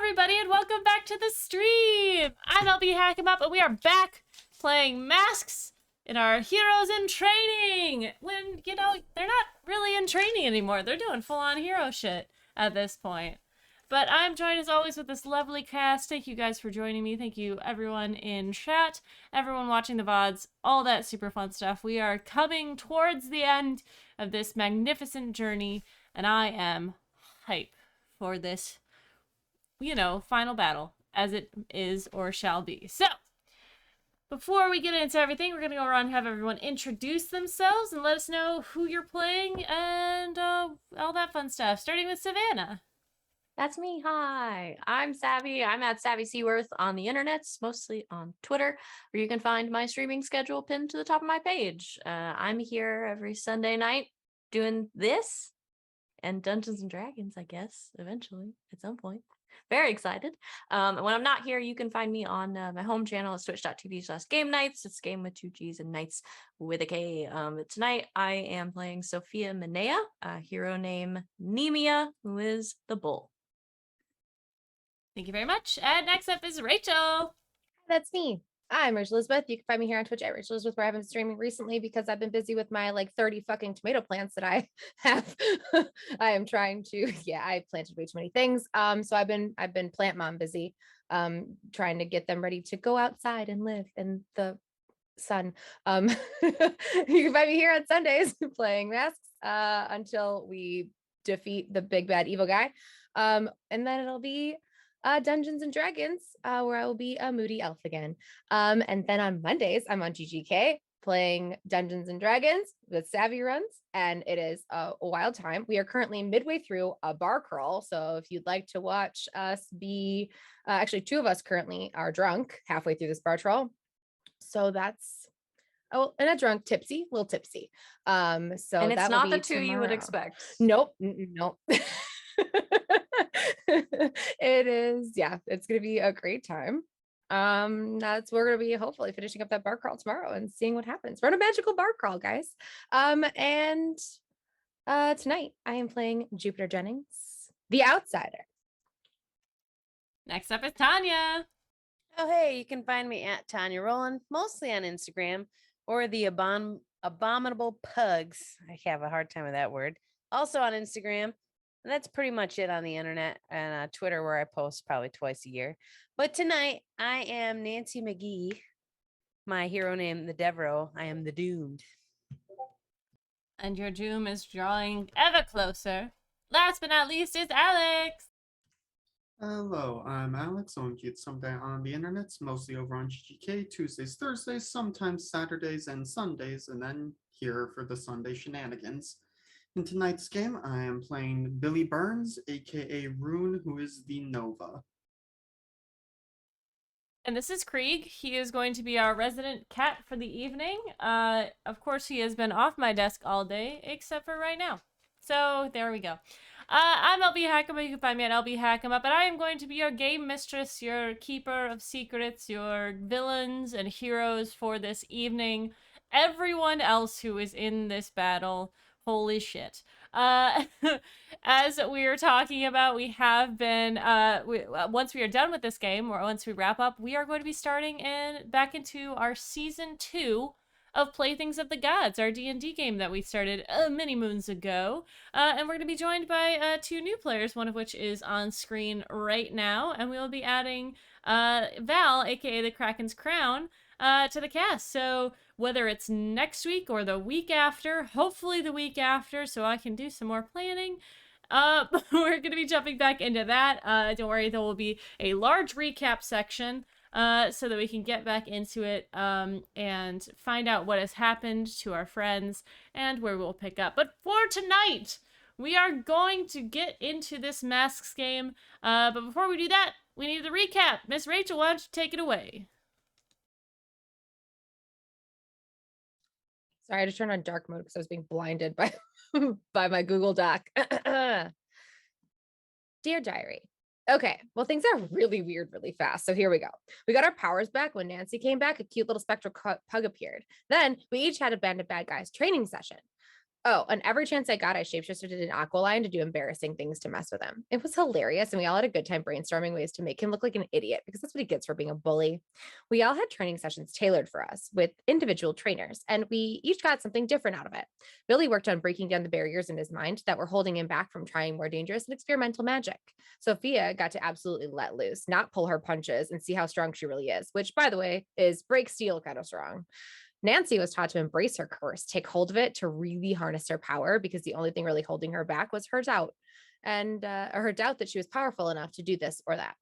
everybody, and welcome back to the stream! I'm LB Hack'em and we are back playing Masks in our Heroes in Training! When, you know, they're not really in training anymore. They're doing full-on hero shit at this point. But I'm joined as always with this lovely cast. Thank you guys for joining me. Thank you everyone in chat, everyone watching the VODs, all that super fun stuff. We are coming towards the end of this magnificent journey, and I am hype for this, you know, final battle, as it is or shall be. So, before we get into everything, we're going to go around and have everyone introduce themselves and let us know who you're playing and all that fun stuff. Starting with Savannah. That's me. Hi, I'm Savvy. I'm at Savvy Seaworth on the internets, mostly on Twitter, where you can find my streaming schedule pinned to the top of my page. I'm here every Sunday night doing this and Dungeons and Dragons, I guess, eventually, at some point. Very excited. And when I'm not here, you can find me on my home channel. It's twitch.tv/game nights. It's game with 2 G's and nights with a K. Tonight, I am playing Sophia Minea, a hero named Nemia, who is the bull. Thank you very much. And next up is Rachel. That's me. I'm Rachel Elizabeth. You can find me here on Twitch at Rachel Elizabeth, where I haven't been streaming recently because I've been busy with my like 30 fucking tomato plants that I have. I am trying to, I planted way too many things. So I've been plant mom busy, trying to get them ready to go outside and live in the sun. You can find me here on Sundays playing Masks until we defeat the big bad evil guy. And then it'll be Dungeons and Dragons, where I will be a moody elf again. And then on Mondays, I'm on GGK playing Dungeons and Dragons with Savvy Runs, and it is a wild time. We are currently midway through a bar crawl, so if you'd like to watch us be, actually 2 of us currently are drunk halfway through this bar crawl. So that's, oh, and a drunk, tipsy, a little tipsy. So and it's that not will the be 2 tomorrow. you would expect. Nope. It is, it's gonna be a great time. We're gonna be hopefully finishing up that bar crawl tomorrow and seeing what happens. Run a magical bar crawl, guys. And tonight I am playing Jupiter Jennings, the outsider. Next up is Tanya. Oh, hey, you can find me at Tanya Rowland, mostly on Instagram, or the Abominable Pugs. I have a hard time with that word. Also on Instagram. And that's pretty much it on the internet and Twitter, where I post probably twice a year. But tonight, I am Nancy McGee, my hero name, the Devereaux. I am the Doomed. And your doom is drawing ever closer. Last but not least is Alex. Hello, I'm Alex on Cute Someday on the internet, mostly over on GGK, Tuesdays, Thursdays, sometimes Saturdays and Sundays, and then here for the Sunday shenanigans. In tonight's game, I am playing Billy Burns, aka Rune, who is the Nova. And this is Krieg. He is going to be our resident cat for the evening. Of course, he has been off my desk all day, except for right now. So, there we go. I'm LB Hack'em. You can find me at LB Hack'em, but I am going to be your game mistress, your keeper of secrets, your villains and heroes for this evening. Everyone else who is in this battle, holy shit. As we were talking about, we have been, once we are done with this game, or once we wrap up, we are going to be starting back into our season 2 of Playthings of the Gods, our D&D game that we started many moons ago. And we're going to be joined by 2 new players, one of which is on screen right now, and we will be adding Val, aka the Kraken's Crown, to the cast. So whether it's next week or the week after, hopefully the week after, so I can do some more planning, we're going to be jumping back into that. Don't worry, there will be a large recap section so that we can get back into it and find out what has happened to our friends and where we'll pick up. But for tonight, we are going to get into this Masks game. But before we do that, we need the recap. Miss Rachel, why don't you take it away? Sorry, I just turned on dark mode because I was being blinded by by my Google Doc. Dear Diary. Okay, well, things are really weird really fast. So here we go. We got our powers back when Nancy came back. A cute little spectral pug appeared. Then we each had a band of bad guys training session. Oh, and every chance I got, I shapeshifted in Aqualine to do embarrassing things to mess with him. It was hilarious, and we all had a good time brainstorming ways to make him look like an idiot because that's what he gets for being a bully. We all had training sessions tailored for us with individual trainers, and we each got something different out of it. Billy worked on breaking down the barriers in his mind that were holding him back from trying more dangerous and experimental magic. Sophia got to absolutely let loose, not pull her punches, and see how strong she really is, which, by the way, is break steel kind of strong. Nancy was taught to embrace her curse, take hold of it to really harness her power because the only thing really holding her back was her doubt and her doubt that she was powerful enough to do this or that.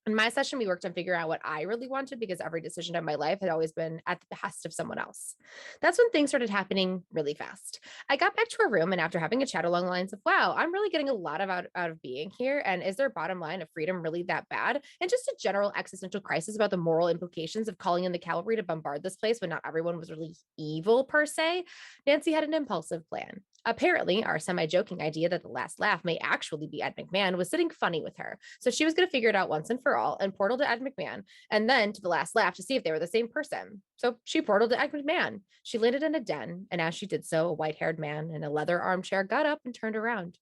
In my session, we worked on figuring out what I really wanted because every decision in my life had always been at the behest of someone else. That's when things started happening really fast. I got back to her room, and after having a chat along the lines of, wow, I'm really getting a lot of out of being here. And is their bottom line of freedom really that bad? And just a general existential crisis about the moral implications of calling in the cavalry to bombard this place when not everyone was really evil per se, Nancy had an impulsive plan. Apparently, our semi-joking idea that the last laugh may actually be Ed McMahon was sitting funny with her. So she was going to figure it out once and for all and portal to Ed McMahon and then to the last laugh to see if they were the same person. So she portaled to Ed McMahon. She landed in a den, and as she did so, a white-haired man in a leather armchair got up and turned around.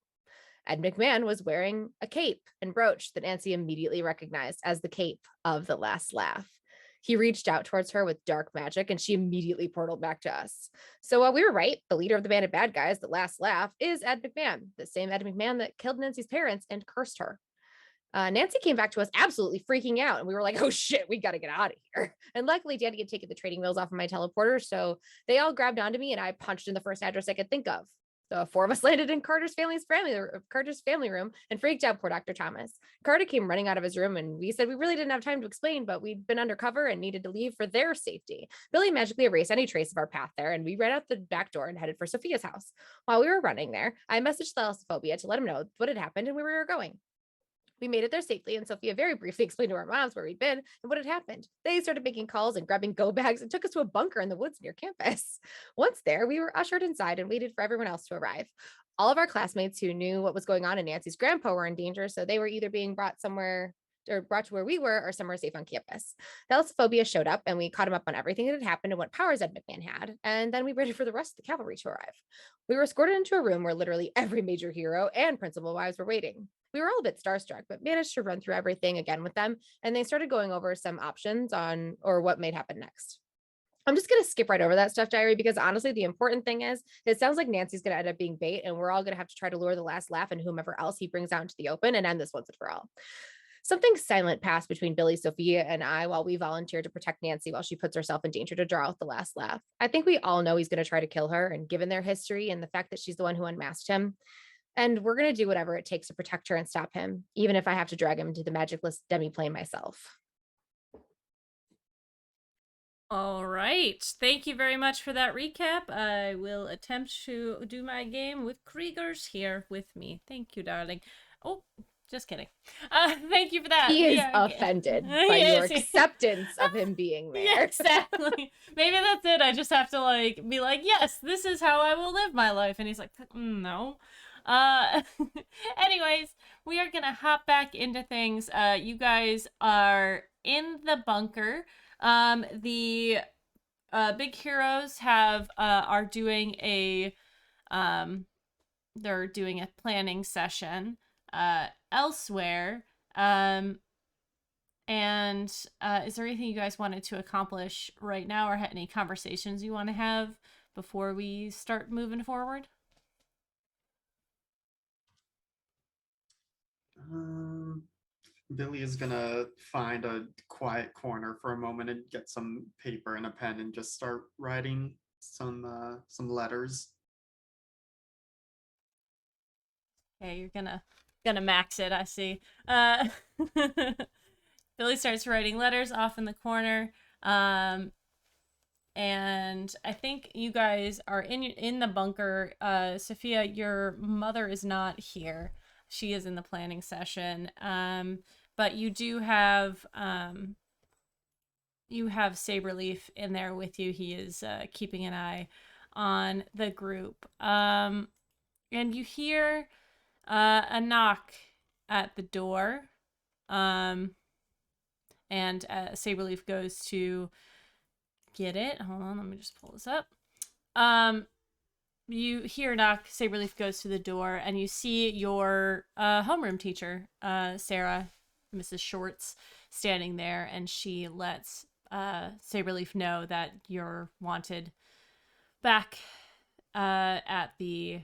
Ed McMahon was wearing a cape and brooch that Nancy immediately recognized as the cape of the last laugh. He reached out towards her with dark magic, and she immediately portaled back to us. So we were right. The leader of the band of bad guys, the last laugh, is Ed McMahon, the same Ed McMahon that killed Nancy's parents and cursed her. Nancy came back to us absolutely freaking out, and we were like, oh shit, we got to get out of here. And luckily, Danny had taken the trading wheels off of my teleporter, so they all grabbed onto me, and I punched in the first address I could think of. The four of us landed in Carter's family room and freaked out poor Dr. Thomas. Carter came running out of his room, and we said we really didn't have time to explain, but we'd been undercover and needed to leave for their safety. Billy magically erased any trace of our path there, and we ran out the back door and headed for Sophia's house. While we were running there, I messaged Thalassophobia to let him know what had happened and where we were going. We made it there safely, and Sophia very briefly explained to our moms where we'd been and what had happened. They started making calls and grabbing go bags and took us to a bunker in the woods near campus. Once there, we were ushered inside and waited for everyone else to arrive. All of our classmates who knew what was going on in Nancy's grandpa were in danger, so they were either being brought somewhere or brought to where we were or somewhere safe on campus. Thalassophobia showed up, and we caught him up on everything that had happened and what powers Ed McMahon had, and then we waited for the rest of the cavalry to arrive. We were escorted into a room where literally every major hero and principal wives were waiting. We were all a bit starstruck, but managed to run through everything again with them, and they started going over some options on or what might happen next. I'm just going to skip right over that stuff, Diary, because honestly, the important thing is it sounds like Nancy's going to end up being bait, and we're all going to have to try to lure the last laugh and whomever else he brings out into the open and end this once and for all. Something silent passed between Billy, Sophia, and I while we volunteered to protect Nancy while she puts herself in danger to draw out the last laugh. I think we all know he's going to try to kill her, and given their history and the fact that she's the one who unmasked him, and we're going to do whatever it takes to protect her and stop him, even if I have to drag him into the magicless demi-plane myself. All right. Thank you very much for that recap. I will attempt to do my game with Kriegers here with me. Thank you, darling. Oh, just kidding. Thank you for that. He is Yeah, offended by He your is. acceptance of him being there. Yeah, exactly. Maybe that's it. I just have to like be like, yes, this is how I will live my life. And he's like, no. Anyways, we are gonna hop back into things. You guys are in the bunker. The big heroes are doing a they're doing a planning session elsewhere. And is there anything you guys wanted to accomplish right now, or any conversations you want to have before we start moving forward? Billy is gonna find a quiet corner for a moment and get some paper and a pen and just start writing some letters. Okay, you're gonna max it, I see. Billy starts writing letters off in the corner. And I think you guys are in the bunker. Sophia, your mother is not here. She is in the planning session. But you do have Saberleaf in there with you. He is keeping an eye on the group. And you hear a knock at the door. And Saberleaf goes to get it. Hold on, let me just pull this up. you hear a knock. Saberleaf goes to the door, and you see your homeroom teacher, Sarah, Mrs. Shorts, standing there, and she lets Saberleaf know that you're wanted back at the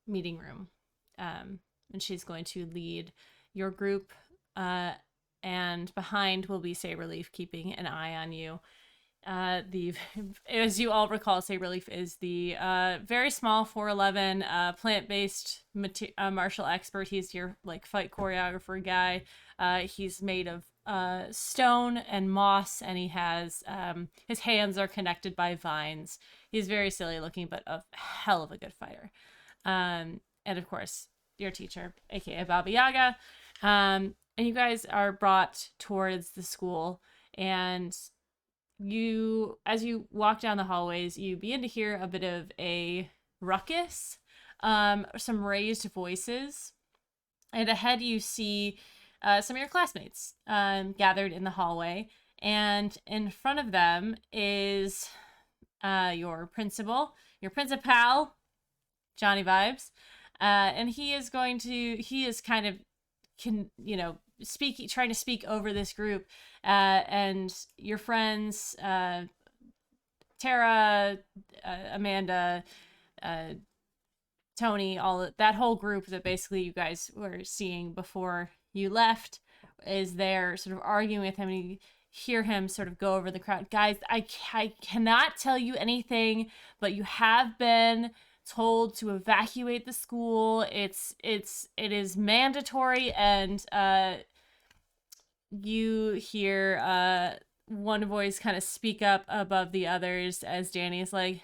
meeting room. And she's going to lead your group, and behind will be Saberleaf, keeping an eye on you. As you all recall, Saberleaf is the very small 4'11" plant-based martial expert. He's your like fight choreographer guy. He's made of stone and moss, and he has his hands are connected by vines. He's very silly looking, but a hell of a good fighter. And of course, your teacher, aka Baba Yaga. And you guys are brought towards the school, and as you walk down the hallways, you begin to hear a bit of a ruckus, some raised voices, and ahead you see some of your classmates gathered in the hallway, and in front of them is your principal, Johnny Vibes, and he is kind of trying to speak over this group, and your friends, Tara, Amanda, Tony, that whole group that basically you guys were seeing before you left is there sort of arguing with him, and you hear him sort of go over the crowd. Guys, I cannot tell you anything, but you have been told to evacuate the school. It is mandatory, and you hear one voice kind of speak up above the others as Danny is like,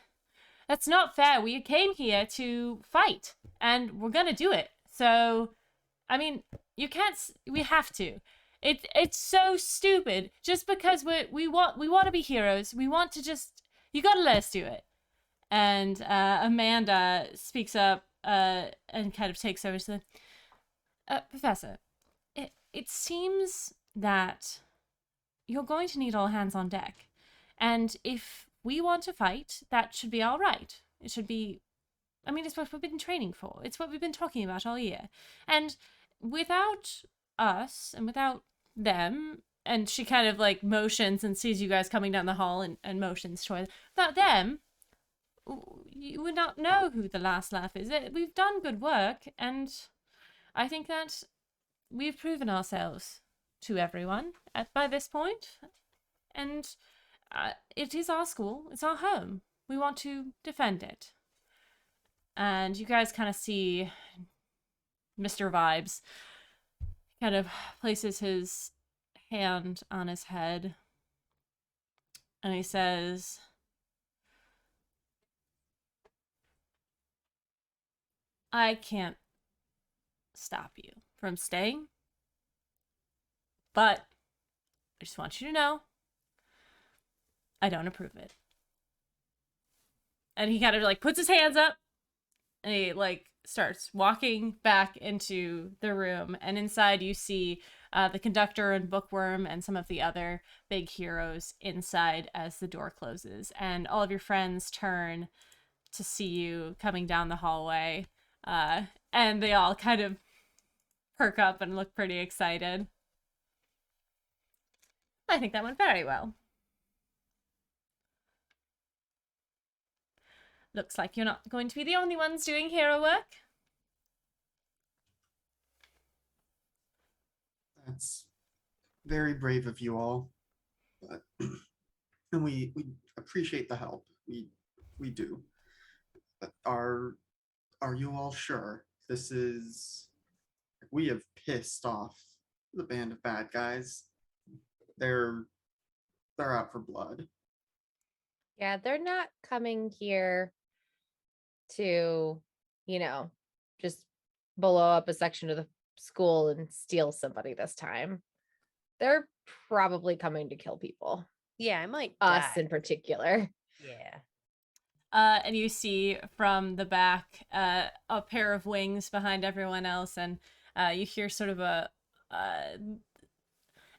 "That's not fair. We came here to fight, and we're gonna do it. So, I mean, you can't. We have to. It's so stupid. Just because we want to be heroes. We want to just. You gotta let us do it." And Amanda speaks up and kind of takes over. So, Professor, it seems that you're going to need all hands on deck. And if we want to fight, that should be all right. It should be, I mean, it's what we've been training for. It's what we've been talking about all year. And without us and without them, and she kind of like motions and sees you guys coming down the hall and motions toward, without them, you would not know who the last laugh is. We've done good work, and I think that we've proven ourselves to everyone by this point, and it is our school, it's our home. We want to defend it. And you guys kind of see Mr. Vibes kind of places his hand on his head, and he says, "I can't stop you from staying, but I just want you to know I don't approve it." And he kind of like puts his hands up, and he like starts walking back into the room, and inside you see the conductor and Bookworm and some of the other big heroes inside as the door closes, and all of your friends turn to see you coming down the hallway, and they all kind of perk up and look pretty excited. I think that went very well. Looks like you're not going to be the only ones doing hero work. That's very brave of you all, but and we appreciate the help. We do. But are you all sure this is? We have pissed off the band of bad guys. They're out for blood. Yeah, they're not coming here to, just blow up a section of the school and steal somebody this time. They're probably coming to kill people. Yeah, I might Us die. in particular. Yeah. And you see from the back a pair of wings behind everyone else, and you hear sort of an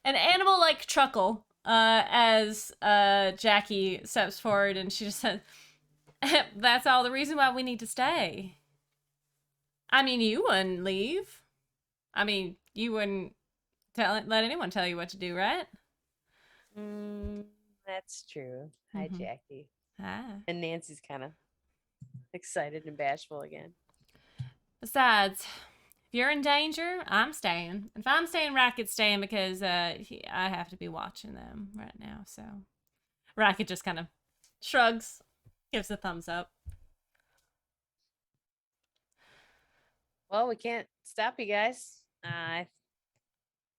animal-like chuckle as Jackie steps forward, and she just said, That's all the reason why we need to stay. I mean, you wouldn't leave. I mean, you wouldn't let anyone tell you what to do, right? That's true. Hi, Mhm. Jackie. Ah. And Nancy's kind of excited and bashful again. Besides, if you're in danger, I'm staying. If I'm staying, Racket's staying because I have to be watching them right now. So Racket just kind of shrugs, gives a thumbs up. Well, we can't stop you guys.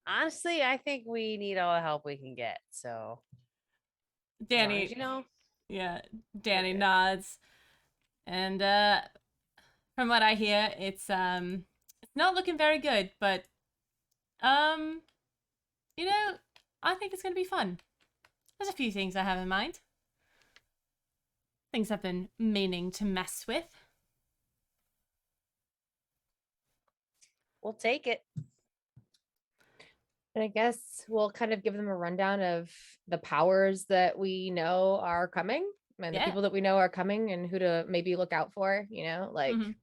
Honestly, I think we need all the help we can get. So, as long as Danny, you know, yeah, Danny good. nods, and from what I hear, it's not looking very good, but you know, I think it's gonna be fun. There's a few things I have in mind. Things I've been meaning to mess with. We'll take it. And I guess we'll kind of give them a rundown of the powers that we know are coming and the Yeah. people that we know are coming and who to maybe look out for, like Mhm.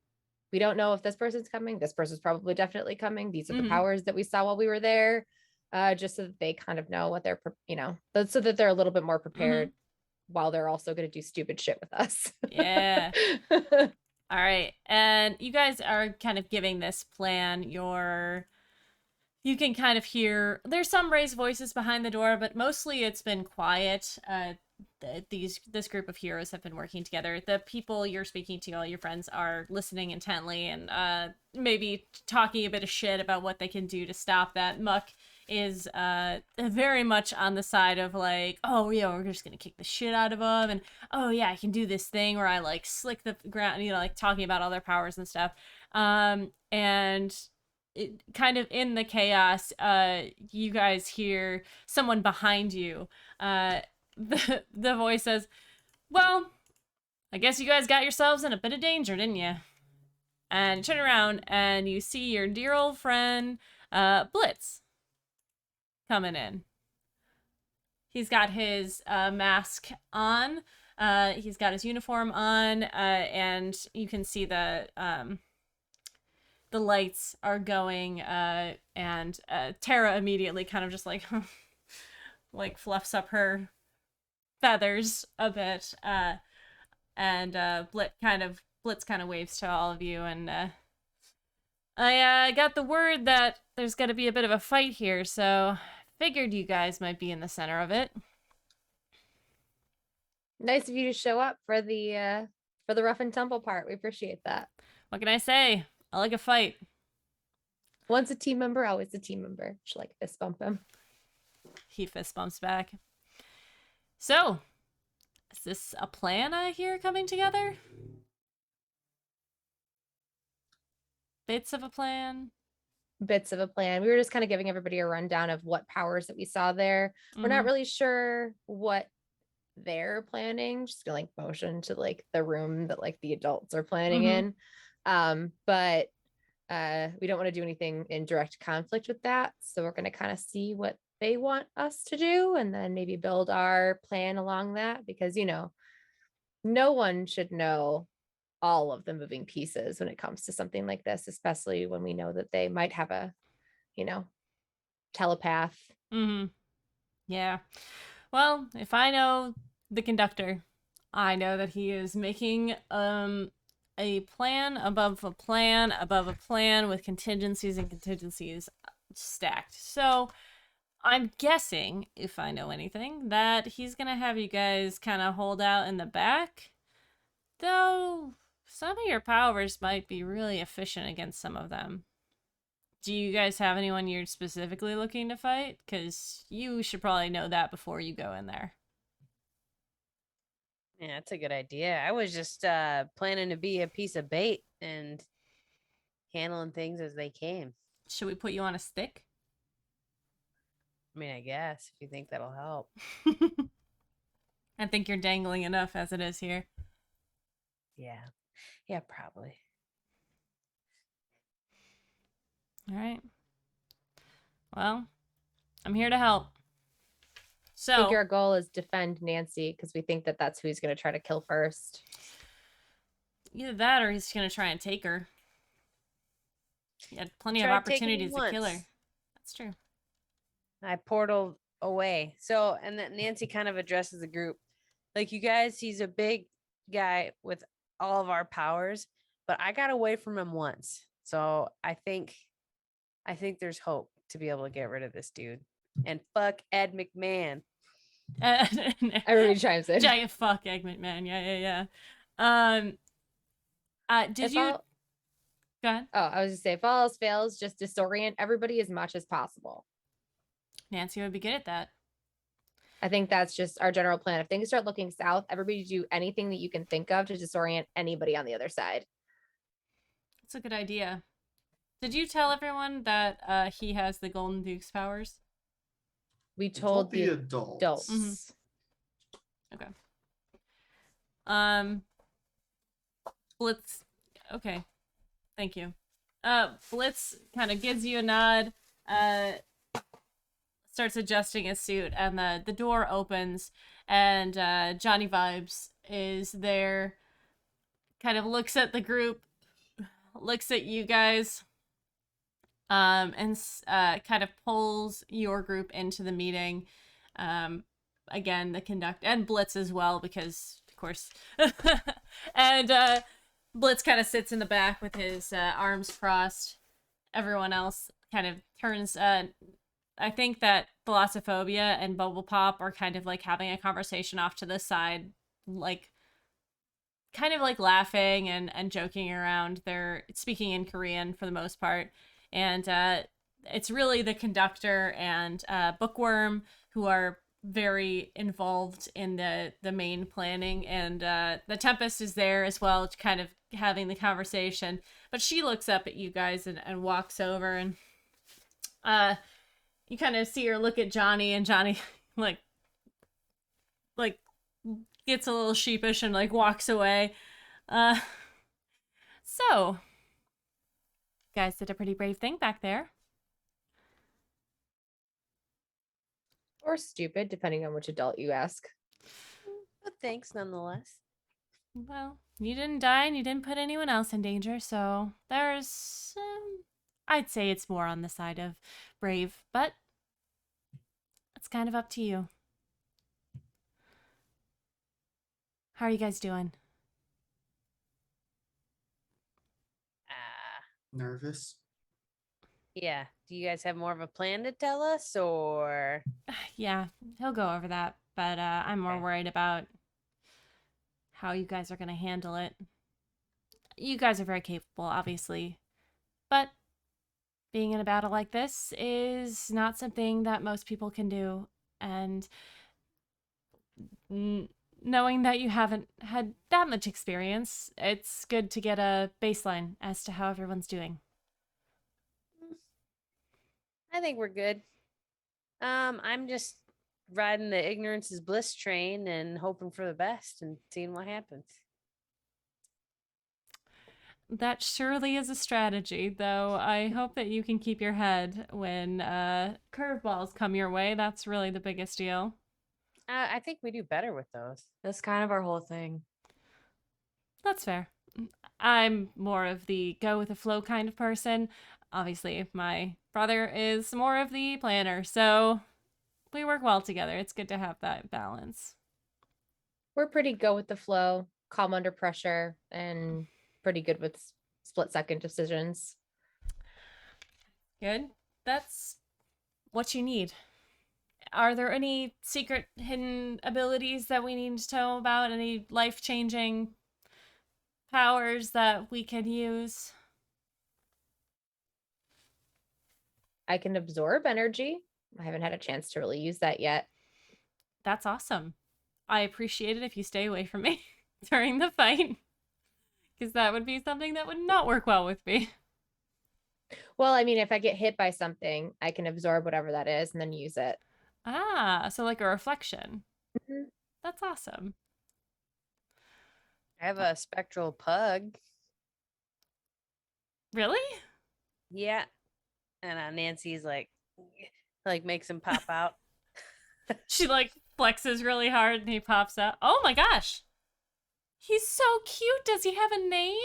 we don't know if this person's coming. This person's probably definitely coming. These are the Mhm. powers that we saw while we were there. Just so that they kind of know what so that they're a little bit more prepared while they're also going to do stupid shit with us. Yeah. All right. And you guys are kind of giving this plan you can kind of hear there's some raised voices behind the door, but mostly it's been quiet. This group of heroes have been working together. The people you're speaking to, all your friends, are listening intently and maybe talking a bit of shit about what they can do to stop that. Muck is very much on the side of like, oh yeah, we're just gonna kick the shit out of them, and oh yeah, I can do this thing where I like slick the ground, like talking about all their powers and stuff. And it, kind of in the chaos, you guys hear someone behind you. The voice says, "Well, I guess you guys got yourselves in a bit of danger, didn't you?" And you turn around and you see your dear old friend, Blitz, coming in. He's got his mask on. He's got his uniform on, and you can see the lights are going, and Tara immediately kind of just like like fluffs up her feathers a bit, and Blitz kind of waves to all of you, and I got the word that there's gonna be a bit of a fight here, so figured you guys might be in the center of it. Nice of you to show up for the rough and tumble part. We appreciate that. What can I say? I like a fight. Once a team member, always a team member. Should like fist bump him. He fist bumps back. So, is this a plan I hear coming together? Bits of a plan? Bits of a plan. We were just kind of giving everybody a rundown of what powers that we saw there. We're not Mhm. really sure what they're planning. Just gonna like motion to like the room that like the adults are planning in. But we don't want to do anything in direct conflict with that. So we're gonna kind of see what they want us to do and then maybe build our plan along that because no one should know all of the moving pieces when it comes to something like this, especially when we know that they might have a, telepath. Yeah. Well, if I know the conductor, I know that he is making a plan above a plan above a plan with contingencies and contingencies stacked. So I'm guessing, if I know anything, that he's gonna have you guys kind of hold out in the back. Though some of your powers might be really efficient against some of them. Do you guys have anyone you're specifically looking to fight? Because you should probably know that before you go in there. Yeah, that's a good idea. I was just planning to be a piece of bait and handling things as they came. Should we put you on a stick? I mean, I guess if you think that'll help. I think you're dangling enough as it is here. Yeah. Yeah, probably. All right. Well, I'm here to help. I think So, our goal is defend Nancy because we think that that's who he's going to try to kill first. Either that or he's gonna try and take her. He had plenty of Tried taking me opportunities to kill her. once. That's true. I portaled away. So, and then Nancy kind of addresses the group. Like, you guys, he's a big guy with all of our powers, but I got away from him once. So I think there's hope to be able to get rid of this dude. And fuck Ed McMahon. Everybody chimes in. Giant fuck Egg McMahon. Yeah. Did If you all- go ahead? Oh, I was just saying, if all else fails, just disorient everybody as much as possible. Nancy would be good at that. I think that's just our general plan. If things start looking south, everybody do anything that you can think of to disorient anybody on the other side. That's a good idea. Did you tell everyone that he has the Golden Duke's powers? We I told the adults. adults. Mhm. Okay. Blitz. Okay. Thank you. Blitz kind of gives you a nod. Starts adjusting his suit, and the door opens, and Johnny Vibes is there. Kind of looks at the group, looks at you guys, and kind of pulls your group into the meeting. Again, the conduct and Blitz as well, because of course. And Blitz kind of sits in the back with his arms crossed. Everyone else kind of turns. I think that Blossophobia and Bubble Pop are kind of like having a conversation off to the side, like kind of like laughing and joking around. They're speaking in Korean for the most part. And it's really the conductor and Bookworm who are very involved in the main planning. And the Tempest is there as well, kind of having the conversation. But she looks up at you guys and walks over, and you kind of see her look at Johnny, and Johnny like gets a little sheepish and like walks away. So you guys did a pretty brave thing back there. Or stupid, depending on which adult you ask. But thanks nonetheless. Well, you didn't die and you didn't put anyone else in danger, so there's I'd say it's more on the side of brave, but it's kind of up to you. How are you guys doing? Nervous. Yeah. Do you guys have more of a plan to tell us, or? Yeah, he'll go over that, but I'm more Okay. worried about how you guys are going to handle it. You guys are very capable, obviously, but being in a battle like this is not something that most people can do, and knowing that you haven't had that much experience, it's good to get a baseline as to how everyone's doing. I think we're good. I'm just riding the ignorance is bliss train and hoping for the best and seeing what happens. That surely is a strategy, though. I hope that you can keep your head when curveballs come your way. That's really the biggest deal. I think we do better with those. That's kind of our whole thing. That's fair. I'm more of the go with the flow kind of person. Obviously, my brother is more of the planner, so we work well together. It's good to have that balance. We're pretty go with the flow, calm under pressure, and pretty good with split-second decisions. Good. That's what you need. Are there any secret hidden abilities that we need to know about? Any life-changing powers that we can use? I can absorb energy. I haven't had a chance to really use that yet. That's awesome. I appreciate it if you stay away from me during the fight, because that would be something that would not work well with me. Well, I mean, if I get hit by something, I can absorb whatever that is and then use it. Ah, so like a reflection. Mhm. That's awesome. I have a spectral pug. Really? Yeah. And Nancy's like makes him pop out. She like flexes really hard and he pops out. Oh my gosh. He's so cute. Does he have a name?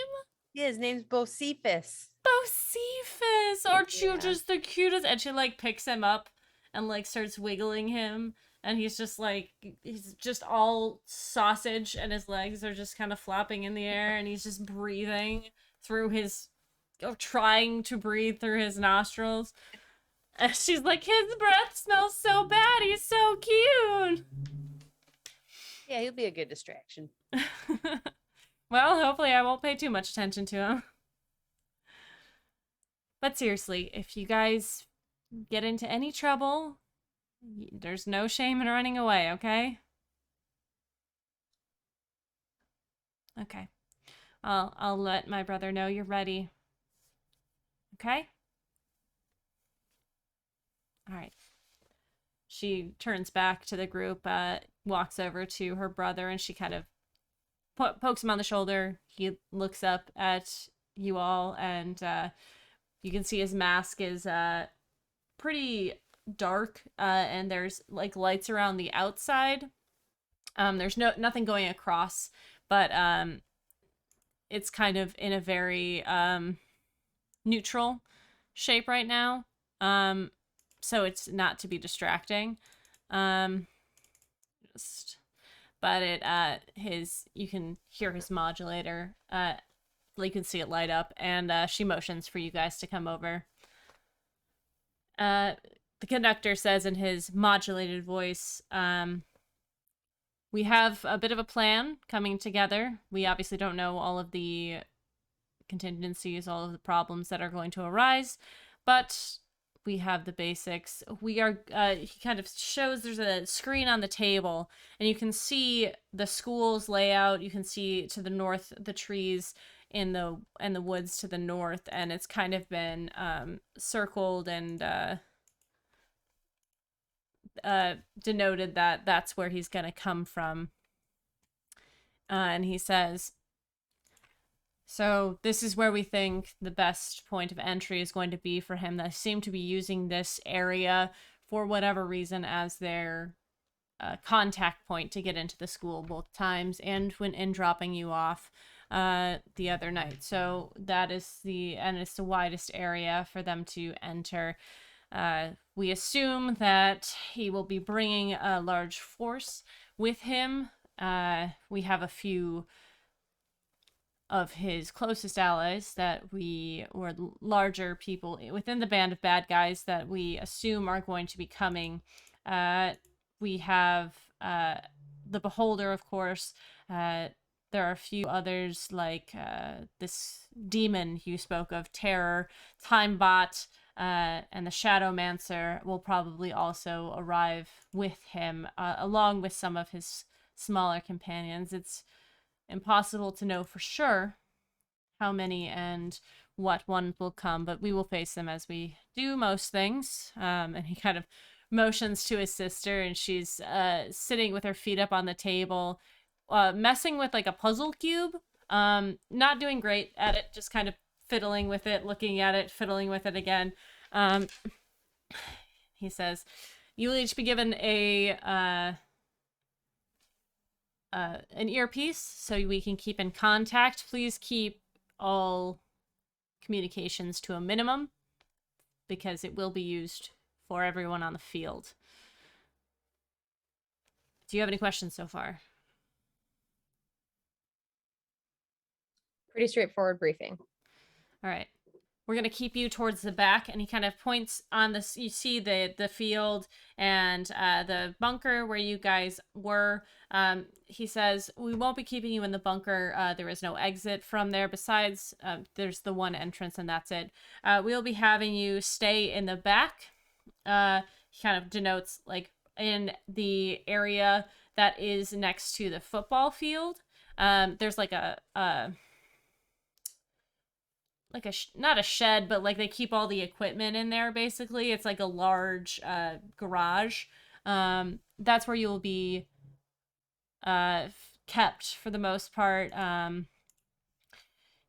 Yeah, his name's Bocephus. Bocephus! Aren't you Yeah. just the cutest? And she like picks him up and like starts wiggling him. And he's just like, he's just all sausage and his legs are just kind of flopping in the air and he's just breathing through his, trying to breathe through his nostrils. And she's like, his breath smells so bad. He's so cute. Yeah, he'll be a good distraction. Well, hopefully I won't pay too much attention to him. But seriously, if you guys get into any trouble, there's no shame in running away, okay? Okay. I'll let my brother know you're ready. Okay? All right. She turns back to the group, walks over to her brother, and she kind of pokes him on the shoulder. He looks up at you all, and you can see his mask is pretty dark, and there's like lights around the outside. There's nothing going across, but it's kind of in a very neutral shape right now. So it's not to be distracting. But you can hear his modulator. You can see it light up, and she motions for you guys to come over. The conductor says in his modulated voice, we have a bit of a plan coming together. We obviously don't know all of the contingencies, all of the problems that are going to arise, but we have the basics. We are, he kind of shows there's a screen on the table, and you can see the school's layout. You can see to the north the trees in the woods to the north, and it's kind of been circled and denoted that that's where he's gonna come from. And he says, so this is where we think the best point of entry is going to be for him. They seem to be using this area for whatever reason as their contact point to get into the school both times and when in dropping you off the other night. So that is it's the widest area for them to enter. We assume that he will be bringing a large force with him. We have a few of his closest allies or larger people within the band of bad guys that we assume are going to be coming. We have the Beholder, of course. There are a few others like this demon you spoke of, Terror, Timebot, and the Shadowmancer will probably also arrive with him, along with some of his smaller companions. It's impossible to know for sure how many and what one will come, but we will face them as we do most things. And he kind of motions to his sister, and she's sitting with her feet up on the table, messing with like a puzzle cube. Not doing great at it, just kind of fiddling with it, looking at it, fiddling with it again. He says, you will each be given an earpiece so we can keep in contact. Please keep all communications to a minimum because it will be used for everyone on the field. Do you have any questions so far? Pretty straightforward briefing. All right. We're going to keep you towards the back, and he kind of points on this. You see the field and the bunker where you guys were. He says, we won't be keeping you in the bunker. There is no exit from there. Besides, there's the one entrance, and that's it. We'll be having you stay in the back. He kind of denotes like in the area that is next to the football field. There's like not a shed, but like they keep all the equipment in there. Basically, it's like a large garage. That's where you'll be kept for the most part.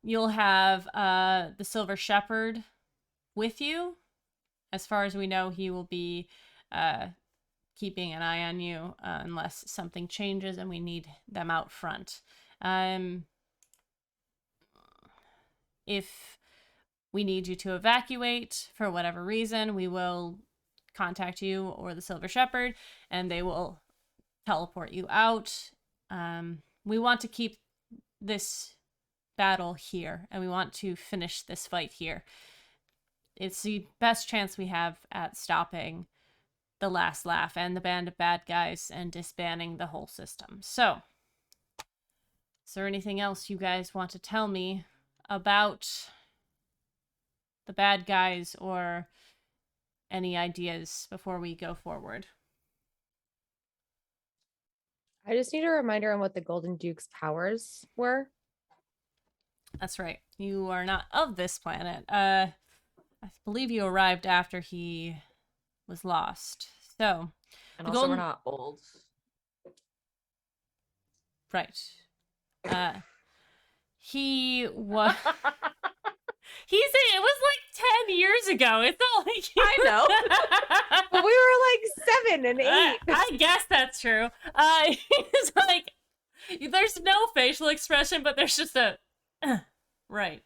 You'll have the Silver Shepherd with you. As far as we know, he will be keeping an eye on you unless something changes and we need them out front. If we need you to evacuate for whatever reason, we will contact you or the Silver Shepherd, and they will teleport you out. We want to keep this battle here, and we want to finish this fight here. It's the best chance we have at stopping the Last Laugh and the band of bad guys and disbanding the whole system. So, is there anything else you guys want to tell me about the bad guys or any ideas before we go forward? I just need a reminder on what the Golden Duke's powers were. That's right. You are not of this planet. I believe you arrived after he was lost. So, And The also, golden- we're not old. right. He was. It was like 10 years ago. It's not like I know. But we were like 7 and 8. I guess that's true. He's like, there's no facial expression, but there's just a right.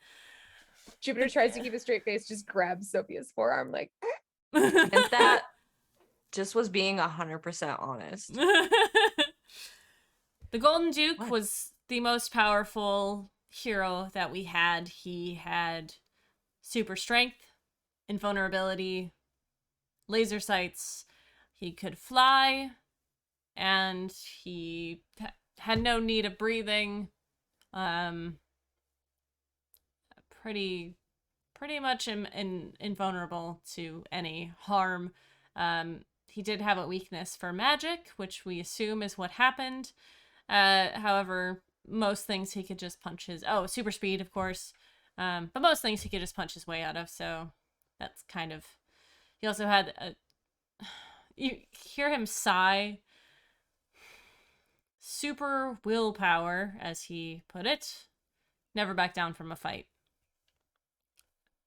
Jupiter tries to keep a straight face, just grabs Sophia's forearm, like, And that just was being 100% honest. The Golden Duke What? was the most powerful hero that we had. He had super strength, invulnerability, laser sights. He could fly, and he had no need of breathing. Pretty much invulnerable to any harm. He did have a weakness for magic, which we assume is what happened. However, most things he could just punch his... Oh, super speed, of course. But most things he could just punch his way out of, so that's kind of... He also had a... You hear him sigh. Super willpower, as he put it. Never back down from a fight.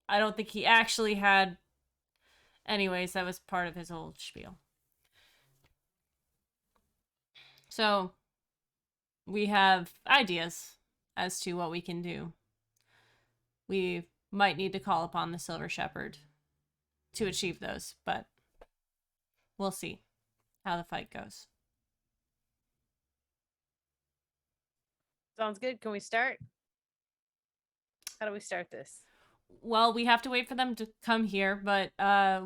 I don't think he actually had... Anyways, that was part of his old spiel. So, we have ideas as to what we can do. We might need to call upon the Silver Shepherd to achieve those, but we'll see how the fight goes. Sounds good. Can we start? How do we start this? Well, we have to wait for them to come here, but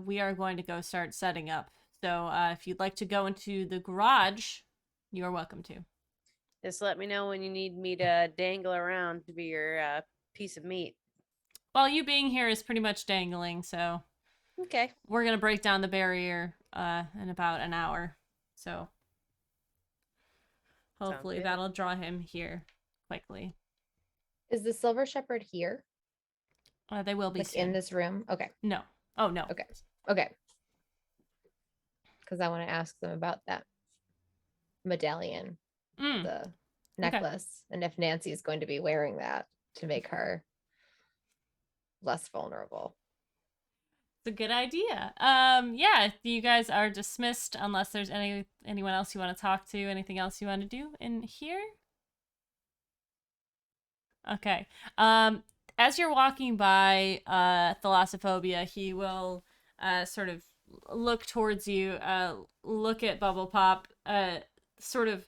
we are going to go start setting up. So if you'd like to go into the garage, you are welcome to. Just let me know when you need me to dangle around to be your piece of meat. Well, you being here is pretty much dangling, so Okay. we're going to break down the barrier in about an hour. So hopefully good. that'll draw him here quickly. is the Silver Shepherd here? They will be Like in soon. this room? Okay. No. Oh, no. Okay. Okay. Because I want to ask them about that medallion, Mm. the necklace, and if Nancy is going to be wearing that to make her less vulnerable. It's a good idea. Yeah, you guys are dismissed unless there's anyone else you want to talk to, anything else you want to do in here? Okay. As you're walking by Thalassophobia, he will sort of look towards you, look at Bubble Pop, sort of...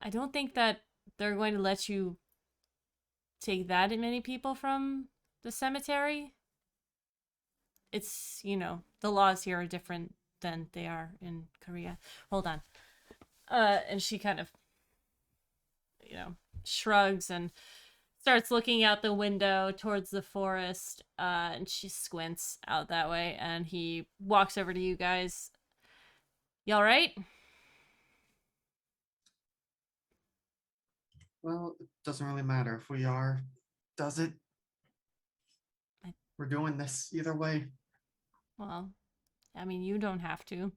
I don't think that they're going to let you take that many people from the cemetery. It's, the laws here are different than they are in Korea. Hold on. And she kind of, shrugs and starts looking out the window towards the forest, and she squints out that way, and he walks over to you guys. You all right? Well, it doesn't really matter if we are, does it? We're doing this either way. Well, I mean, you don't have to.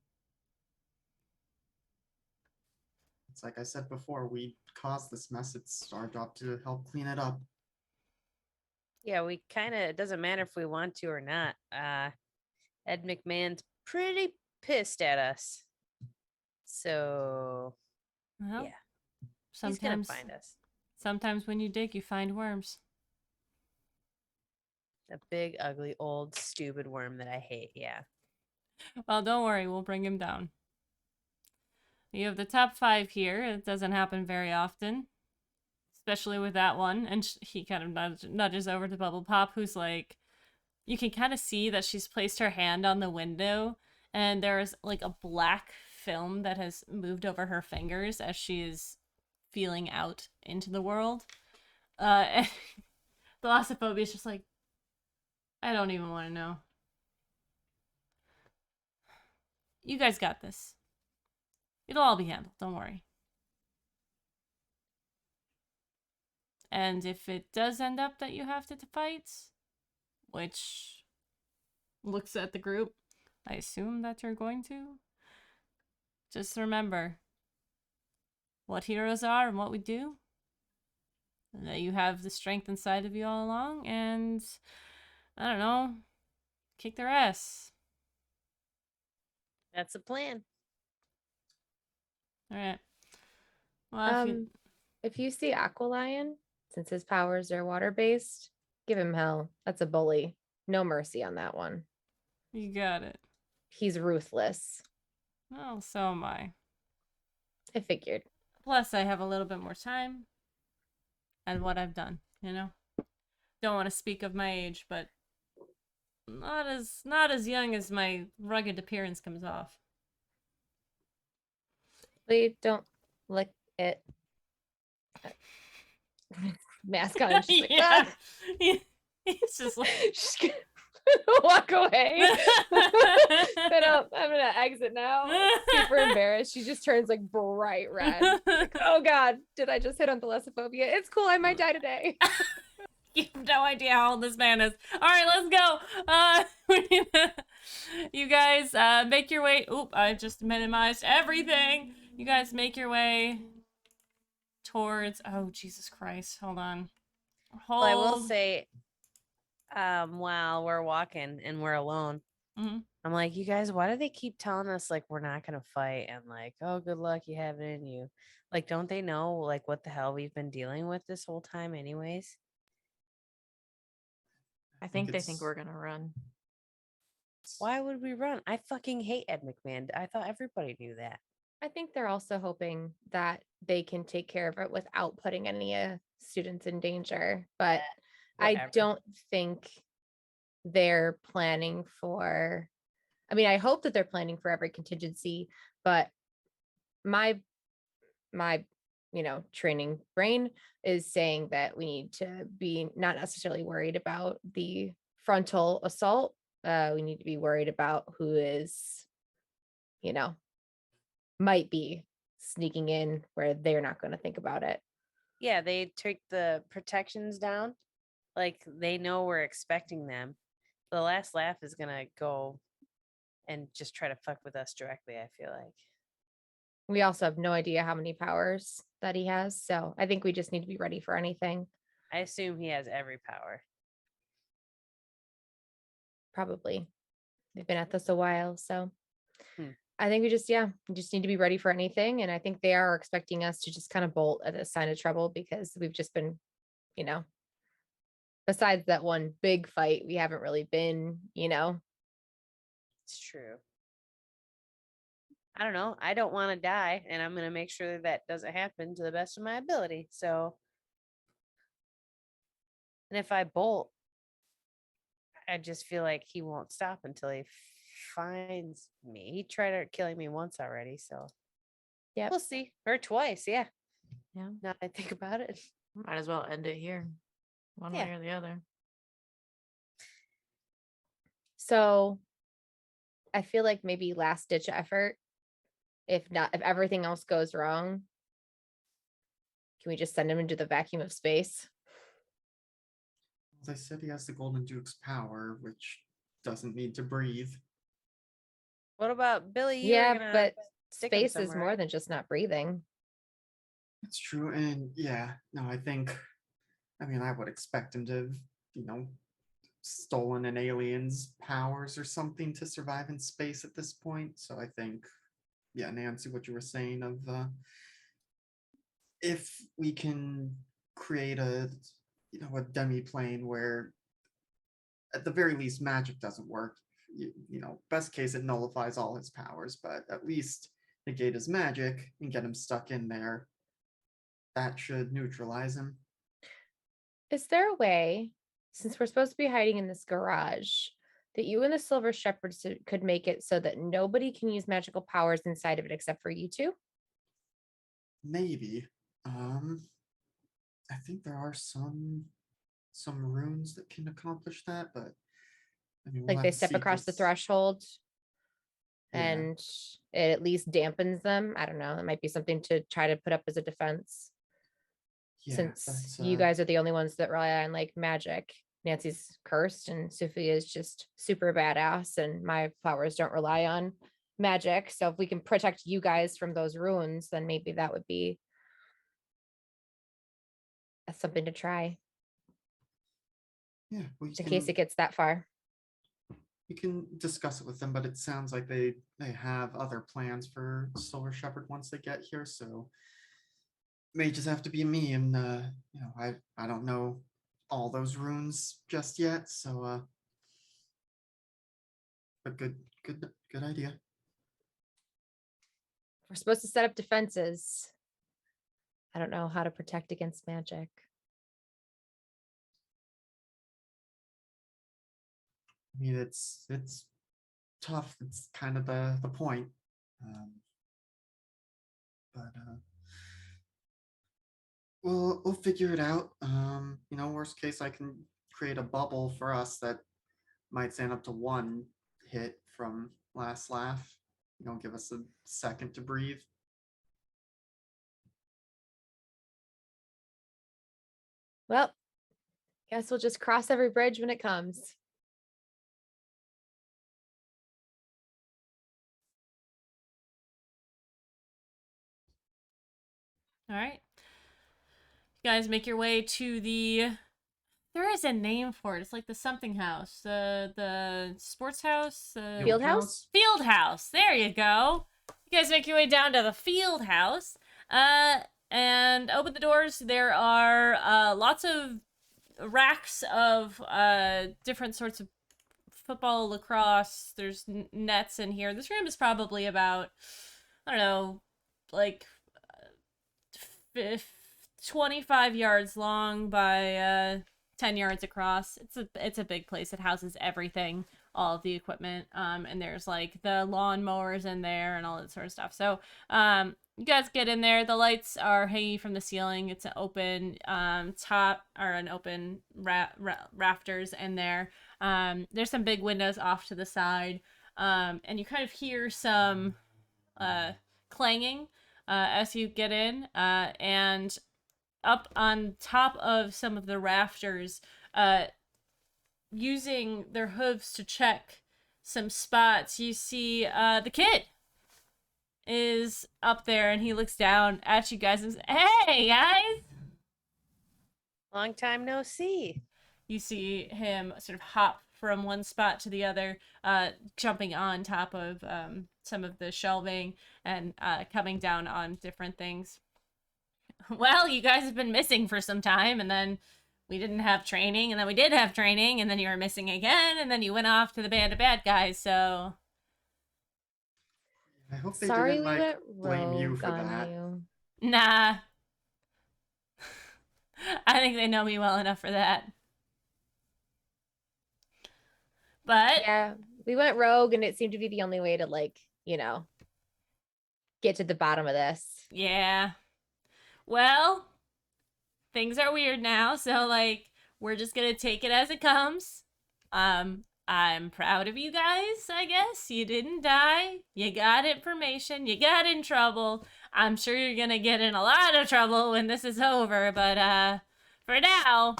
It's like I said before, we caused this mess. It's our job to help clean it up. Yeah, we kind of, it doesn't matter if we want to or not. Ed McMahon's pretty pissed at us. So, Well, yeah. He's gonna sometimes find us. Sometimes when you dig, you find worms. A big, ugly, old, stupid worm that I hate. Yeah. Well, don't worry, we'll bring him down. You have the top 5 here. It doesn't happen very often, especially with that one. And he kind of nudges over to Bubble Pop, who's like, you can kind of see that she's placed her hand on the window, and there's like a black film that has moved over her fingers as she is feeling out into the world. And Thalassophobia is just like, I don't even want to know. You guys got this. It'll all be handled, don't worry. And if it does end up that you have to fight, which looks at the group, I assume that you're going to, just remember what heroes are and what we do. And that you have the strength inside of you all along, and I don't know, kick their ass. That's the plan. All right. Well, If you see Aqualion, since his powers are water based, give him hell. That's a bully. No mercy on that one. you got it. He's ruthless. Well, so am I. I figured. Plus, I have a little bit more time and what I've done, you know? Don't want to speak of my age, but not as young as my rugged appearance comes off. Please don't lick it. Mask on. She's like, Yeah. "Ah." He's just like She's gonna walk away. But I'm gonna exit now. Super embarrassed. She just turns like bright red. Like, oh God, did I just hit on thalassophobia? It's cool. I might die today. You have no idea how old this man is. All right, let's go. You guys make your way. Oop, I just minimized everything. You guys make your way towards. Oh, Jesus Christ. Hold on. Well, I will Hold. say, while we're walking and we're alone, Mhm. I'm like, you guys, why do they keep telling us like we're not gonna fight and like, oh, good luck, you have it in you? Like, don't they know like what the hell we've been dealing with this whole time, anyways? I think they think it's- we're gonna run. Why would we run? I fucking hate Ed McMahon. I thought everybody knew that. I think they're also hoping that they can take care of it without putting any students in danger. But I Whatever. don't think they're planning for, I mean, I hope that they're planning for every contingency, but my training brain is saying that we need to be not necessarily worried about the frontal assault. We need to be worried about who is, might be sneaking in where they're not going to think about it. Yeah, they took the protections down. Like they know we're expecting them. The last laugh is gonna go and just try to fuck with us directly, I feel like. We also have no idea how many powers that he has. So I think we just need to be ready for anything. I assume he has every power. Probably. They've been at this a while. So Hmm. I think we just need to be ready for anything. And I think they are expecting us to just kind of bolt at a sign of trouble because we've just been, besides that one big fight, we haven't really been, It's true. I don't know. I don't want to die, and I'm gonna make sure that doesn't happen to the best of my ability. So, and if I bolt, I just feel like he won't stop until he finds me. He tried killing me once already, so Yep. we'll see. Or twice, yeah. Yeah. Now that I think about it. Might as well end it here, one way Yeah. or the other. So I feel like maybe last ditch effort. If everything else goes wrong, can we just send him into the vacuum of space? As I said, he has the Golden Duke's power, which doesn't need to breathe. What about Billy? You were Yeah, gonna but stick him space is somewhere, more right? than just not breathing. That's true. And yeah, no, I would expect him to have, stolen an alien's powers or something to survive in space at this point. So I think, yeah, Nancy, what you were saying of if we can create a a demi-plane where at the very least magic doesn't work. Best case it nullifies all his powers, but at least negate his magic and get him stuck in there. That should neutralize him. Is there a way, since we're supposed to be hiding in this garage, that you and the Silver Shepherd could make it so that nobody can use magical powers inside of it except for you two? Maybe. I think there are some runes that can accomplish that, but I mean, we'll Like have they to step see across the 'cause- threshold Yeah. and it at least dampens them. I don't know. It might be something to try to put up as a defense. Yeah, Since that's, you guys are the only ones that rely on like magic. Nancy's cursed and Sophia is just super badass, and my powers don't rely on magic. So if we can protect you guys from those ruins, then maybe that would be something to try yeah, we in case it gets that far. we can discuss it with them, but it sounds like they have other plans for Silver Shepherd once they get here, so may just have to be me, and I don't know all those runes just yet, so but good idea. We're supposed to set up defenses. I don't know how to protect against magic. I mean, it's tough. It's kind of the point. But we'll figure it out. Worst case, I can create a bubble for us that might stand up to one hit from last laugh. Give us a second to breathe. Well, guess we'll just cross every bridge when it comes. All right. You guys make your way to the. There is a name for it. It's like the something house, the sports house, Field house? Field house. There you go. You guys make your way down to the field house, and open the doors. There are lots of racks of different sorts of football, lacrosse. There's nets in here. This room is probably about, I don't know, like 25 yards long by 10 yards across. It's a big place. It houses everything, all of the equipment. And there's like the lawn mowers in there and all that sort of stuff. So you guys get in there. The lights are hanging from the ceiling. It's an open top or an open rafters in there. There's some big windows off to the side. And you kind of hear some clanging as you get in. And up on top of some of the rafters, using their hooves to check some spots, you see the kid is up there, and he looks down at you guys and says, "Hey guys!" Long time no see. You see him sort of hop from one spot to the other, jumping on top of some of the shelving and coming down on different things. Well, you guys have been missing for some time, and then we didn't have training, and then we did have training, and then you were missing again, and then you went off to the band of bad guys, so... I hope they Sorry didn't we went blame you rogue for on that. you. Nah. I think they know me well enough for that. But... Yeah, we went rogue and it seemed to be the only way to get to the bottom of this. Yeah. Well, things are weird now, so we're just gonna take it as it comes. I'm proud of you guys, I guess. You didn't die. You got information. You got in trouble. I'm sure you're gonna get in a lot of trouble when this is over, but for now,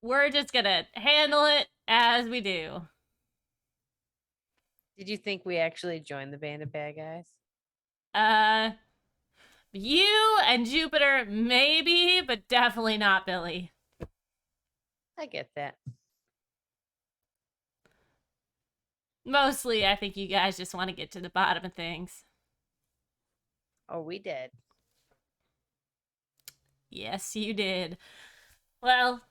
we're just gonna handle it as we do. Did you think we actually joined the band of bad guys? You and Jupiter, maybe, but definitely not Billy. I get that. Mostly, I think you guys just want to get to the bottom of things. Oh, we did. Yes, you did. Well,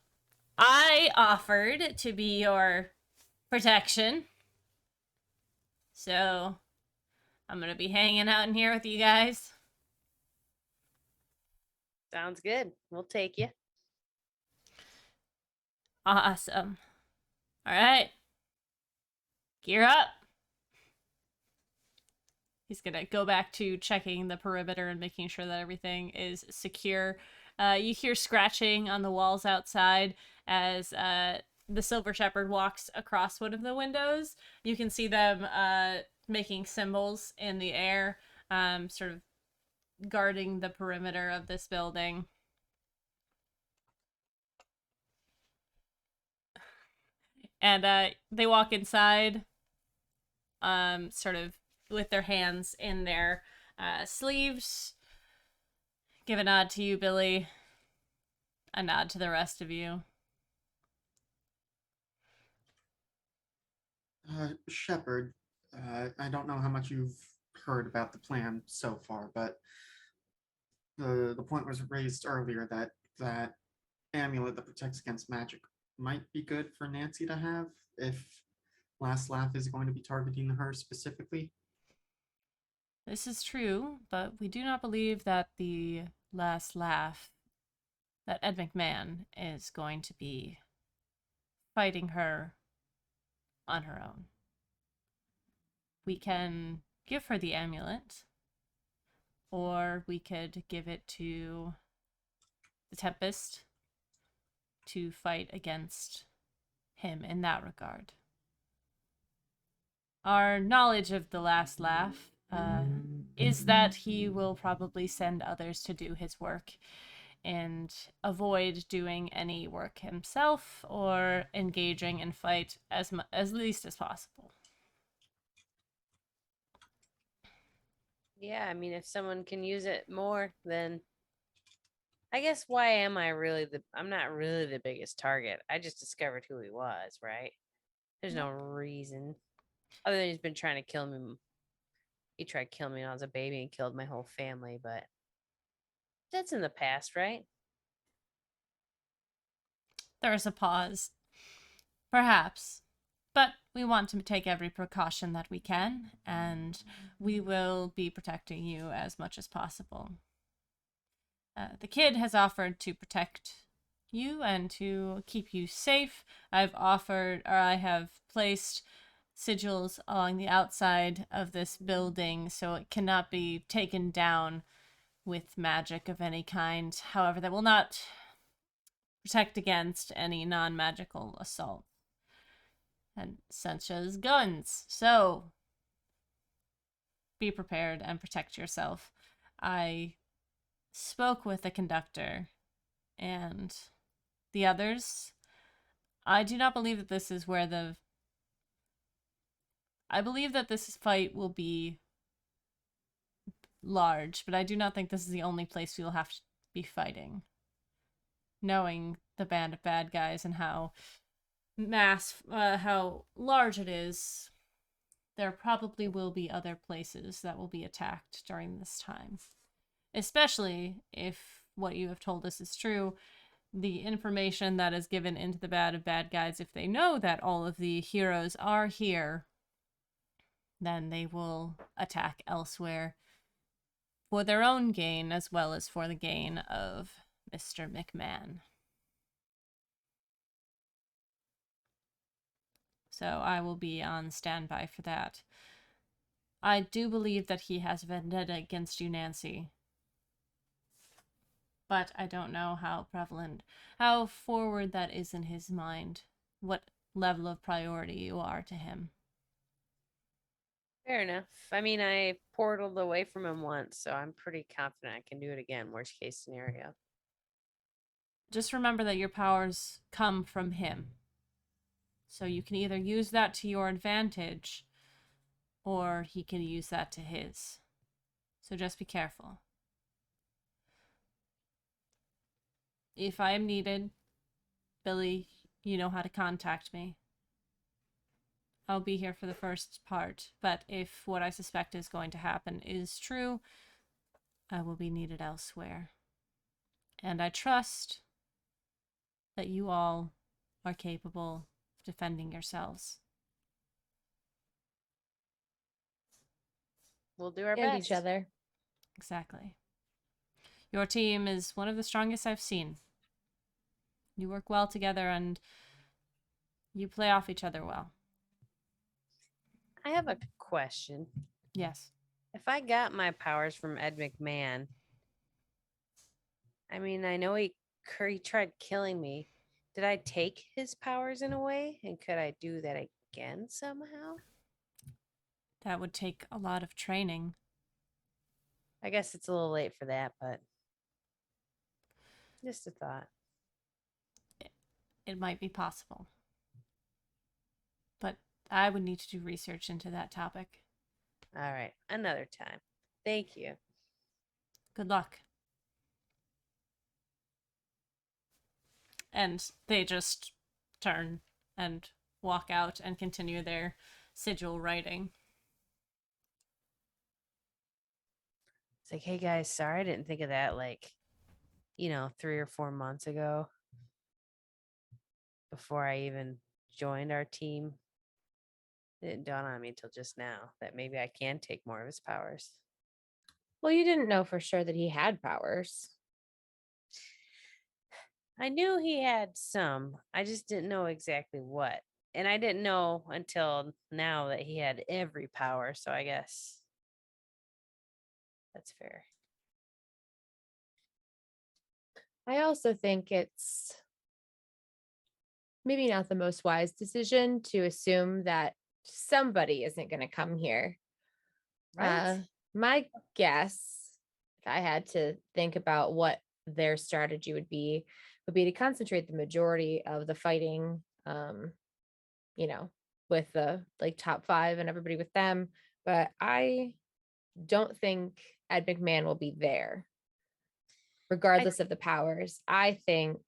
I offered to be your protection. So, I'm gonna be hanging out in here with you guys. Sounds good. We'll take you. Awesome. Alright. Gear up. He's gonna go back to checking the perimeter and making sure that everything is secure. You hear scratching on the walls outside as the Silver Shepherd walks across one of the windows. You can see them making symbols in the air, sort of guarding the perimeter of this building. And they walk inside, sort of with their hands in their sleeves. Give a nod to you, Billy. A nod to the rest of you. Shepard, I don't know how much you've heard about the plan so far, but the point was raised earlier that that amulet that protects against magic might be good for Nancy to have if Last Laugh is going to be targeting her specifically. This is true, but we do not believe that the last laugh, that Ed McMahon is going to be fighting her on her own. We can give her the amulet, or we could give it to the Tempest to fight against him in that regard. Our knowledge of the last laugh is that he will probably send others to do his work and avoid doing any work himself or engaging in fight as least as possible. Yeah, I mean, if someone can use it more, then I guess why am I really I'm not really the biggest target. I just discovered who he was, right? There's no reason. Other than he's been trying to kill me. He tried to kill me when I was a baby and killed my whole family, but that's in the past, right? There is a pause. Perhaps. But we want to take every precaution that we can, and we will be protecting you as much as possible. The kid has offered to protect you and to keep you safe. I have placed sigils along the outside of this building so it cannot be taken down with magic of any kind. However, that will not protect against any non-magical assault, and such as guns. So be prepared and protect yourself. I spoke with the conductor and the others. I do not believe that this is where I believe that this fight will be large, but I do not think this is the only place we will have to be fighting. Knowing the band of bad guys and how large it is, there probably will be other places that will be attacked during this time. Especially if what you have told us is true, the information that is given into the band of bad guys, if they know that all of the heroes are here, then they will attack elsewhere for their own gain as well as for the gain of Mr. McMahon. So I will be on standby for that. I do believe that he has vendetta against you, Nancy. But I don't know how prevalent, how forward that is in his mind, what level of priority you are to him. Fair enough. I mean, I portaled away from him once, so I'm pretty confident I can do it again, worst case scenario. Just remember that your powers come from him. So you can either use that to your advantage, or he can use that to his. So just be careful. If I am needed, Billy, you know how to contact me. I'll be here for the first part, but if what I suspect is going to happen is true, I will be needed elsewhere. And I trust that you all are capable of defending yourselves. We'll do our And best. each other. Exactly. Your team is one of the strongest I've seen. You work well together and you play off each other well. I have a question. Yes. If I got my powers from Ed McMahon, I mean, I know he tried killing me. Did I take his powers in a way? And could I do that again somehow? That would take a lot of training. I guess it's a little late for that, but just a thought. It might be possible. But I would need to do research into that topic. All right, another time. Thank you. Good luck. And they just turn and walk out and continue their sigil writing. It's like, hey guys, sorry I didn't think of that like, 3 or 4 months ago before I even joined our team. It didn't dawn on me until just now that maybe I can take more of his powers. Well, you didn't know for sure that he had powers. I knew he had some. I just didn't know exactly what. And I didn't know until now that he had every power. So I guess that's fair. I also think it's maybe not the most wise decision to assume that somebody isn't going to come here. Right? My guess, if I had to think about what their strategy would be to concentrate the majority of the fighting, with the like top 5 and everybody with them. But I don't think Ed McMahon will be there, regardless of the powers. I think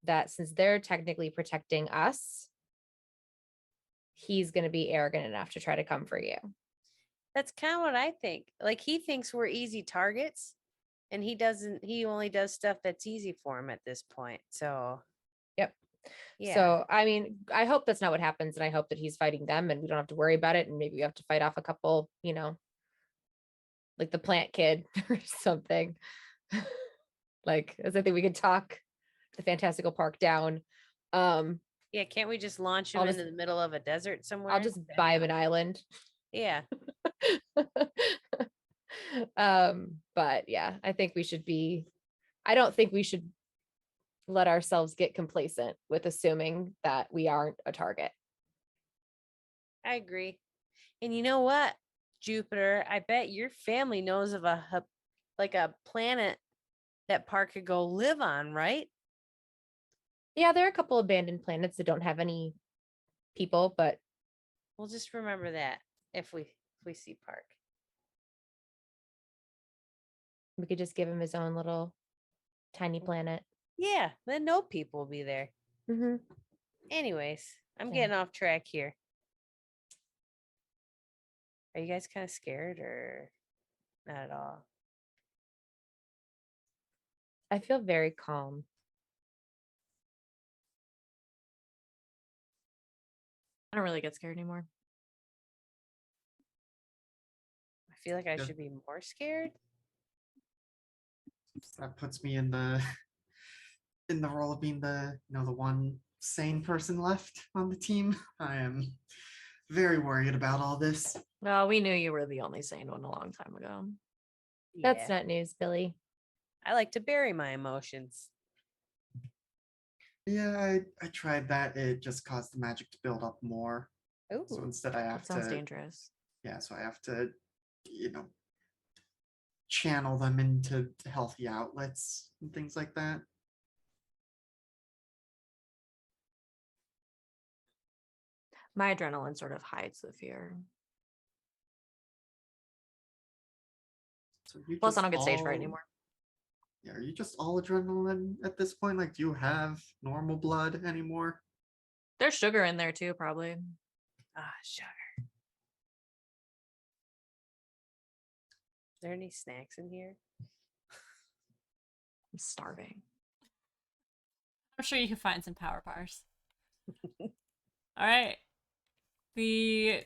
that since they're technically protecting us, he's going to be arrogant enough to try to come for you. That's kind of what I think. Like he thinks we're easy targets and he only does stuff that's easy for him at this point. So, Yep. yeah. So, I mean, I hope that's not what happens. And I hope that he's fighting them and we don't have to worry about it. And maybe we have to fight off a couple, like the plant kid or something. Like, as I think we could talk the fantastical park down. Yeah, can't we just launch him I'll into just- the middle of a desert somewhere? I'll just buy him an island. Yeah. But yeah, I don't think we should let ourselves get complacent with assuming that we aren't a target. I agree. And you know what, Jupiter, I bet your family knows of a planet that Park could go live on, right? Yeah, there are a couple abandoned planets that don't have any people, but We'll just remember that if we see Park. we could just give him his own little tiny planet. Yeah, then no people will be there. Mm-hmm. Anyways, I'm Yeah. getting off track here. Are you guys kind of scared or not at all? I feel very calm. I don't really get scared anymore. I feel like I Yeah. should be more scared. That puts me in the role of being the the one sane person left on the team. I am very worried about all this. Well, we knew you were the only sane one a long time ago. That's Yeah. not news, Billy. I like to bury my emotions. Yeah, I tried that. It just caused the magic to build up more. Ooh. So instead I have That sounds to dangerous. yeah, so I have to, channel them into healthy outlets and things like that. My adrenaline sort of hides the fear. So you Plus, I just don't get stage fright all- anymore. Yeah, are you just all adrenaline at this point? Like, do you have normal blood anymore? There's sugar in there too, probably. Ah, sugar. Is there any snacks in here? I'm starving. I'm sure you can find some power bars. All right. The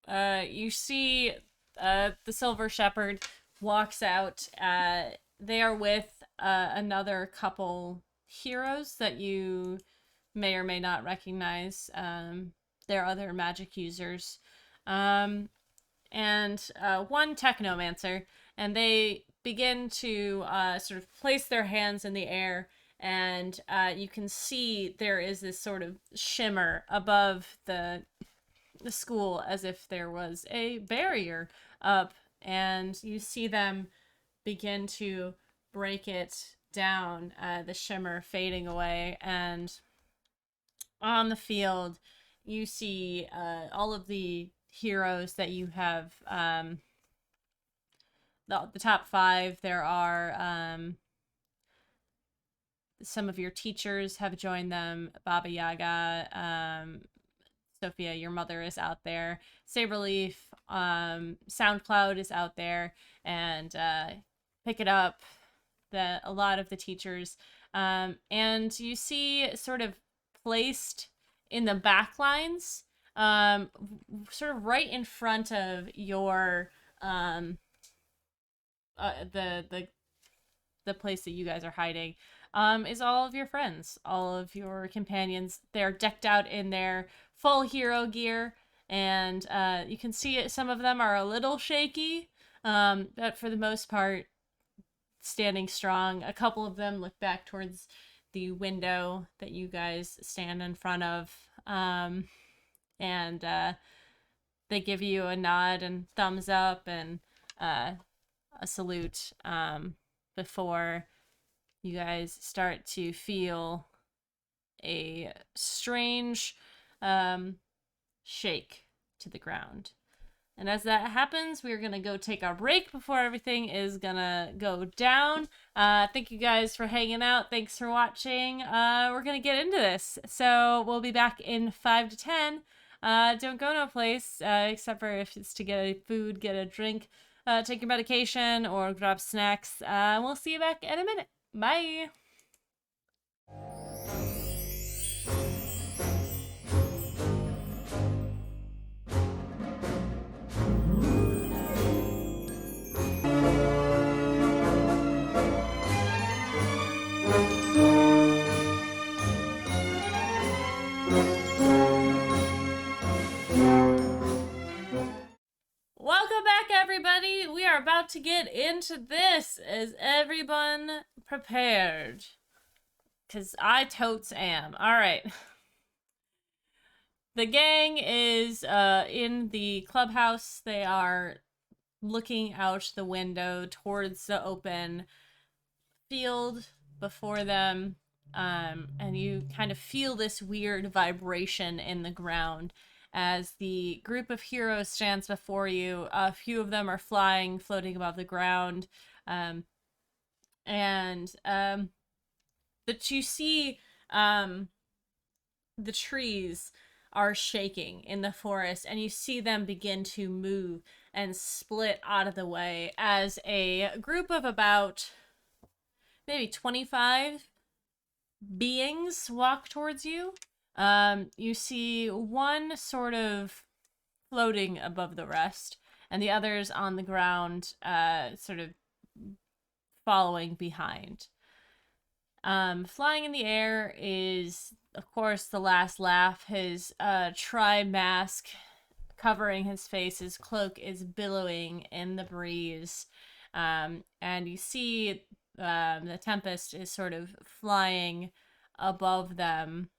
you see the Silver Shepherd walks out. They are with another couple heroes that you may or may not recognize. They're other magic users. And one technomancer, and they begin to sort of place their hands in the air, and you can see there is this sort of shimmer above the school as if there was a barrier up, and you see them begin to break it down, the shimmer fading away, and on the field you see all of the heroes that you have, the top 5. There are some of your teachers have joined them. Baba Yaga, Sophia, your mother, is out there. Saberleaf, SoundCloud is out there, and Pick It Up, a lot of the teachers. And you see sort of placed in the back lines, sort of right in front of your the place that you guys are hiding, is all of your friends, all of your companions. They're decked out in their full hero gear, and you can see it, some of them are a little shaky, but for the most part standing strong. A couple of them look back towards the window that you guys stand in front of, and they give you a nod and thumbs up and a salute, before you guys start to feel a strange shake to the ground. And as that happens, we're going to go take our break before everything is going to go down. Thank you guys for hanging out. Thanks for watching. We're going to get into this. So we'll be back in 5 to 10. Don't go no place, except for if it's to get a food, get a drink, take your medication, or grab snacks. We'll see you back in a minute. Bye. Welcome back, everybody. We are about to get into this. Is everyone prepared? Because I totes am. All right. The gang is in the clubhouse. They are looking out the window towards the open field before them. And you kind of feel this weird vibration in the ground as the group of heroes stands before you. A few of them are floating above the ground. That you see, the trees are shaking in the forest, and you see them begin to move and split out of the way as a group of about maybe 25 beings walk towards you. You see one sort of floating above the rest, and the others on the ground, sort of following behind. Flying in the air is, of course, the last laugh. His tribe mask covering his face, his cloak is billowing in the breeze. And you see the Tempest is sort of flying above them,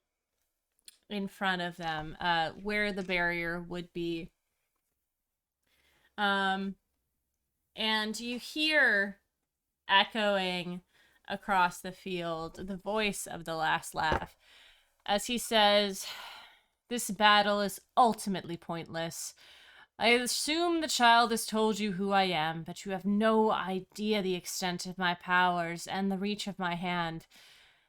in front of them, where the barrier would be. And you hear echoing across the field the voice of the last laugh as he says, "This battle is ultimately pointless. I assume the child has told you who I am, but you have no idea the extent of my powers and the reach of my hand.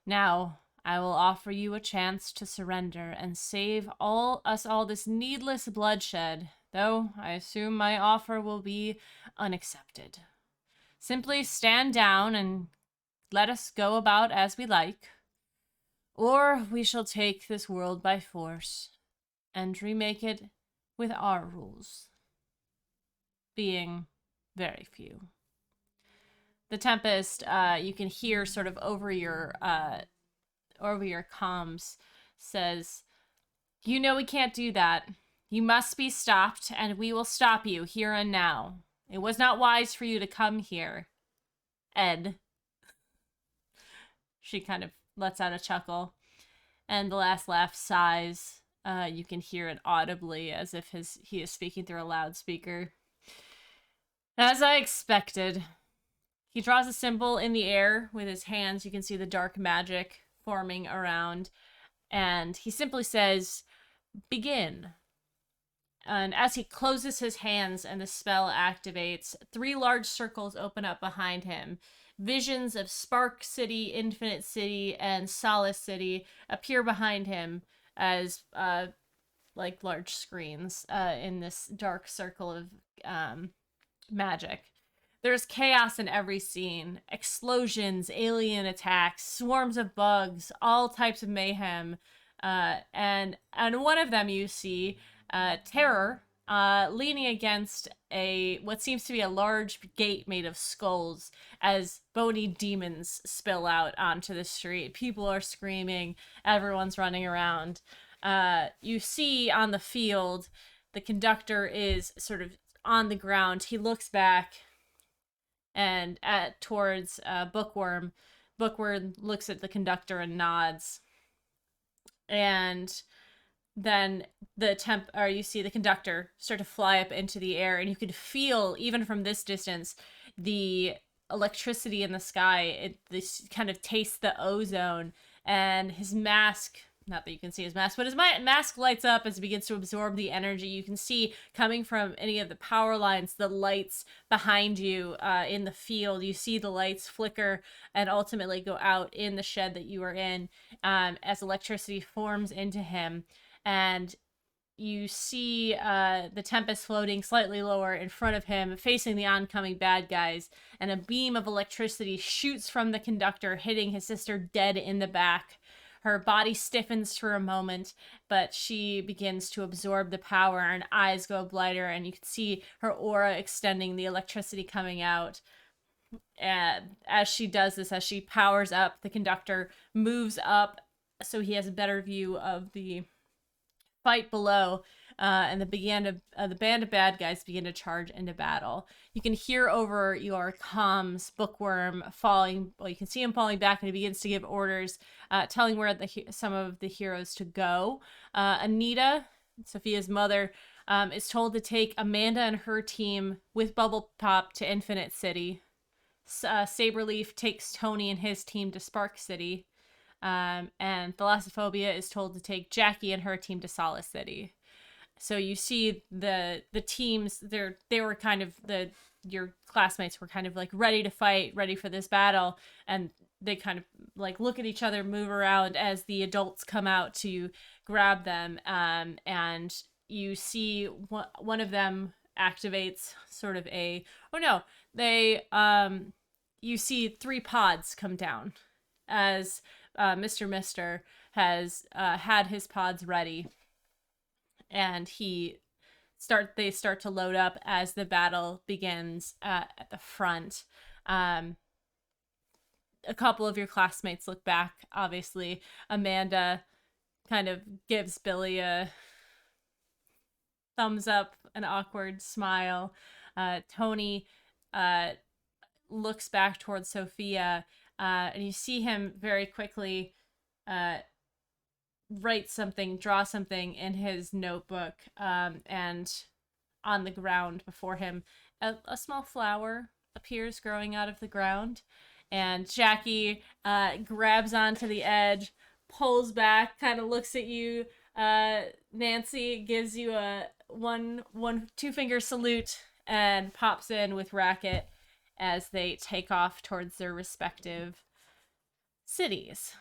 Now, I will offer you a chance to surrender and save us all this needless bloodshed, though I assume my offer will be unaccepted. Simply stand down and let us go about as we like, or we shall take this world by force and remake it with our rules, being very few. The Tempest, you can hear sort of over your comms, says, "You know we can't do that. You must be stopped, and we will stop you here and now. It was not wise for you to come here, Ed." She kind of lets out a chuckle, and the last laugh sighs. You can hear it audibly as if he is speaking through a loudspeaker. "As I expected." He draws a symbol in the air with his hands. You can see the dark magic forming around. And he simply says, "Begin." And as he closes his hands and the spell activates, 3 large circles open up behind him. Visions of Spark City, Infinite City, and Solace City appear behind him as like large screens in this dark circle of magic. There's chaos in every scene. Explosions, alien attacks, swarms of bugs, all types of mayhem. And one of them you see Terror leaning against what seems to be a large gate made of skulls as bony demons spill out onto the street. People are screaming. Everyone's running around. You see on the field, the conductor is sort of on the ground. He looks back and towards Bookworm. Bookworm looks at the conductor and nods. And then you see the conductor start to fly up into the air, and you can feel, even from this distance, the electricity in the sky. This kind of tastes the ozone, and his mask, not that you can see his mask, but his mask lights up as it begins to absorb the energy. You can see coming from any of the power lines, the lights behind you in the field. You see the lights flicker and ultimately go out in the shed that you are in as electricity forms into him. And you see the Tempest floating slightly lower in front of him, facing the oncoming bad guys, and a beam of electricity shoots from the conductor, hitting his sister dead in the back. Her body stiffens for a moment, but she begins to absorb the power, and eyes go blighter, and you can see her aura extending, the electricity coming out. And as she does this, as she powers up, the conductor moves up so he has a better view of the fight below, and the band of bad guys begin to charge into battle. You can hear over your comms Bookworm falling. Well, you can see him falling back, and he begins to give orders, telling where some of the heroes to go. Anita, Sophia's mother, is told to take Amanda and her team with Bubble Pop to Infinite City. Saberleaf takes Tony and his team to Spark City. And Thalassophobia is told to take Jackie and her team to Solace City. So you see the teams, they were kind of your classmates were kind of like ready to fight, ready for this battle, and they kind of like look at each other, move around as the adults come out to grab them. And you see one of them activates sort of you see 3 pods come down as Mr. Mister has had his pods ready, and they start to load up as the battle begins at the front. A couple of your classmates look back. Obviously, Amanda kind of gives Billy a thumbs up, an awkward smile. Tony looks back towards Sophia, and you see him very quickly draw something in his notebook, and on the ground before him, a small flower appears growing out of the ground, and Jackie grabs onto the edge, pulls back, kind of looks at you. Nancy gives you a 2-finger salute and pops in with Racket as they take off towards their respective cities.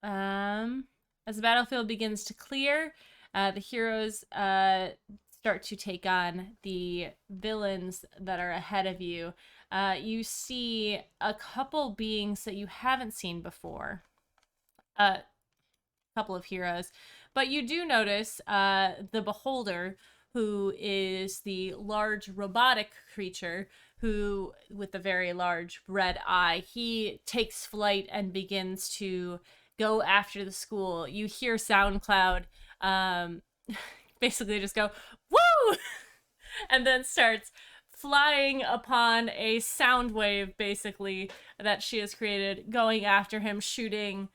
As the battlefield begins to clear, the heroes start to take on the villains that are ahead of you. You see a couple beings that you haven't seen before. couple of heroes. But you do notice the Beholder, who is the large robotic creature who, with the very large red eye, he takes flight and begins to go after the school. You hear SoundCloud basically just go, woo! And then starts flying upon a sound wave, basically, that she has created, going after him, shooting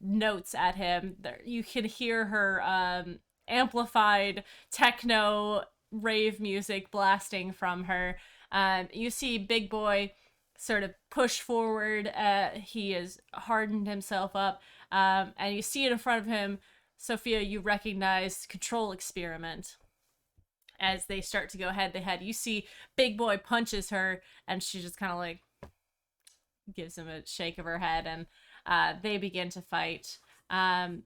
notes at him. You can hear her amplified techno rave music blasting from her. You see Big Boy sort of push forward. He has hardened himself up, and you see it in front of him. Sophia, you recognize Control Experiment. As they start to go head to head, you see Big Boy punches her, and she just kind of like gives him a shake of her head, and they begin to fight. And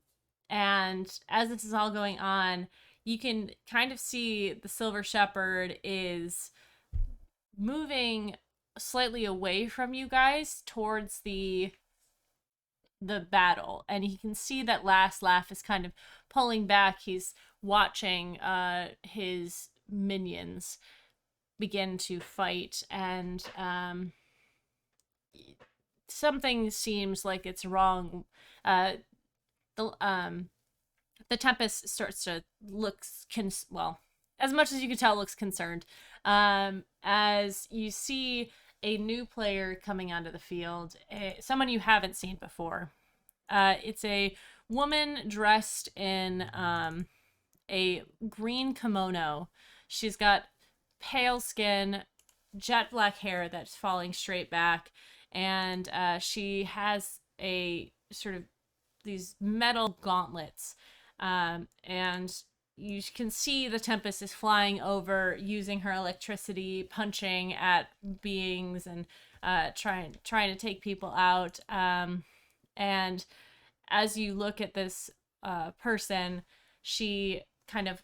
as this is all going on, you can kind of see the Silver Shepherd is moving slightly away from you guys towards the battle, and you can see that Last Laugh is kind of pulling back. He's watching his minions begin to fight, and something seems like it's wrong. The Tempest starts to look as much as you can tell, looks concerned. As you see a new player coming onto the field, someone you haven't seen before. It's a woman dressed in a green kimono. She's got pale skin, jet black hair that's falling straight back, and she has a sort of these metal gauntlets, and you can see the Tempest is flying over, using her electricity, punching at beings, and trying to take people out. And as you look at this person, she kind of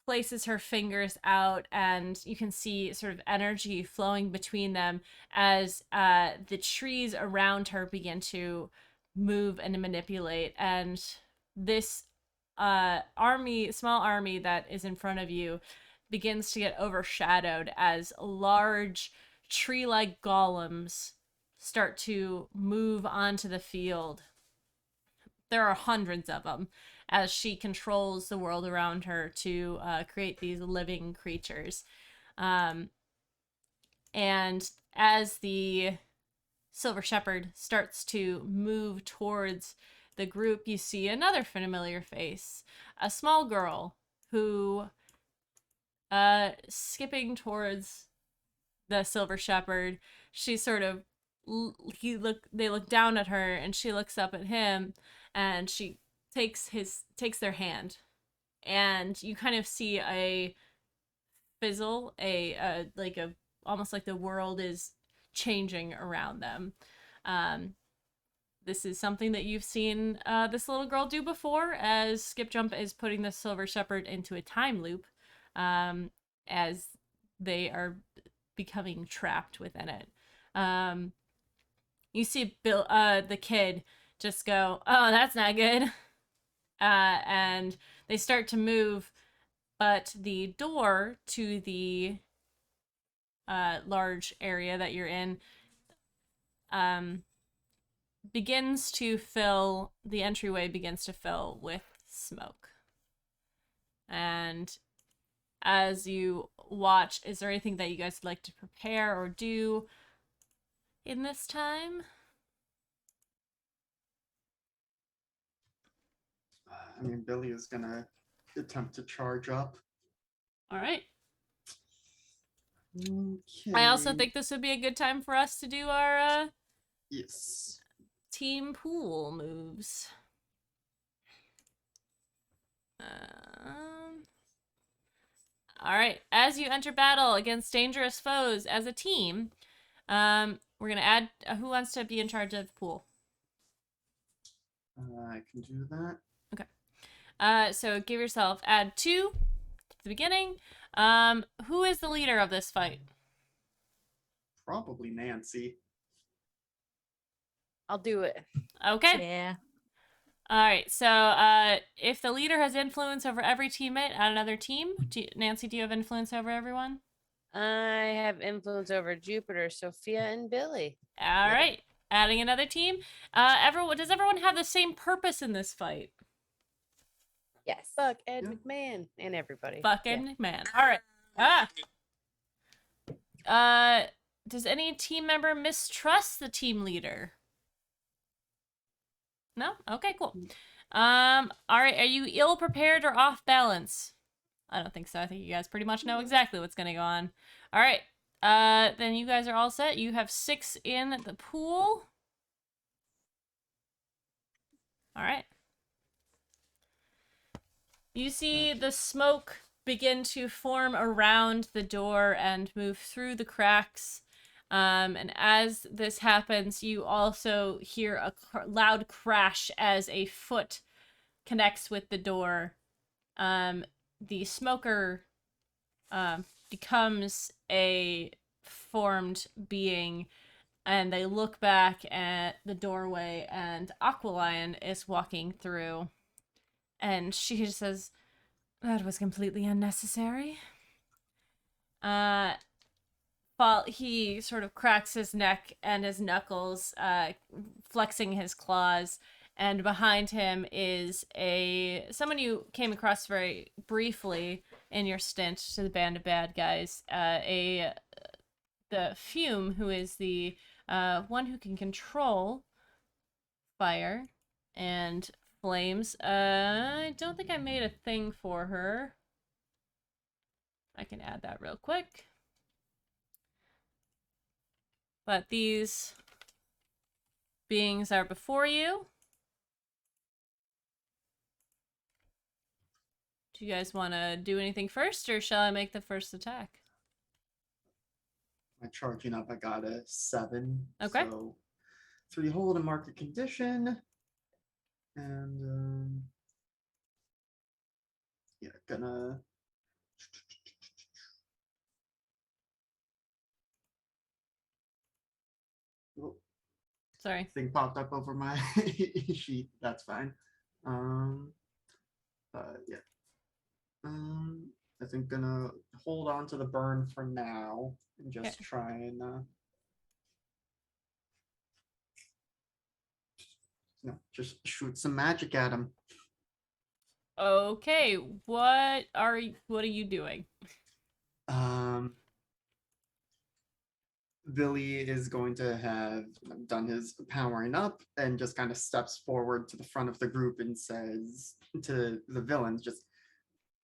places her fingers out, and you can see sort of energy flowing between them as the trees around her begin to move and manipulate. And this small army that is in front of you begins to get overshadowed as large tree-like golems start to move onto the field. There are hundreds of them as she controls the world around her to create these living creatures. And as the Silver Shepherd starts to move towards the group, you see another familiar face, a small girl who, skipping towards the Silver Shepherd, she sort of they look down at her, and she looks up at him, and she takes their hand, and you kind of see a fizzle, almost like the world is changing around them. This is something that you've seen this little girl do before, as Skip Jump is putting the Silver Shepherd into a time loop, as they are becoming trapped within it. You see Bill, the kid, just go, "Oh, that's not good," and they start to move, but the door to the large area that you're in begins to fill, the entryway begins to fill with smoke. And as you watch, is there anything that you guys would like to prepare or do in this time? I mean, Billy is gonna attempt to charge up. All right. Okay. I also think this would be a good time for us to do our Yes. team pool moves. All right. As you enter battle against dangerous foes as a team, we're gonna add. Who wants to be in charge of pool? I can do that. Okay. So give yourself add 2 to the beginning. Who is the leader of this fight? Probably Nancy. I'll do it. Okay. Yeah. All right. So, if the leader has influence over every teammate at another team, Nancy, do you have influence over everyone? I have influence over Jupiter, Sophia, and Billy. All right. Adding another team. Does everyone have the same purpose in this fight? Yes. Fuck Ed Yeah. McMahon and everybody. Fucking man. All right. Does any team member mistrust the team leader? No? Okay, cool. All right. Are you ill prepared or off balance? I don't think so. I think you guys pretty much know exactly what's gonna go on. All right. Then you guys are all set. You have 6 in the pool. All right. You see the smoke begin to form around the door and move through the cracks. And as this happens, you also hear a loud crash as a foot connects with the door. The smoker becomes a formed being, and they look back at the doorway, and Aqualion is walking through. And she just says, "That was completely unnecessary." He sort of cracks his neck and his knuckles, flexing his claws, and behind him is someone you came across very briefly in your stint to the band of bad guys, the Fume, who is the one who can control fire and flames. I don't think I made a thing for her. I can add that real quick. But these beings are before you. Do you guys want to do anything first, or shall I make the first attack? My charging up, I got a 7. Okay. So 3 hold and market condition. And yeah, gonna oh, Sorry. thing popped up over my sheet. That's fine. Yeah. I think gonna hold on to the burn for now and just Okay. try and just shoot some magic at him. Okay, what are you doing? Billy is going to have done his powering up and just kind of steps forward to the front of the group and says to the villains, just,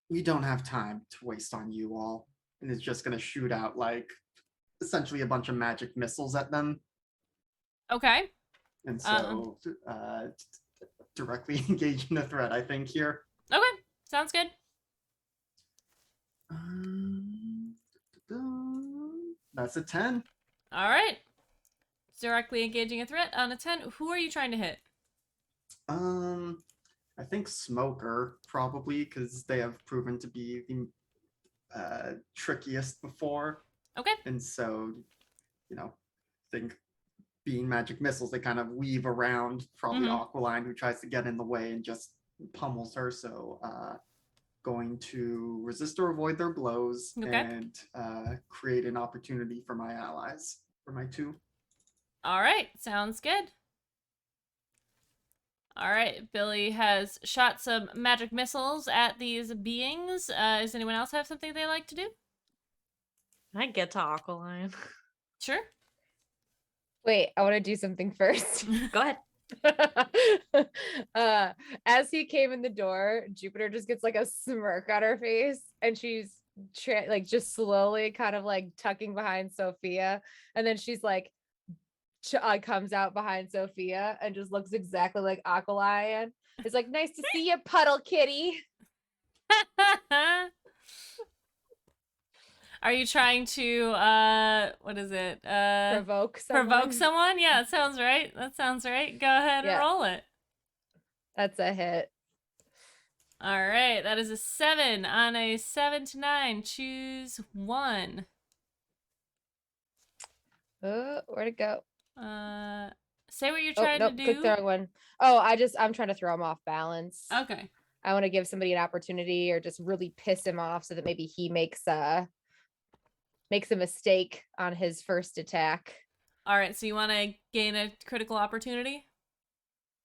"We don't have time to waste on you all." And is just going to shoot out like essentially a bunch of magic missiles at them. Okay. And so directly engaging the threat, I think, here. Okay, sounds good. That's a 10. All right. Directly engaging a threat on a 10. Who are you trying to hit? I think Smoker, probably, because they have proven to be the trickiest before. Okay. And so, I think being magic missiles, they kind of weave around probably Aqualine, who tries to get in the way and just pummels her. So going to resist or avoid their blows and create an opportunity for my allies, for my 2. All right, sounds good. All right, Billy has shot some magic missiles at these beings. Does anyone else have something they like to do? Can I get to Aqualine? Sure. Wait, I want to do something first. Go ahead. As he came in the door, Jupiter just gets like a smirk on her face, and she's like just slowly kind of like tucking behind Sophia, and then she's like comes out behind Sophia and just looks exactly like Aqualion. It's like, "Nice to see you, puddle kitty." Are you trying to what is it? Provoke someone? Provoke someone? Yeah, that sounds right. That sounds right. Go ahead and roll it. That's a hit. All right, that is a 7. On a 7 to 9, choose 1. Where'd it go? Say what you're Oh, trying nope, to click do. the wrong one. Oh, I'm trying to throw him off balance. Okay. I want to give somebody an opportunity or just really piss him off so that maybe he makes a mistake on his first attack. All right. So you want to gain a critical opportunity?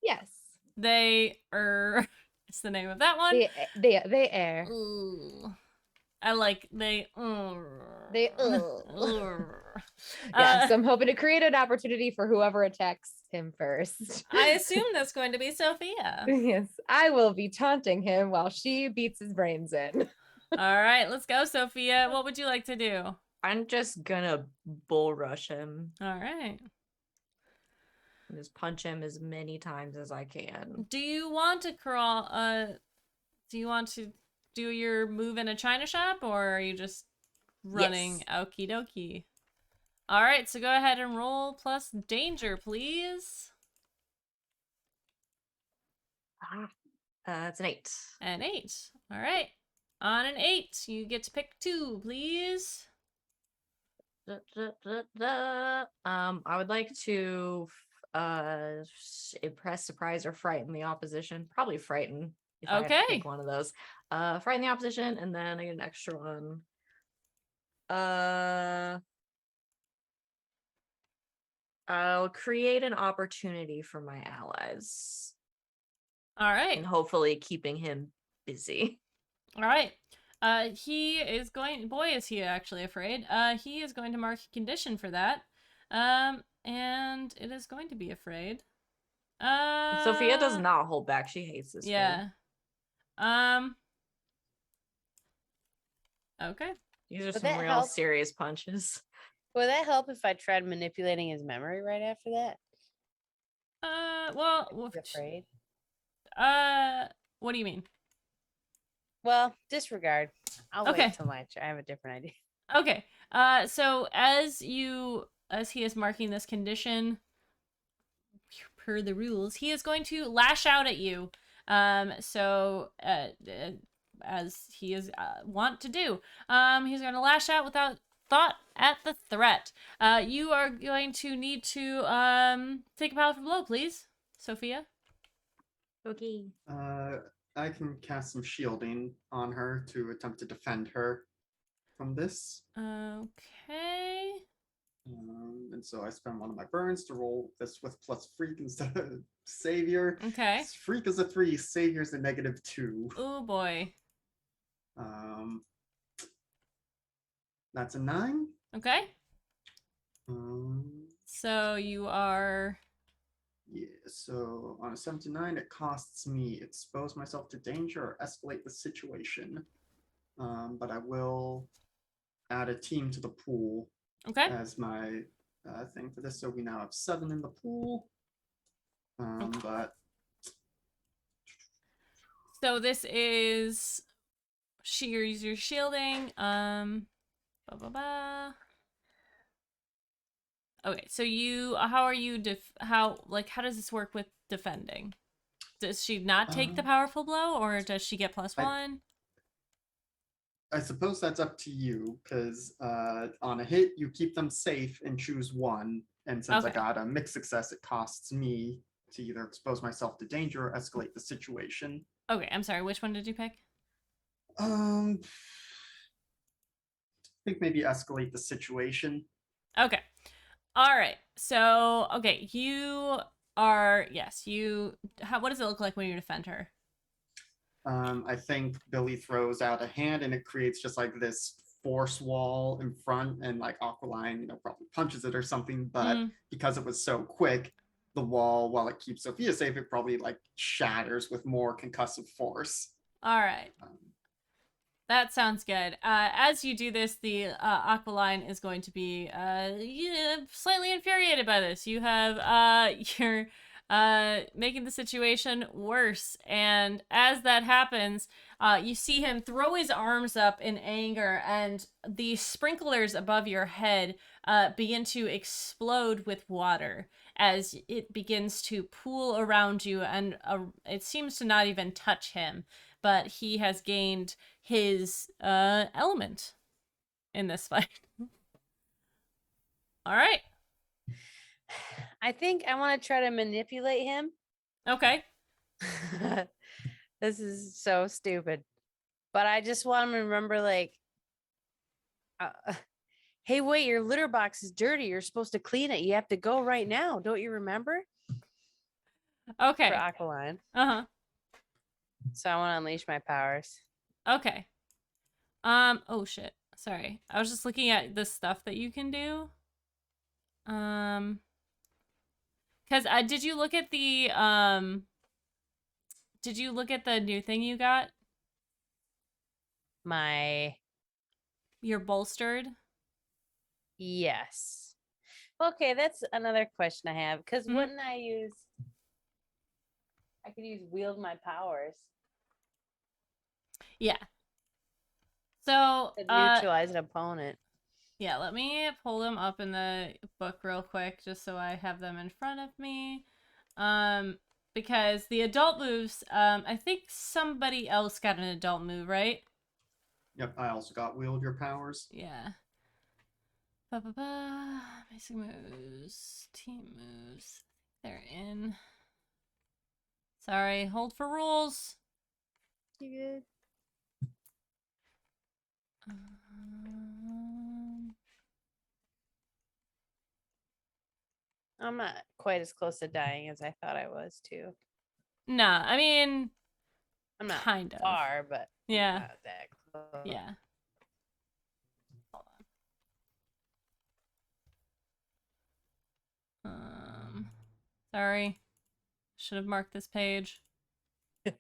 Yes. They it's the name of that one. They air. Ooh. I like they. They Uh, so I'm hoping to create an opportunity for whoever attacks him first. I assume that's going to be Sophia. Yes, I will be taunting him while she beats his brains in. All right, let's go, Sophia. What would you like to do? I'm just gonna bull rush him All right. and just punch him as many times as I can. Do you want to crawl? Do you want to do your move in a china shop, or are you just running? Yes. Okie dokie. All right, so go ahead and roll plus danger, please. It's an 8. An 8. All right. On an 8, you get to pick 2, please. I would like to impress, surprise, or frighten the opposition. Probably frighten. If I have to Okay. pick one of those. Frighten the opposition, and then I get an extra one. I'll create an opportunity for my allies, All right. and hopefully keeping him busy. All right. He is going. Boy, is he actually afraid. He is going to mark a condition for that. And it is going to be afraid. Sophia does not hold back. She hates this. Yeah. Okay. These are Would some that real help? serious punches. Would that help if I tried manipulating his memory right after that? Well, He's afraid. what do you mean? Well, disregard. I'll Okay. wait till I have a different idea. Okay. So as he is marking this condition per the rules, he is going to lash out at you. As he is wont to do, he's going to lash out without thought at the threat. You are going to need to take a powerful blow, please, Sophia. Okay. I can cast some shielding on her to attempt to defend her from this. Okay. And so I spend one of my burns to roll this with plus freak instead of savior. Okay. Freak is a 3, savior's a -2. Oh boy. That's a 9. Okay. Um, So you are. yeah, so on a 7 to 9, it costs me expose myself to danger or escalate the situation. But I will add a team to the pool Okay. as my thing for this. So we now have 7 in the pool. But So this is you're shielding. Okay, so how are you how does this work with defending? Does she not take the powerful blow, or does she get +1? I suppose that's up to you, because on a hit, you keep them safe and choose 1. And since I Okay. got a mixed success, it costs me to either expose myself to danger or escalate the situation. Okay, I'm sorry. Which one did you pick? I think maybe escalate the situation. Okay. All right. So, okay, you are what does it look like when you defend her? I think Billy throws out a hand and it creates just like this force wall in front, and like Aqualine, probably punches it or something, but because it was so quick, the wall, while it keeps Sophia safe, it probably like shatters with more concussive force. All right. That sounds good. As you do this, the Aqualine is going to be slightly infuriated by this. You have you're making the situation worse, and as that happens, you see him throw his arms up in anger, and the sprinklers above your head begin to explode with water as it begins to pool around you, and it seems to not even touch him, but he has gained his element in this fight. All right. I think I want to try to manipulate him. Okay. This is so stupid. But I just want him to remember, like, hey, wait, your litter box is dirty. You're supposed to clean it. You have to go right now. Don't you remember? Okay. For Aqualine. Uh-huh. So I want to unleash my powers. Okay. Oh shit. Sorry. I was just looking at the stuff that you can do. Cuz did you look at the did you look at the new thing you got? You're bolstered? Yes. Okay, that's another question I have. Because Mhm. wouldn't I could use wield my powers Yeah. So, to neutralize an opponent. yeah, let me pull them up in the book real quick just so I have them in front of me. Because the adult moves, I think somebody else got an adult move, right? Yep, I also got wield your powers. Yeah. Ba-ba-ba. Basic moves. Team moves. They're in. Sorry, hold for rules. You good? I'm not quite as close to dying as I thought I was, too. Nah, I mean, I'm not kind of. far, but Yeah. not that close. Yeah. Hold on. Sorry. Should have marked this page. That's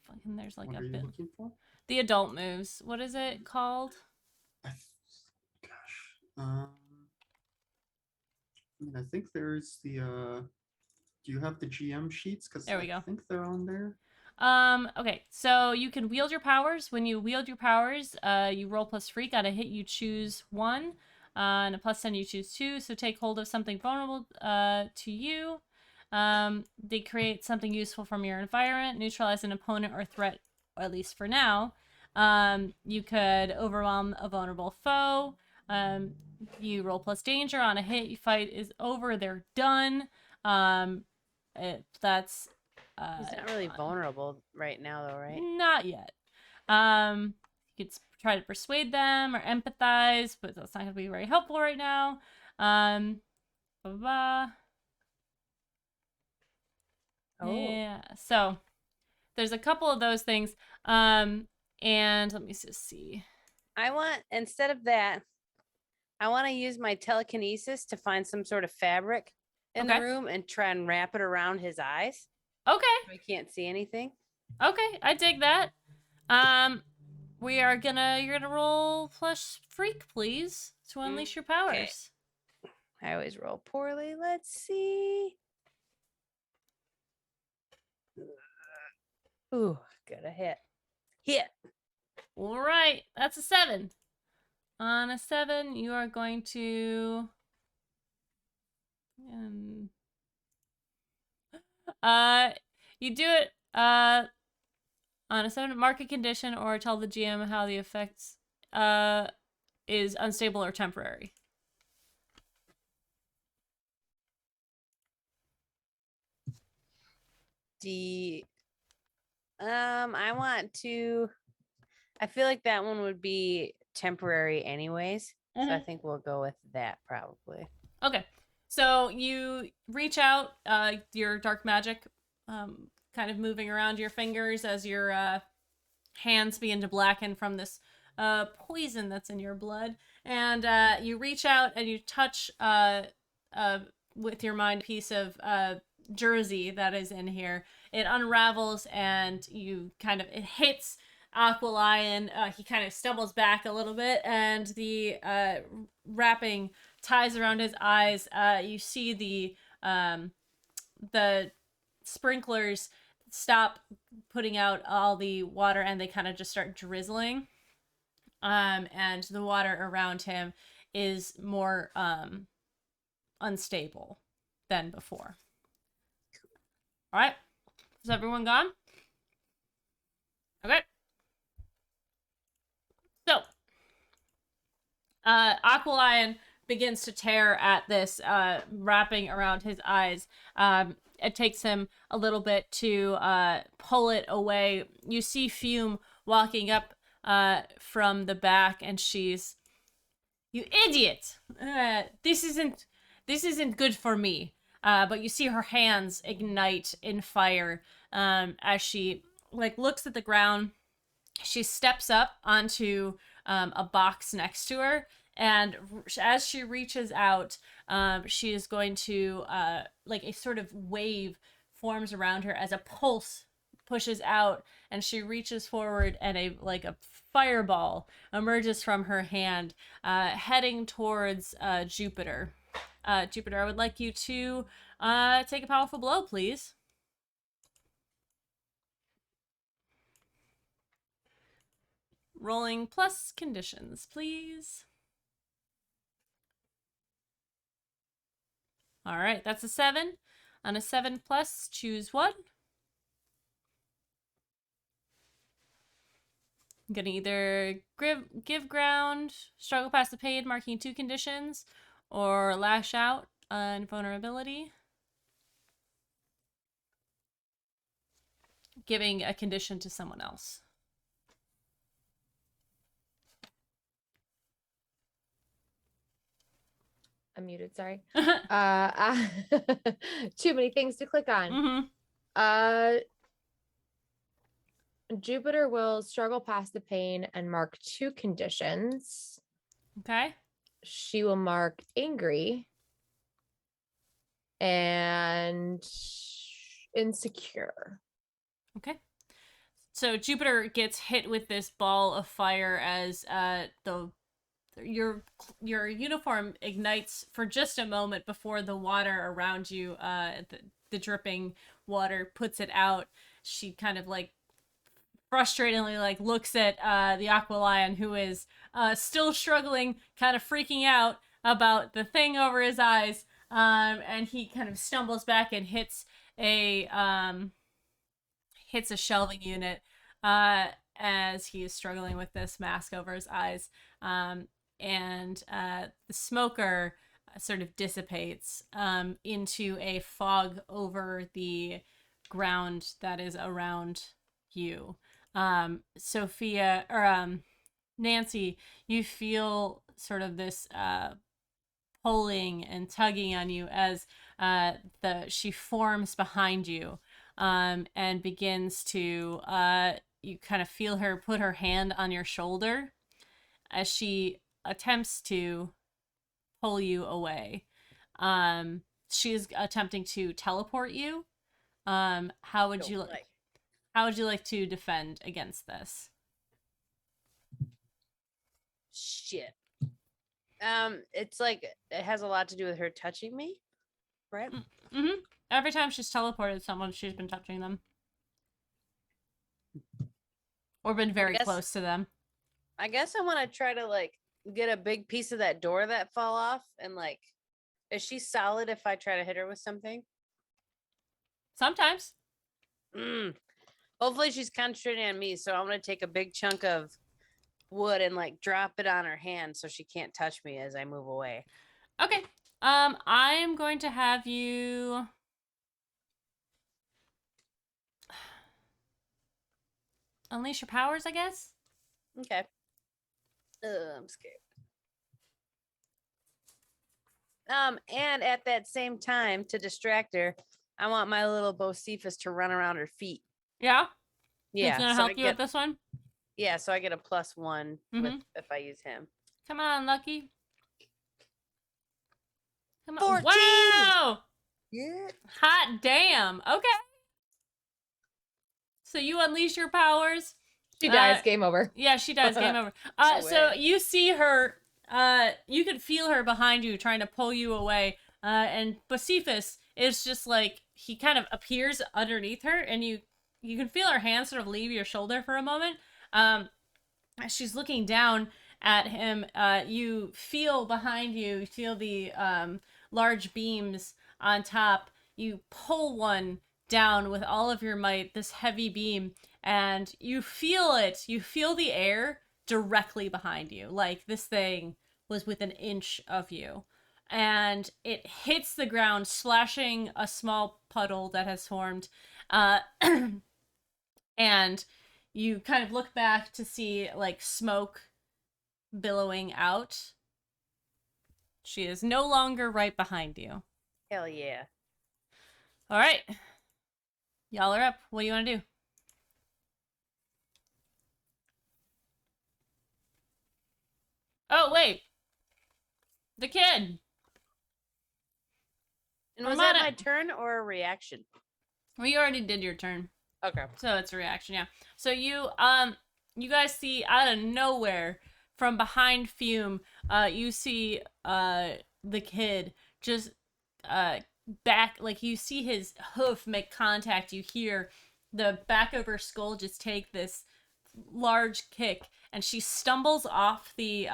fucking, there's like What a are you bit. looking for? The adult moves. What is it called? Gosh. I think there's the do you have the GM sheets? Because There we go. I think they're on there. Okay, so you can wield your powers. When you wield your powers, you roll plus freak. On a hit, you choose 1. And a plus 10, you choose 2. So take hold of something vulnerable to you. They create something useful from your environment, neutralize an opponent or threat, or at least for now. You could overwhelm a vulnerable foe. You roll plus danger. On a hit, your fight is over. They're done. That's He's not really vulnerable right now, though, right? not yet. You could try to persuade them or empathize, but that's not going to be very helpful right now. Blah, blah, blah. Oh. Yeah. So there's a couple of those things. And let me just see. I want, instead of that, I want to use my telekinesis to find some sort of fabric in Okay. the room and try and wrap it around his eyes Okay. so he can't see anything. Okay. I dig that. You're gonna roll plus freak, please, to unleash your powers. I always roll poorly. Let's see. Ooh, good a hit. Hit. All right, that's a 7. On a 7, you are going to you do it on a 7, mark a condition or tell the GM how the effects is unstable or temporary. I feel like that one would be temporary anyways. So I think we'll go with that probably. Okay. So you reach out, your dark magic kind of moving around your fingers as your hands begin to blacken from this poison that's in your blood. And you reach out and you touch with your mind piece of jersey that is in here. It unravels and it hits Aqualion. He kind of stumbles back a little bit, and the wrapping ties around his eyes. You see the sprinklers stop putting out all the water, and they kind of just start drizzling. And the water around him is more unstable than before. All right, is everyone gone? Okay. So, Aqualion begins to tear at this, wrapping around his eyes. It takes him a little bit to pull it away. You see Fume walking up from the back, and she's, "You idiot! This isn't good for me." But you see her hands ignite in fire as she looks at the ground. She steps up onto a box next to her, and as she reaches out, she is going to a sort of wave forms around her as a pulse pushes out, and she reaches forward, and a fireball emerges from her hand, heading towards Jupiter. Jupiter, I would like you to take a powerful blow, please. Rolling plus conditions, please. All right, that's a 7. On a 7 plus, choose one. I'm gonna either give ground, struggle past the pain, marking 2 conditions, or lash out on vulnerability, giving a condition to someone else. I'm muted, sorry. Too many things to click on. Jupiter will struggle past the pain and mark 2 conditions. Okay. She will mark angry and insecure. Okay. So Jupiter gets hit with this ball of fire as your uniform ignites for just a moment before the water around you, the dripping water, puts it out. She kind of frustratingly looks at the Aqualion, who is still struggling, kind of freaking out about the thing over his eyes, and he kind of stumbles back and hits a shelving unit as he is struggling with this mask over his eyes. And the smoker sort of dissipates into a fog over the ground that is around you. Sophia, or Nancy, you feel sort of this pulling and tugging on you as she forms behind you, and begins to you kind of feel her put her hand on your shoulder as she attempts to pull you away. She is attempting to teleport you. How would you like to defend against this? Shit. It's it has a lot to do with her touching me, right? Mm-hmm. Every time she's teleported someone, she's been touching them. Or been very close to them. I guess I want to try to get a big piece of that door that fell off, and is she solid if I try to hit her with something? Sometimes. Hopefully she's concentrating on me, so I'm gonna take a big chunk of wood and drop it on her hand so she can't touch me as I move away. Okay. I am going to have you unleash your powers, I guess. Okay. I'm scared. And at that same time, to distract her, I want my little Bocephus to run around her feet. Yeah? Yeah. He's gonna help you with this one? Yeah, so I get a +1 if I use him. Come on, Lucky. Come on. 14! Wow! Yeah. Hot damn. Okay. So you unleash your powers. She dies, game over. Yeah, she dies, game over. So you see her, you could feel her behind you trying to pull you away. And Bocephus is just he kind of appears underneath her, and you can feel her hand sort of leave your shoulder for a moment. As she's looking down at him, you feel behind you feel the large beams on top. You pull one down with all of your might, this heavy beam, and you feel it. You feel the air directly behind you. This thing was within an inch of you. And it hits the ground, splashing a small puddle that has formed. And you kind of look back to see like smoke billowing out. She is no longer right behind you. Hell yeah. All right. Y'all are up. What do you want to do? Oh, wait. The kid. And was Ramada. that my turn or a reaction? Well, you already did your turn. Okay. So it's a reaction, yeah. So you guys see out of nowhere from behind Fume, you see the kid just back, like you see his hoof make contact. You hear the back of her skull just take this large kick, and she stumbles off the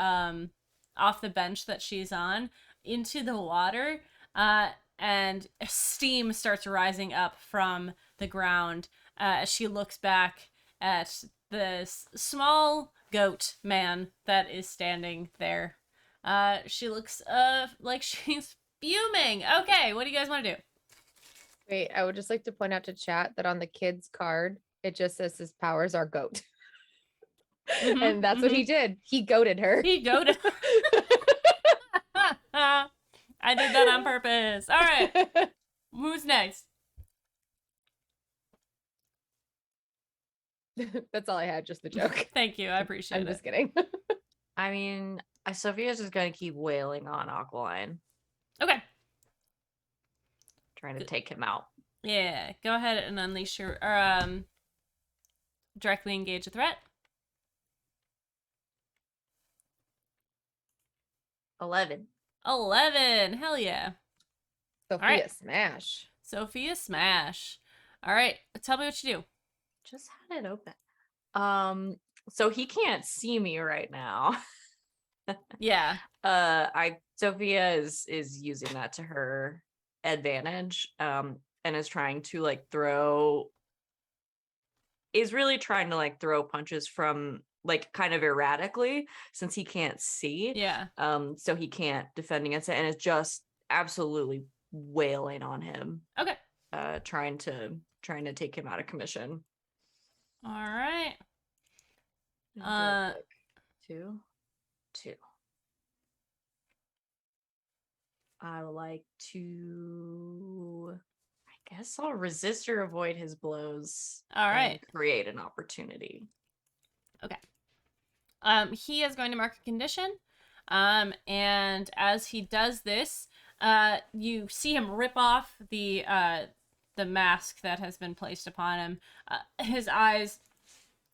bench that she's on into the water, and steam starts rising up from the ground as she looks back at this small goat man that is standing there. She looks like she's fuming. Okay, what do you guys want to do? Wait, I would just like to point out to chat that on the kid's card, it just says his powers are goat. Mhm, And that's what he did. He goated her. He goated. I did that on purpose. All right, who's next? That's all I had, just the joke. Thank you, I appreciate I'm it. just kidding. I mean, Sophia's just gonna keep wailing on Aqualine, Okay, trying to take him out. yeah, go ahead and unleash your or directly engage a threat. 11. 11. Hell yeah. Sophia right. smash. Sophia smash. All right, tell me what you do. Just had it open. So he can't see me right now. Yeah. Sophia is using that to her advantage, and is trying to like really trying to like throw punches from like kind of erratically, since he can't see. Yeah. So he can't defend against it, and it's just absolutely wailing on him. Okay. Trying to take him out of commission. All right. Two. I would like to, I guess I'll resist or avoid his blows. All right. And create an opportunity. He is going to mark a condition. And as he does this, you see him rip off the mask that has been placed upon him. His eyes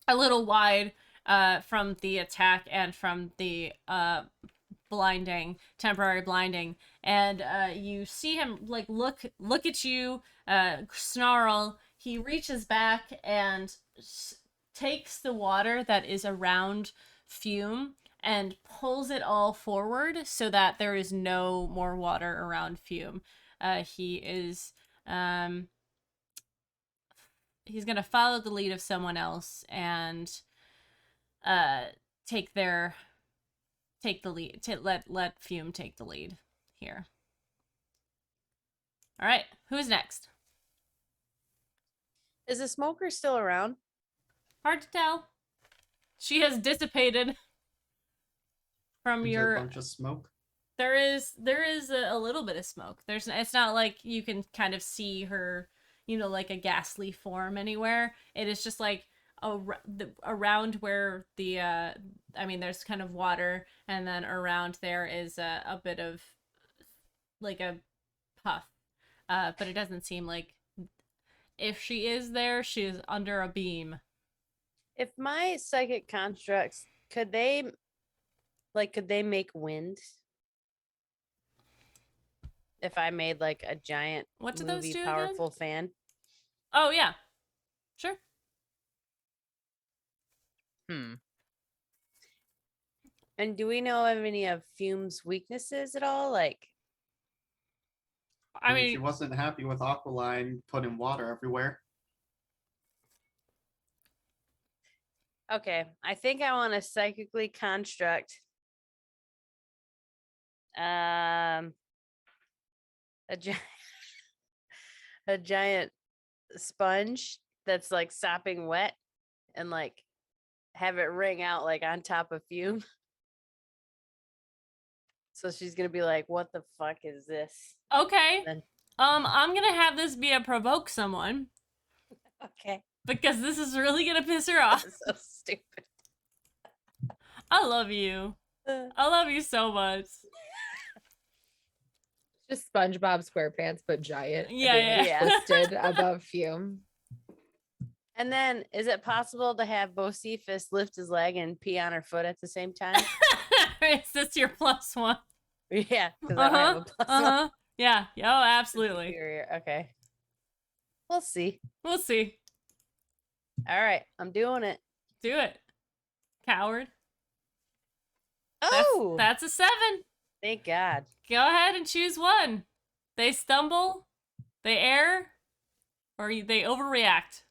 a little wide from the attack and from the temporary blinding, and you see him like look at you, snarl. He reaches back and takes the water that is around Fume and pulls it all forward so that there is no more water around Fume. He is he's gonna follow the lead of someone else and take the lead, to let Fume take the lead here. All right, who's next? Is the smoker still around? Hard to tell. She has dissipated from There's your. a bunch of smoke. There is a little bit of smoke. It's not like you can kind of see her, like a ghastly form anywhere. It is just like around where there's kind of water, and then around there is a bit of like a puff, but it doesn't seem like, if she is there, she is under a beam. If my psychic constructs, could they make wind? If I made like a giant What do those movie do again? powerful fan? Oh yeah, sure. And do we know of any of Fume's weaknesses at all? Like, I She mean, wasn't happy with Aqualine putting water everywhere. okay, I think I want to psychically construct A giant a giant sponge that's like sopping wet and like have it ring out like on top of fume. So she's gonna be like, "What the fuck is this?" Okay. Then I'm gonna have this be a provoke someone okay, because this is really gonna piss her off. that's so stupid. I love you. I love you so much. Just SpongeBob SquarePants, but giant. and Yeah, being, like, yeah. Twisted above fume. And then, is it possible to have Bocephus lift his leg and pee on her foot at the same time? Is this your +1? Yeah, because I don't have a plus one. Uh-huh. Yeah. Oh, absolutely. Superior. Okay. We'll see. We'll see. All right, I'm doing it. Do it. Coward. Oh, That's a 7. thank God. Go ahead and choose one. They stumble, they err, or they overreact.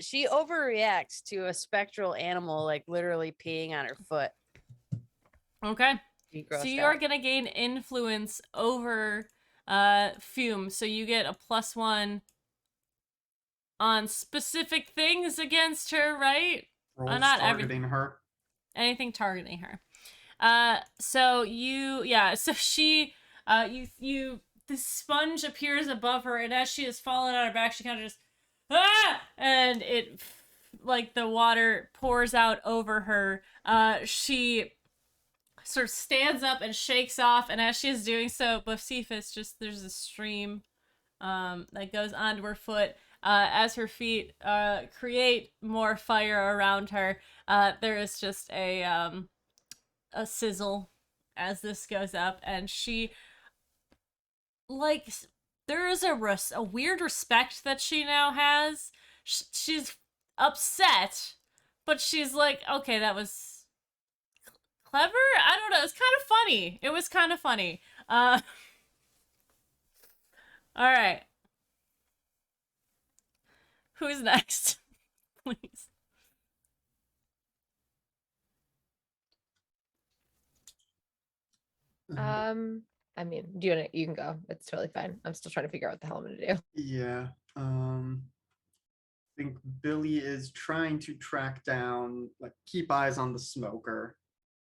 She overreacts to a spectral animal like literally peeing on her foot. Okay. She So grossed you are out. gonna gain influence over Fume. So you get a +1 on specific things against her, right? Rolls not targeting her. Anything targeting her. So so she this sponge appears above her, and as she is falling on her back, she kind of just and it like the water pours out over her. She sort of stands up and shakes off, and as she is doing so, Bocephus there's a stream that goes onto her foot. As her feet create more fire around her, there is just a sizzle as this goes up, and she like there is a weird respect that she now has. She's upset, but she's like, okay, that was clever. I don't know. It's kind of funny. It was kind of funny. All right. Who's next? Please. I mean, do you want to, you can go. It's totally fine. I'm still trying to figure out what the hell I'm gonna do. Yeah. I think Billy is trying to track down, like, keep eyes on the smoker.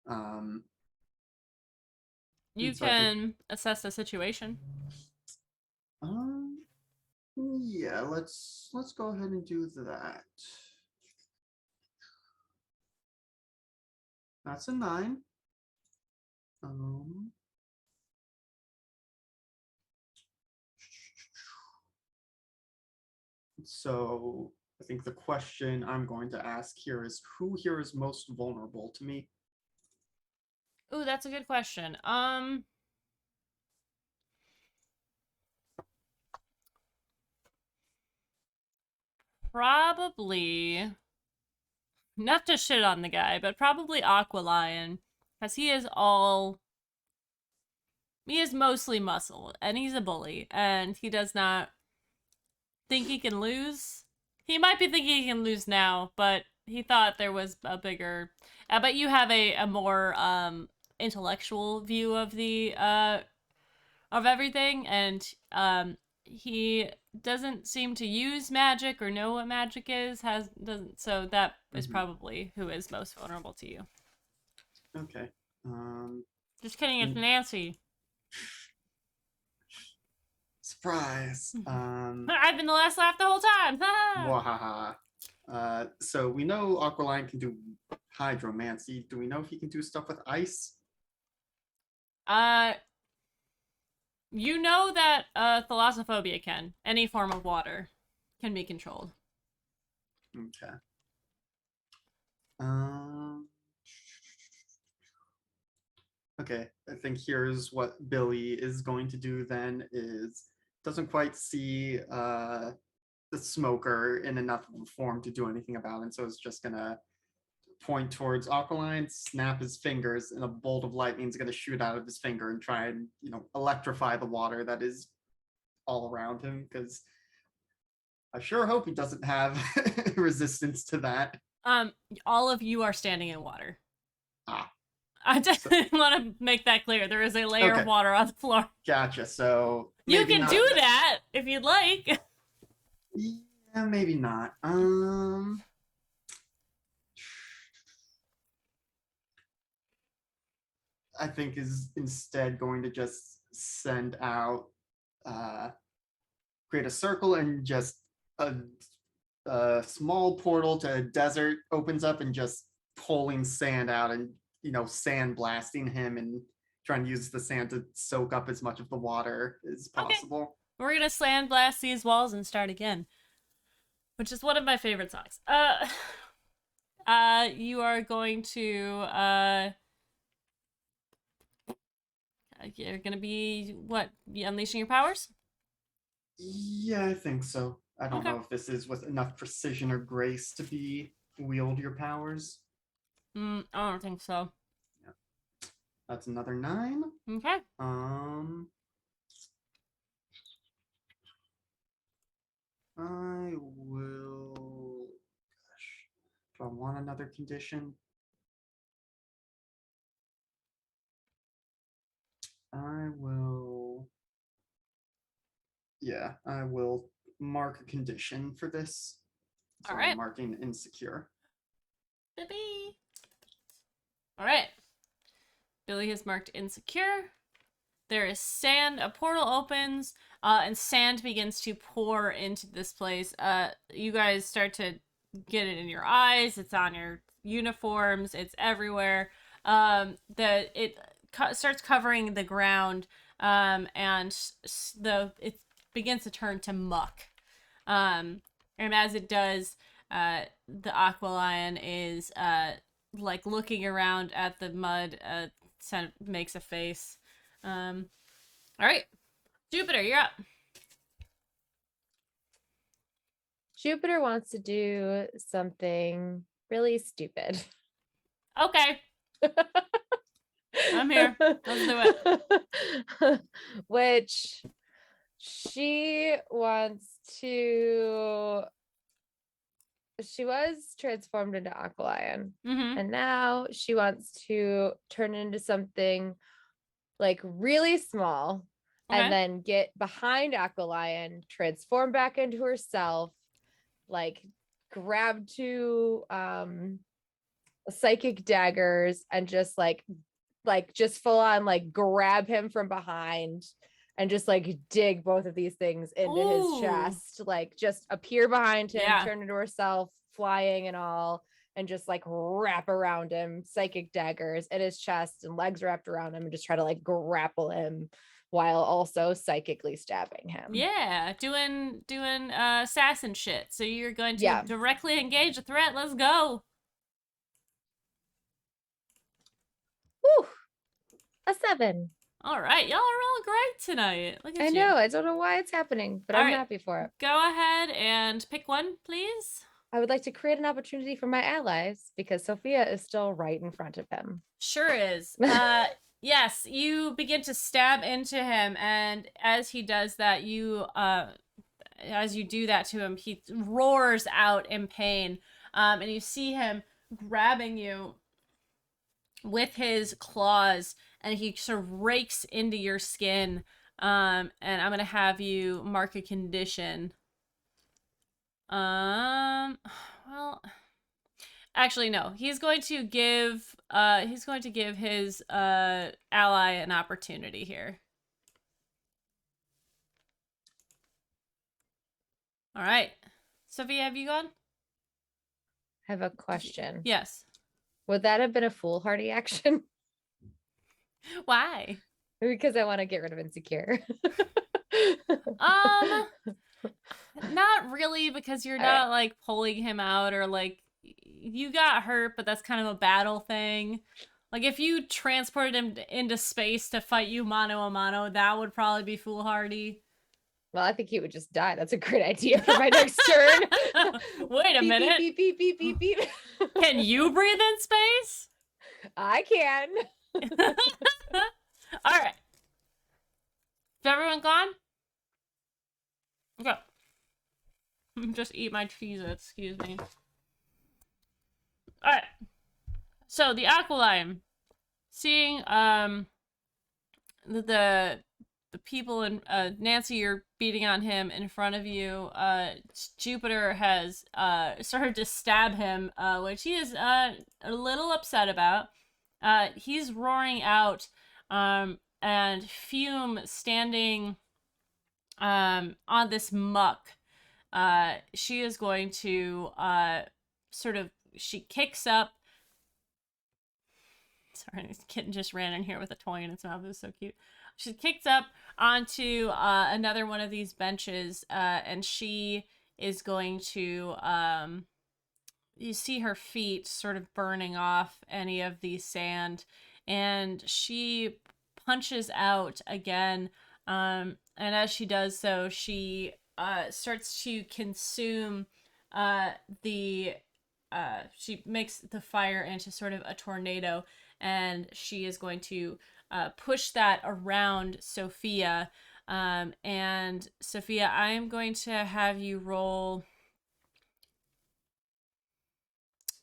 You So I think- can assess the situation. Yeah, let's go ahead and do that. That's a 9. So I think the question I'm going to ask here is, who here is most vulnerable to me? Ooh, that's a good question. Probably not to shit on the guy, but probably Aqualion, because he is mostly muscle, and he's a bully, and he does not think he can lose. He might be thinking he can lose now, but he thought there was a bigger. But you have a more intellectual view of the of everything, and he doesn't seem to use magic or know what magic is. So that is probably who is most vulnerable to you. Okay. Just kidding, it's Nancy. Surprise. I've been the last laugh the whole time. Wahaha. So we know Aqualine can do hydromancy. Do we know if he can do stuff with ice? You know that thalassophobia can. Any form of water can be controlled. Okay. Okay, I think here's what Billy is going to do then is doesn't quite see the smoker in enough of a form to do anything about it, so it's just gonna point towards Aqualine, snap his fingers, and a bolt of lightning is gonna shoot out of his finger and try and, electrify the water that is all around him, because I sure hope he doesn't have resistance to that. All of you are standing in water. Ah. I just want to make that clear. There is a layer Okay. of water on the floor. Gotcha. So You maybe can not do this. that if you'd like. Yeah, maybe not. I think is instead going to just send out, create a circle and just a small portal to a desert opens up and just pulling sand out and sand blasting him and trying to use the sand to soak up as much of the water as Okay. possible. We're gonna sandblast these walls and start again, which is one of my favorite songs. You are going to you're gonna be what? You unleashing your powers? Yeah, I think so. I don't Okay. know if this is with enough precision or grace to wield your powers. I don't think so. That's another 9. Okay. I will. Gosh, do I want another condition? I will. Yeah, I will mark a condition for this. So All right. I'm marking insecure. Baby. All right. Billy has marked insecure. There is sand. A portal opens, and sand begins to pour into this place. You guys start to get it in your eyes. It's on your uniforms. It's everywhere. It starts covering the ground, and it begins to turn to muck. And as it does, the Aqualion is like looking around at the mud. Makes a face. All right, Jupiter, you're up. Jupiter wants to do something really stupid. Okay, I'm here. Let's do it. Which she wants to. She was transformed into Aqualion, Mm-hmm. and now she wants to turn into something like really small, Okay. and then get behind Aqualion, transform back into herself, like grab 2 psychic daggers and just like just full on like grab him from behind and just like dig both of these things into Ooh. his chest, like just appear behind him, Yeah. turn into herself, flying and all, and just like wrap around him, psychic daggers in his chest and legs wrapped around him, and just try to like grapple him while also psychically stabbing him. Yeah, doing assassin shit. So you're going to Yeah. directly engage a threat. Let's go. Whew. A 7. All right, y'all are all great tonight. Look at I you. know. I don't know why it's happening, but All I'm right. happy for it. Go ahead and pick one, please. I would like to create an opportunity for my allies because Sophia is still right in front of him. Sure is. Yes, you begin to stab into him, and as he does that, as you do that to him, he roars out in pain, and you see him grabbing you with his claws, and he sort of rakes into your skin. And I'm gonna have you mark a condition. Well, actually, no. He's going to give his ally an opportunity here. All right. Sophia, have you gone? I have a question. Yes. Would that have been a foolhardy action? Why? Because I want to get rid of insecure. Not really, because you're not like pulling him out, or like you got hurt, but that's kind of a battle thing. Like if you transported him into space to fight you mano a mano, that would probably be foolhardy. Well, I think he would just die. That's a great idea for my next turn. Wait a Beep, minute. Beep, beep, beep, beep, beep, beep. Can you breathe in space? I can. All right. Is everyone gone? Okay. Just eat my cheese, excuse me. All right. So the Aqualion seeing the people in Nancy, you're beating on him in front of you. Jupiter has started to stab him, which he is a little upset about. He's roaring out, and Fume standing on this muck. She is going to she kicks up. Sorry, this kitten just ran in here with a toy in its mouth. It was so cute. She kicks up onto another one of these benches, and she is going to, you see her feet sort of burning off any of the sand, and she punches out again, and as she does so, she starts to consume she makes the fire into sort of a tornado, and she is going to push that around Sophia. And Sophia, I'm going to have you roll.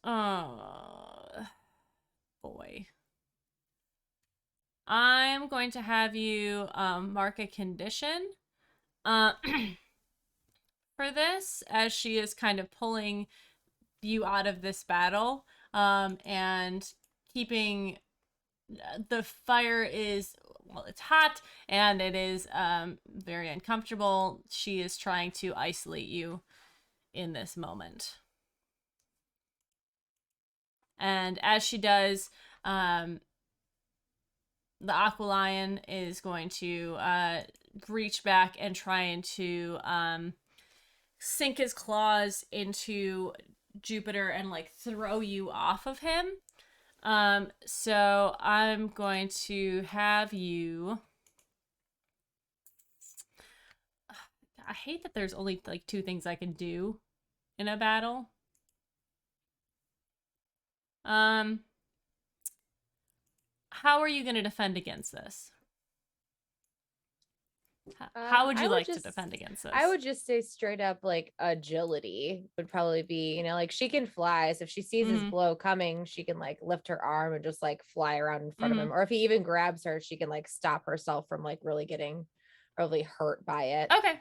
Oh, boy. I'm going to have you mark a condition for this, as she is kind of pulling you out of this battle, and keeping the fire is, well, it's hot and it is very uncomfortable. She is trying to isolate you in this moment, and as she does, the Aqualion is going to reach back and trying to sink his claws into Jupiter and like throw you off of him. So I'm going to have you. I hate that there's only like 2 things I can do in a battle. How are you going to defend against this? How would you like to defend against this? I would just say straight up like agility would probably be, you know, like she can fly. So if she sees his blow coming, she can like lift her arm and just like fly around in front of him. Or if he even grabs her, she can like stop herself from like really getting really hurt by it. Okay.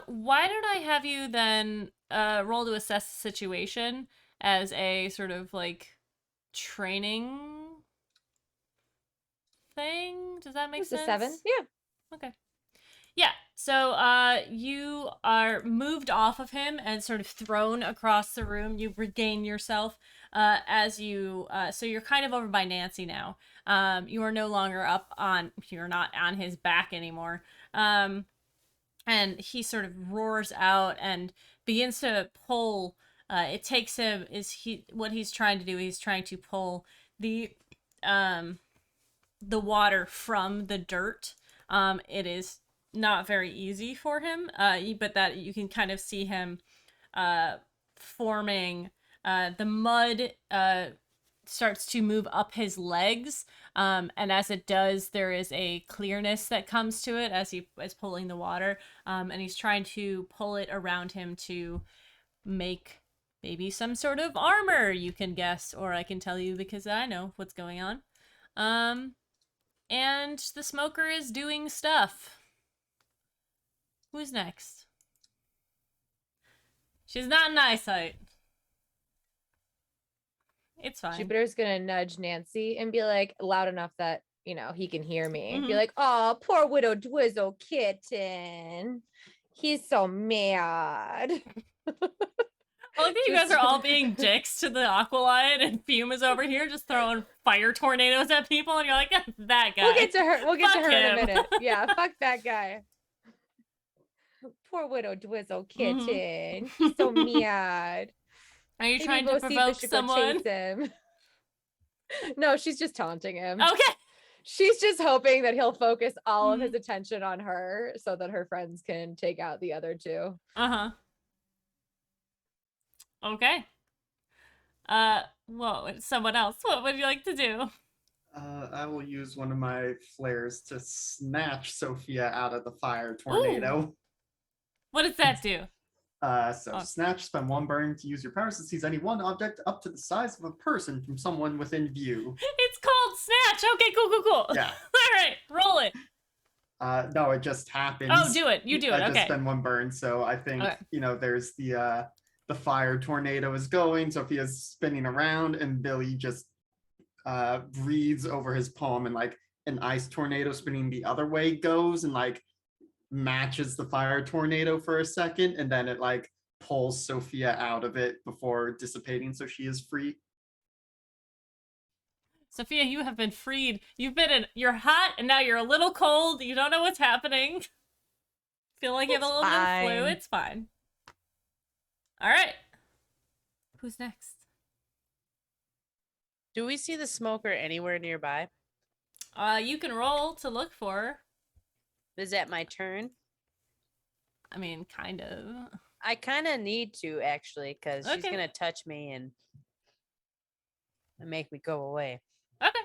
Why don't I have you then roll to assess the situation as a sort of like training thing? Does that make It's a sense? 7. Yeah. Okay. Yeah, so you are moved off of him and sort of thrown across the room. You regain yourself as you, so you're kind of over by Nancy now. You are no longer you're not on his back anymore. And he sort of roars out and begins to pull. It takes him, what he's trying to do, he's trying to pull the water from the dirt. It is not very easy for him, but that you can kind of see him forming. The mud starts to move up his legs, and as it does, there is a clearness that comes to it as he is pulling the water, and he's trying to pull it around him to make maybe some sort of armor, you can guess, or I can tell you because I know what's going on. And the smoker is doing stuff. Who's next? She's not in eyesight. It's fine. Jupiter's gonna nudge Nancy and be like loud enough that, you know, he can hear me. Be Mhm. like, "Oh, poor widow Dwizzle kitten. He's so mad." I like that you guys are all being dicks to the Aqualion, and Fume is over here just throwing fire tornadoes at people, and you're like, that guy. We'll get to her. We'll get to Fuck her in a him. minute. Yeah, fuck that guy. Poor widow Dwizzle kitten. He's so mad. Are you Maybe trying to Bo Cephas provoke should go someone? chase him. No, she's just taunting him. Okay. She's just hoping that he'll focus all of his attention on her so that her friends can take out the other 2. Uh-huh. Okay. Whoa, someone else. What would you like to do? I will use one of my flares to snatch Sophia out of the fire tornado. What does that do? So Oh. snatch, spend 1 burn to use your powers to seize any one object up to the size of a person from someone within view. It's called Snatch. Okay, cool. Yeah. All right, roll it. No, it just happens. Oh, do it. You do it. I just Okay. spend 1 burn, so I think Okay. there's the fire tornado is going. Sophia's spinning around, and Billy just breathes over his palm, and like an ice tornado spinning the other way goes and like matches the fire tornado for a second, and then it like pulls Sophia out of it before dissipating, so she is free. Sophia, you have been freed. You're hot and now you're a little cold. You don't know what's happening. Feel like you have a It's little bit of flu. fine. It's fine. All right. Who's next? Do we see the smoker anywhere nearby? You can roll to look for her. Is that my turn? I mean, kind of. I kind of need to actually, because she's Okay. gonna touch me and make me go away. Okay.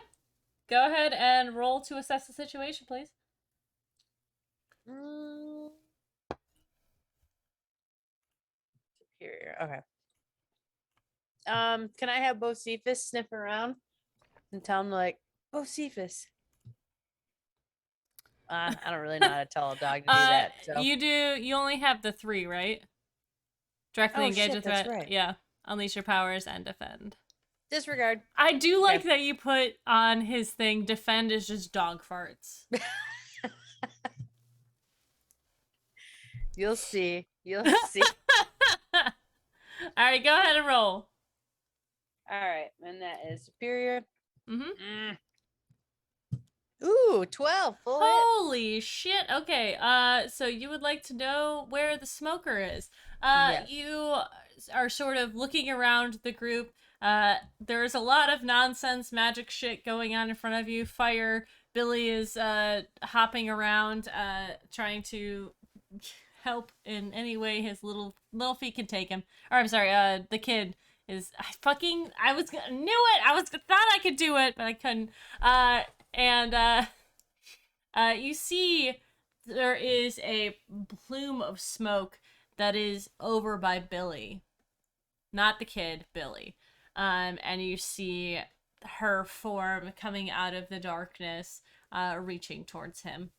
Go ahead and roll to assess the situation, please. Superior. Okay. Can I have Bocephus sniff around and tell him like Bocephus? I don't really know how to tell a dog to do that. So. You only have the 3, right? Directly Oh, engage shit, with that's threat. right. Yeah. Unleash your powers and defend. Disregard. I do like Okay. that you put on his thing, defend is just dog farts. You'll see. You'll see. Alright, go ahead and roll. All right, and that is superior. Mm-hmm. Ooh, 12. Full hit. Holy shit. Okay, so you would like to know where the smoker is. Yes. You are sort of looking around the group. There's a lot of nonsense magic shit going on in front of you. Fire. Billy is hopping around, trying to help in any way his little feet can take him. Or I'm sorry, the kid is knew it. Thought I could do it, but I couldn't. You see there is a plume of smoke that is over by Billy. Not the kid, Billy. And you see her form coming out of the darkness, reaching towards him.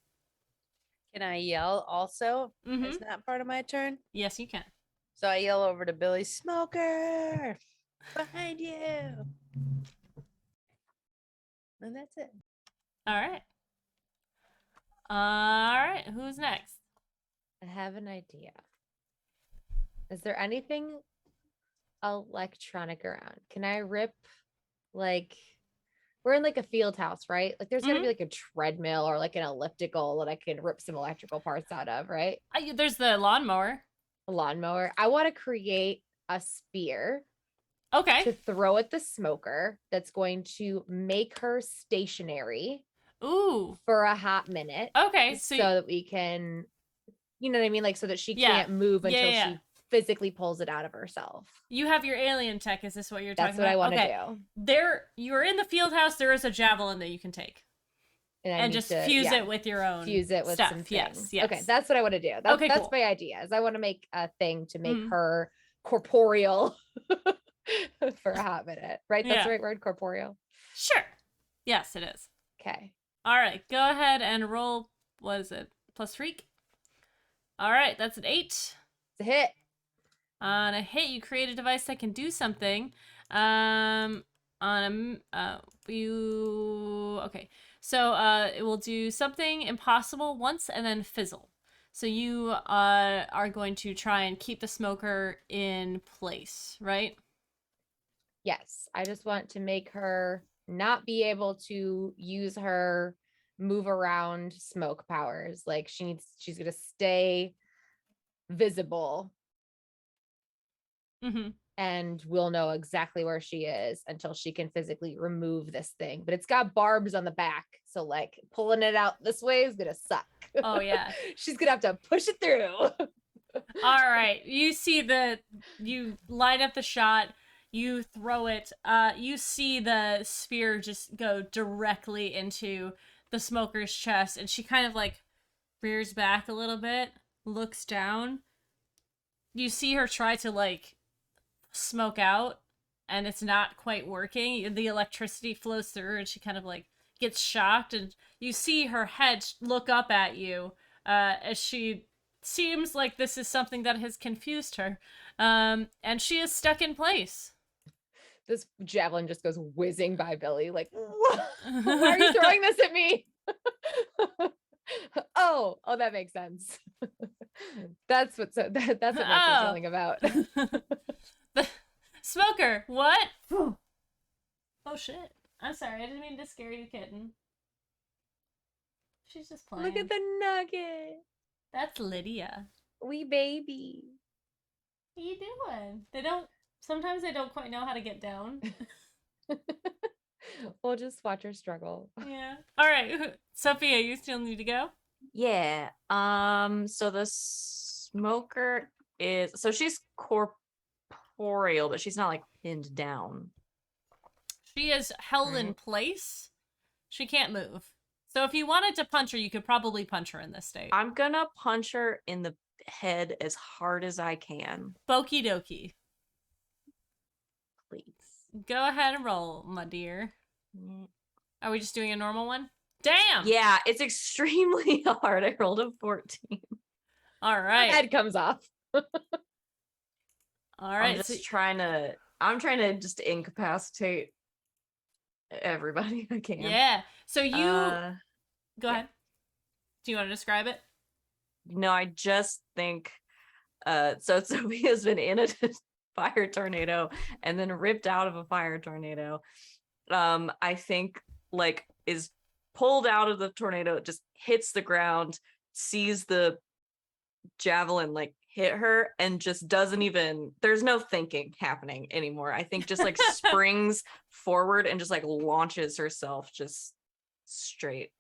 Can I yell also? Mhm. It's not part of my turn. Yes, you can. So I yell over to Billy, Smoker! Behind you! And that's it. All right. All right. Who's next? I have an idea. Is there anything electronic around? Can I rip, like, we're in like a field house, right? Like there's gonna be like a treadmill or like an elliptical that I can rip some electrical parts out of, right? There's the lawnmower. A lawnmower. I want to create a spear Okay. to throw at the smoker that's going to make her stationary Ooh. for a hot minute. Okay. So So, that we can, you know what I mean? Like so that she Yeah. can't move until Yeah. she physically pulls it out of herself. you have your alien tech. Is this what you're That's talking what I about? want to Okay. do. You're in the field house. There is a javelin that you can take I and need just to, fuse yeah, it with your own fuse it with stuff. some things. Yes. Yes. Okay, that's what I want to do. Okay, That's cool. my idea. Is I want to make a thing to make Mhm. her corporeal for a hot minute. Right? That's Yeah. the right word, corporeal. Sure. Yes, it is. Okay. All right. Go ahead and roll. What is it? Plus freak. All right. That's an 8. It's a hit. On a hit, you create a device that can do something. Okay. So it will do something impossible once and then fizzle. So you are going to try and keep the smoker in place, right? Yes. I just want to make her not be able to use her move around smoke powers. Like she's gonna stay visible Mm-hmm. and we'll know exactly where she is until she can physically remove this thing. But it's got barbs on the back. So like pulling it out this way is gonna suck. Oh, yeah. She's gonna have to push it through. All right. You line up the shot. You throw it. You see the spear just go directly into the smoker's chest, and she kind of like rears back a little bit, looks down, you see her try to like smoke out, and it's not quite working. The electricity flows through, and she kind of like gets shocked, and you see her head look up at you as she seems like this is something that has confused her, and she is stuck in place. This javelin just goes whizzing by Billy, like, why are you throwing this at me? Oh, that makes sense. That's what that's what Max is yelling about. The smoker, what? Oh shit. I'm sorry, I didn't mean to scare you, kitten. She's just playing. Look at the nugget. That's Lydia. Wee baby. What are you doing? Sometimes they don't quite know how to get down. We'll just watch her struggle. Yeah. All right, Sophia, you still need to go? Yeah. So the smoker she's corporeal, but she's not like pinned down. She is held in Right. place. She can't move. So if you wanted to punch her, you could probably punch her in this state. I'm gonna punch her in the head as hard as I can, Okie dokie. please. Go ahead and roll, my dear. Mm. Are we just doing a normal one? Damn! Yeah, it's extremely hard. I rolled a 14. All right. Head comes off. All right. I'm trying to just incapacitate everybody I can. Yeah. So you Uh, go ahead. Do you want to describe it? no, I just think so Sophia's been in a fire tornado and then ripped out of a fire tornado. I think like is pulled out of the tornado, just hits the ground, sees the javelin like hit her, and just there's no thinking happening anymore. I think just like springs forward and just like launches herself just straight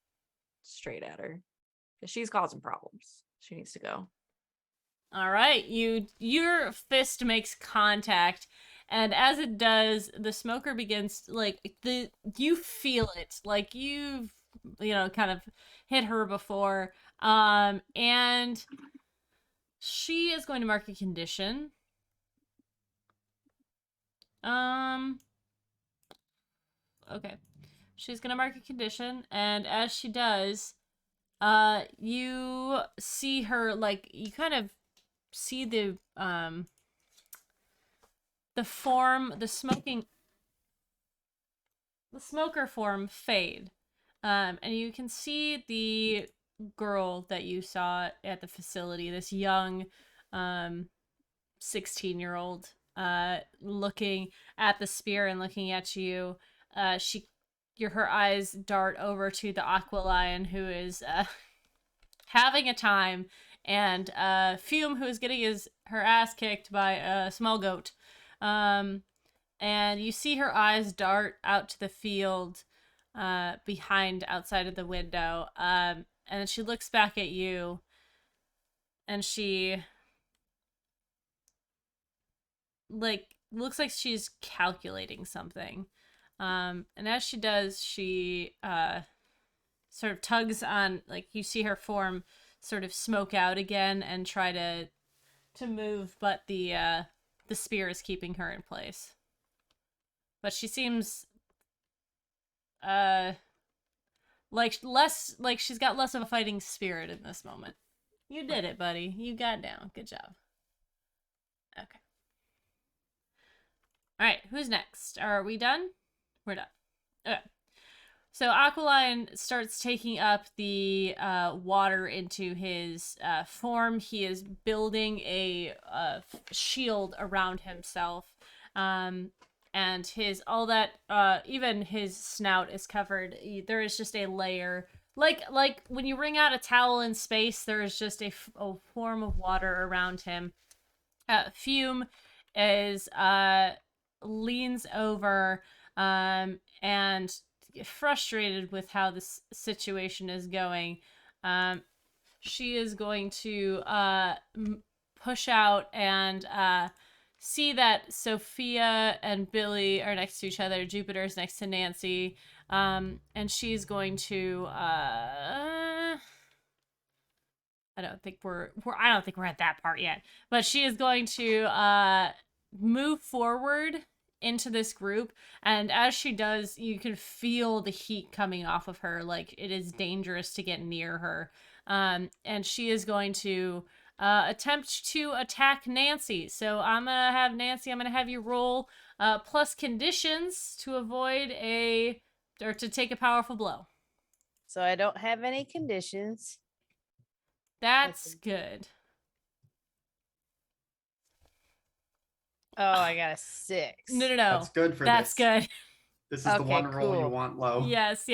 at her. 'Cause she's causing problems. She needs to go. All right. Your fist makes contact, and as it does, the smoker begins you feel it. Like you've kind of hit her before. And she is going to mark a condition. Okay. She's gonna mark a condition, and as she does, you see her, like, you kind of see the form, the smoker form fade. And you can see the girl that you saw at the facility, this young 16-year-old, looking at the spear and looking at you. Her eyes dart over to the Aqualion, who is having a time, and Fume, who is getting her ass kicked by a small goat. And you see her eyes dart out to the field outside of the window. And then she looks back at you, and she looks like she's calculating something. And as she does, she sort of tugs on, like, you see her form sort of smoke out again and try to move, but the spear is keeping her in place. But she seems like she's got less of a fighting spirit in this moment. You did it, buddy. You got down. Good job. Okay. All right, who's next? Are we done? We're done. Okay. So Aqualion starts taking up the water into his form. He is building a shield around himself. And even his snout is covered. There is just a layer. Like when you wring out a towel in space, there is just a form of water around him. Fume leans over and frustrated with how this situation is going. She is going to push out and see that Sophia and Billy are next to each other. Jupiter's next to Nancy. And she's going to I don't think we're at that part yet. But she is going to move forward into this group, and as she does, you can feel the heat coming off of her, like it is dangerous to get near her. And she is going to attempt to attack Nancy. So I'm gonna have you roll plus conditions to avoid to take a powerful blow. So I don't have any conditions. That's good. Oh, I got a 6. No. That's good for That's this. good. This is the Okay, one roll you cool. want low. Yes.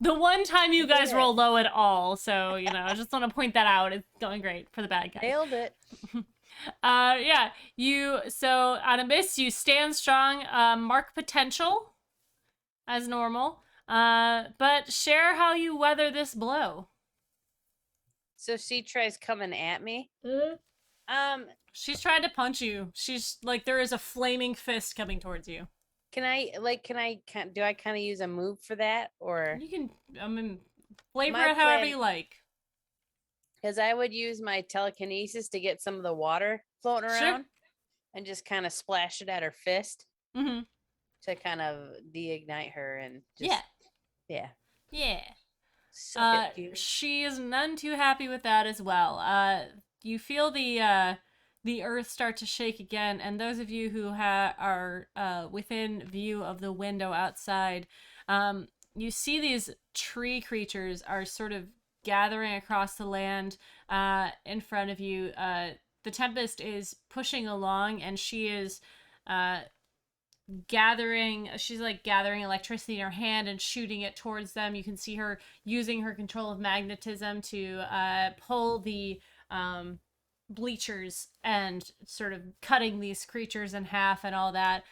The one time you guys Yeah. roll low at all, so I just want to point that out. It's going great for the bad guys. Nailed it. Yeah. So on a miss, you stand strong. Mark potential as normal. But share how you weather this blow. So she tries coming at me. She's trying to punch you. She's like, there is a flaming fist coming towards you. Do I kind of use a move for that, or You can, flavor My it however plan- you like. because I would use my telekinesis to get some of the water floating Sure. around and just kind of splash it at her fist Mm-hmm. to kind of de-ignite her and just, Yeah. yeah. Yeah. Suck it, dude. She is none too happy with that as well. You feel the earth start to shake again, and those of you who are within view of the window outside, you see these tree creatures are sort of gathering across the land in front of you. The Tempest is pushing along, and she is she's like gathering electricity in her hand and shooting it towards them. You can see her using her control of magnetism to pull the bleachers and sort of cutting these creatures in half and all that.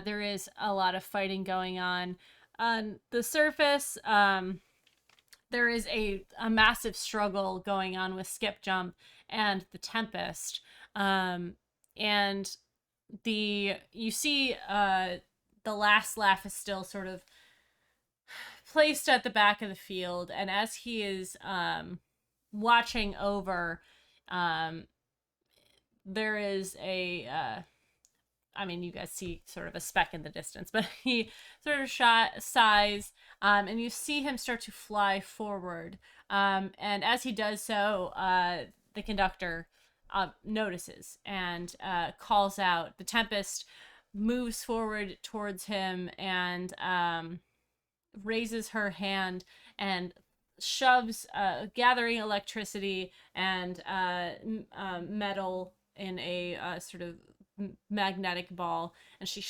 There is a lot of fighting going on the surface. There is a massive struggle going on with Skip Jump and the Tempest. And you see the last laugh is still sort of placed at the back of the field, and as he is watching over, there is you guys see sort of a speck in the distance, but he sort of sighs, and you see him start to fly forward, and as he does so, the conductor notices and calls out. The Tempest moves forward towards him and raises her hand and shoves gathering electricity and metal in a sort of magnetic ball, and she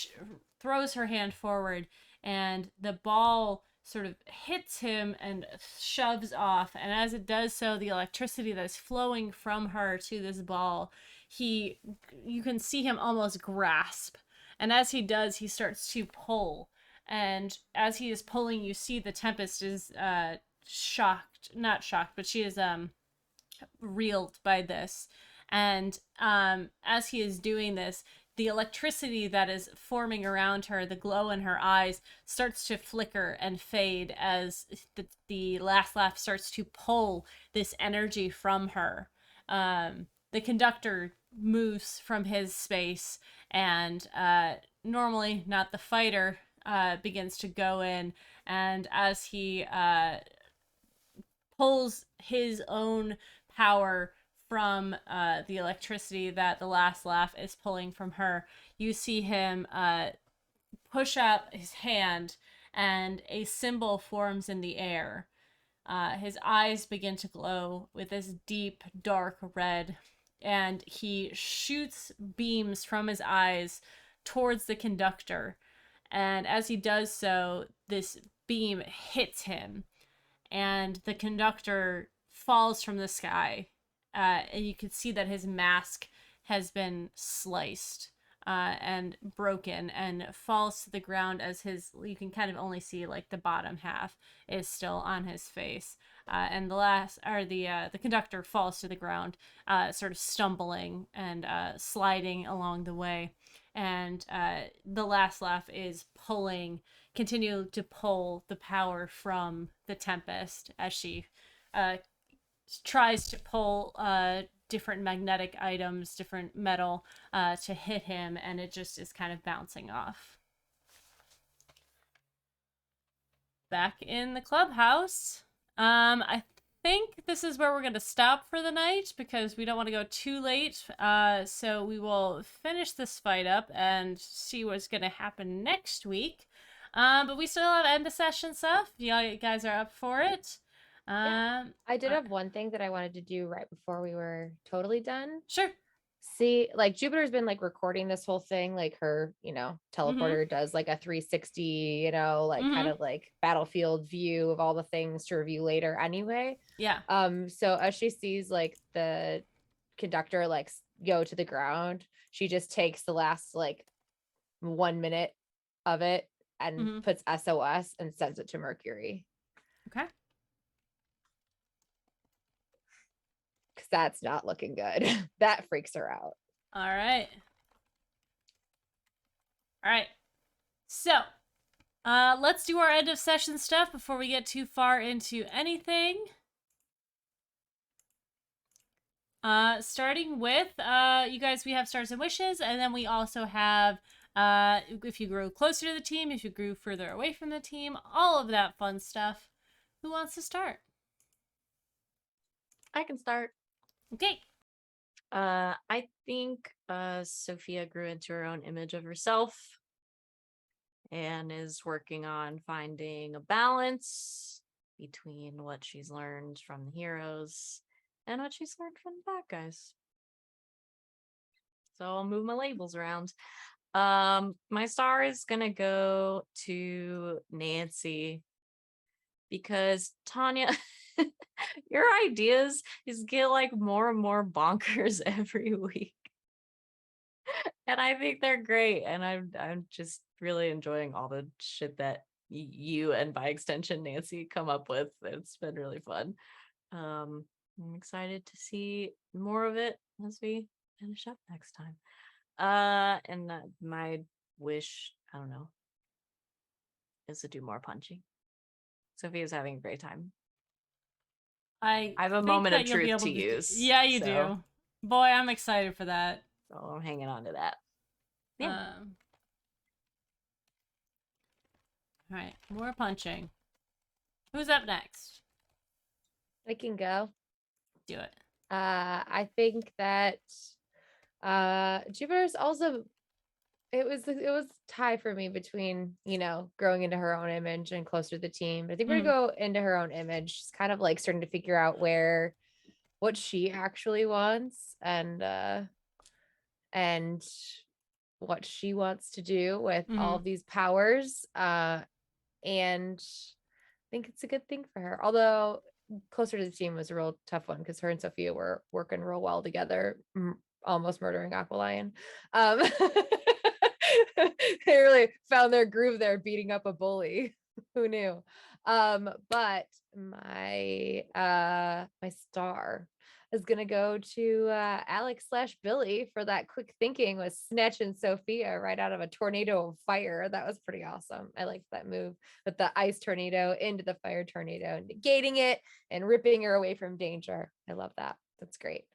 throws her hand forward, and the ball sort of hits him and shoves off, and as it does so, the electricity that is flowing from her to this ball, you can see him almost grasp, and as he does, he starts to pull, and as he is pulling, you see the Tempest is not shocked, but she is reeled by this, and as he is doing this, the electricity that is forming around her, the glow in her eyes, starts to flicker and fade as the last laugh starts to pull this energy from her. The conductor moves from his space, and normally not the fighter begins to go in, and as he pulls his own power from the electricity that the last laugh is pulling from her, you see him push out his hand, and a symbol forms in the air. His eyes begin to glow with this deep, dark red, and he shoots beams from his eyes towards the conductor. And as he does so, this beam hits him, and the conductor falls from the sky. And you can see that his mask has been sliced and broken and falls to the ground as you can kind of only see like the bottom half is still on his face. And the conductor falls to the ground, sort of stumbling and sliding along the way. And the last laugh is continue to pull the power from the Tempest as she tries to pull different magnetic items, different metal to hit him, and it just is kind of bouncing off. Back in the clubhouse. I think this is where we're going to stop for the night because we don't want to go too late. So we will finish this fight up and see what's going to happen next week. But we still have end of session stuff. You guys are up for it? I did have one thing that I wanted to do right before we were totally done. Sure. See, like Jupiter's been like recording this whole thing, like her, teleporter does like a 360, like kind of like battlefield view of all the things to review later anyway. Yeah. So as she sees like the conductor like go to the ground, she just takes the last like 1 minute of it and puts SOS and sends it to Mercury. Okay. Because that's not looking good. That freaks her out. All right. So, let's do our end of session stuff before we get too far into anything. Starting with, you guys, we have stars and wishes, and then we also have, if you grew closer to the team, if you grew further away from the team, all of that fun stuff. Who wants to start? I can start. Okay. I think Sophia grew into her own image of herself and is working on finding a balance between what she's learned from the heroes and what she's learned from the bad guys. So I'll move my labels around. My star is gonna go to Nancy because Tanya, your ideas just get like more and more bonkers every week. And I think they're great. And I'm just really enjoying all the shit that you and by extension Nancy come up with. It's been really fun. I'm excited to see more of it as we finish up next time. And my wish, I don't know, is to do more punching. Sophia's having a great time. I have a think moment of that you'll be truth able to use, Yeah, you so- do. Boy, I'm excited for that. So I'm hanging on to that. Yeah. All right, more punching. Who's up next? I can go. Do it. I think that Jupiter's also it was a tie for me between, growing into her own image and closer to the team. But I think we're gonna go into her own image. She's kind of like starting to figure out what she actually wants and what she wants to do with all of these powers. And I think it's a good thing for her. Although closer to the team was a real tough one because her and Sophia were working real well together, almost murdering Aqualion. They really found their groove there, beating up a bully. Who knew? But my star is gonna go to Alex/Billy for that quick thinking with snatching Sophia right out of a tornado of fire. That was pretty awesome. I liked that move with the ice tornado into the fire tornado, negating it and ripping her away from danger. I love that. That's great.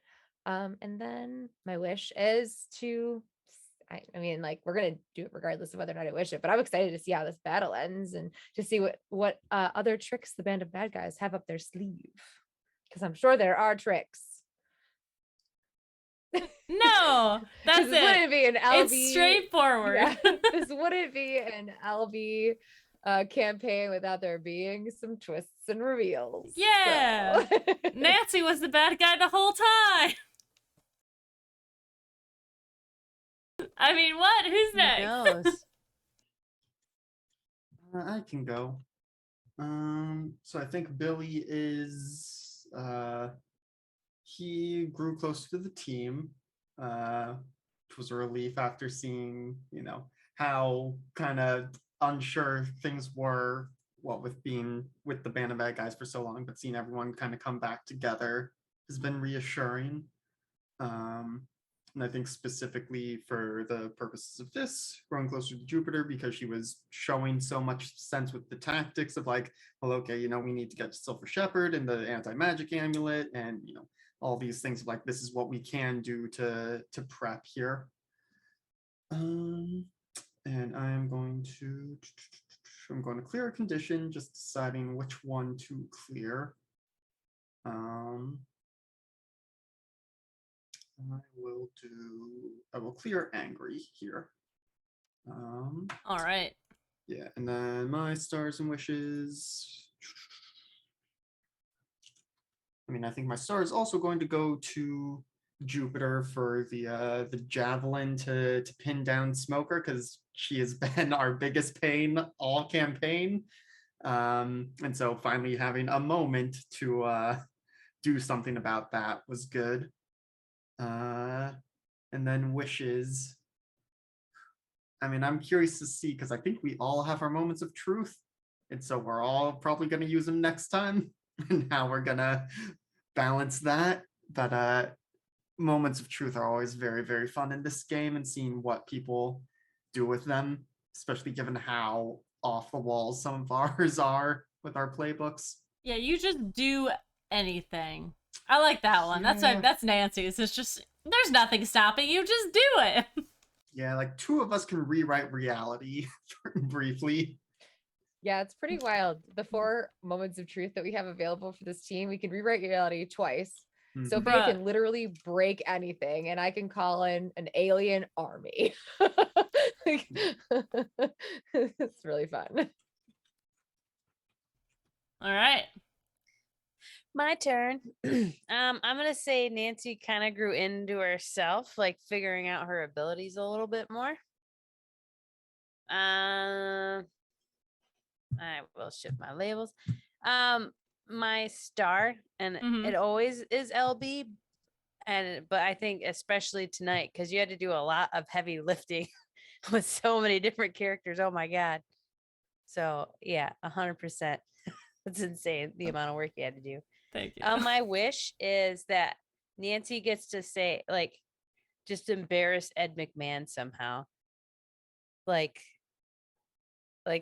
And then my wish is to, I mean, like, we're gonna do it regardless of whether or not I wish it, but I'm excited to see how this battle ends and to see what other tricks the band of bad guys have up their sleeve, because I'm sure there are tricks. No, that's This wouldn't it. be an LB. It's straightforward. Yeah, this wouldn't be an LB campaign without there being some twists and reveals. Yeah. So. Nancy was the bad guy the whole time. I mean, what? Who's next? I can go. So I think Billy is he grew closer to the team, which was a relief after seeing, how kind of unsure things were, with being with the band of bad guys for so long, but seeing everyone kind of come back together has been reassuring. And I think specifically for the purposes of this, growing closer to Jupiter, because she was showing so much sense with the tactics of like, well, okay, we need to get Silver Shepherd and the anti-magic amulet, and all these things of like, this is what we can do to prep here. And I'm going to clear a condition, just deciding which one to clear. I will clear angry here. All right. Yeah, and then my stars and wishes. I mean, I think my star is also going to go to Jupiter for the javelin to pin down Smoker, because she has been our biggest pain all campaign. And so finally having a moment to do something about that was good. And then wishes. I mean, I'm curious to see, because I think we all have our moments of truth. And so we're all probably going to use them next time. And how we're going to balance that. But moments of truth are always very, very fun in this game, and seeing what people do with them, especially given how off the walls some of ours are with our playbooks. Yeah, you just do anything. I like that one. Yeah. That's Nancy's. It's just there's nothing stopping you. Just do it. Yeah, like two of us can rewrite reality briefly. Yeah, it's pretty wild. The 4 moments of truth that we have available for this team, we can rewrite reality twice. Mhm. Sophia Bruh. can literally break anything, and I can call in an alien army. Like, it's really fun. All right. My turn. I'm gonna say Nancy kind of grew into herself, like figuring out her abilities a little bit more. I will shift my labels. My star, and Mhm. it always is LB, but I think especially tonight, because you had to do a lot of heavy lifting with so many different characters. Oh my god! So yeah, 100%. That's insane, the amount of work you had to do. Thank you. My wish is that Nancy gets to say, like, just embarrass Ed McMahon somehow. Like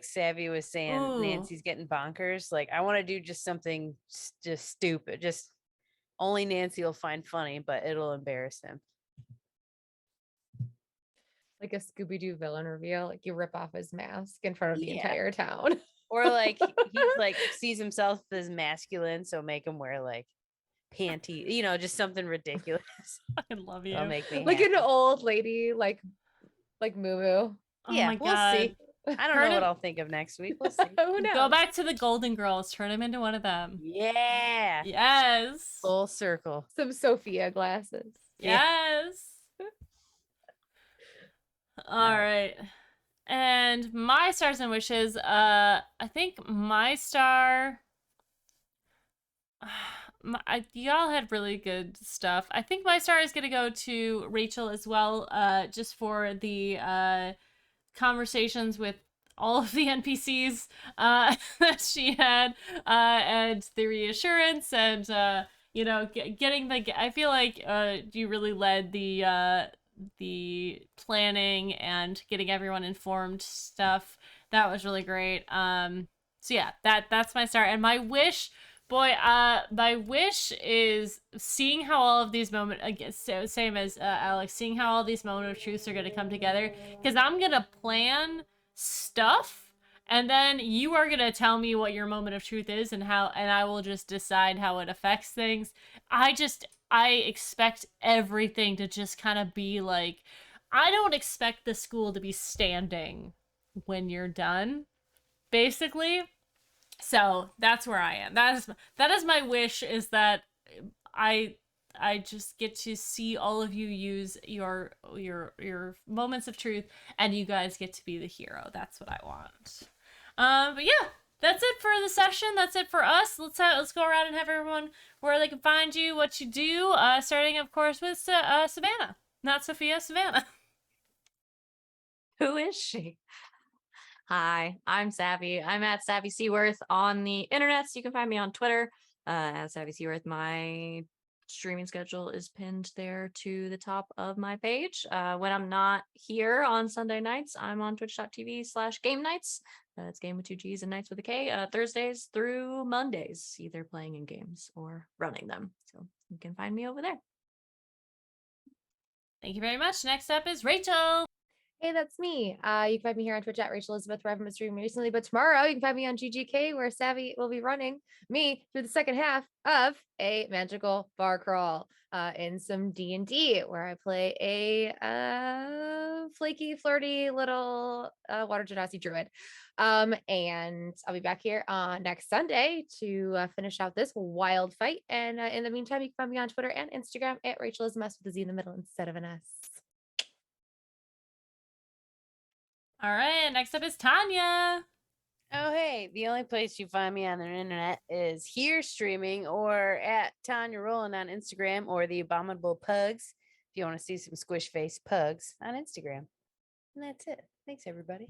Savvy was saying, Ooh. Nancy's getting bonkers. Like, I want to do just something just stupid. Just only Nancy will find funny, but it'll embarrass him. Like a Scooby-Doo villain reveal, like you rip off his mask in front of the Yeah. entire town. Or like he's like sees himself as masculine, so make him wear like panty, just something ridiculous. I love you. That'll make me Like happy. an old lady, like Moo Moo. Oh Yeah, my we'll god. see. I don't Turn know what him- I'll think of next week. We'll see. Who knows? Go back to the Golden Girls. Turn him into one of them. Yeah. Yes. Full circle. Some Sophia glasses. Yeah. Yes. All right. And my stars and wishes, I think my star y'all had really good stuff. I think my star is going to go to Rachel as well, just for the conversations with all of the NPCs that she had, and the reassurance, and getting I feel like you really led the planning and getting everyone informed stuff. That was really great. So yeah, that's my star. And my wish, boy, my wish is seeing how all of these moments, same as Alex, seeing how all these moment of truths are going to come together, because I'm going to plan stuff, and then you are going to tell me what your moment of truth is, and I will just decide how it affects things. I expect everything to just kind of be like, I don't expect the school to be standing when you're done, basically. So that's where I am. That is my wish, is that I just get to see all of you use your moments of truth, and you guys get to be the hero. That's what I want. But yeah, that's it for the session. That's it for us. Let's go around and have everyone where they can find you, what you do. Starting, of course, with Savannah, not Sophia, Savannah. Who is she? Hi, I'm Savvy. I'm at Savvy Seaworth on the internet. So you can find me on Twitter at Savvy Seaworth. My streaming schedule is pinned there to the top of my page. When I'm not here on Sunday nights, I'm on twitch.tv/game nights. It's game with 2 G's and nights with a K. Thursdays through Mondays, either playing in games or running them. So you can find me over there. Thank you very much. Next up is Rachel. Hey, that's me. You can find me here on Twitch at Rachel Elizabeth, where I haven't been streaming recently. But tomorrow, you can find me on GGK, where Savvy will be running me through the second half of a magical bar crawl in some D&D, where I play a flaky, flirty little water genasi druid. And I'll be back here next Sunday to finish out this wild fight. And in the meantime, you can find me on Twitter and Instagram at Rachel Elizabeth with a Z in the middle instead of an S. All right, next up is Tanya. Oh, hey, the only place you find me on the internet is here streaming or at Tanya Rowland on Instagram or the Abominable Pugs if you want to see some squish face pugs on Instagram. And that's it. Thanks, everybody.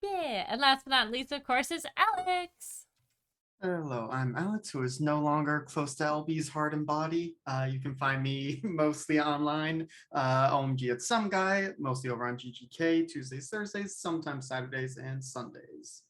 Yeah, and last but not least, of course, is Alex. Hello, I'm Alex, who is no longer close to LB's heart and body. You can find me mostly online, OMG at some guy, mostly over on GGK, Tuesdays, Thursdays, sometimes Saturdays and Sundays.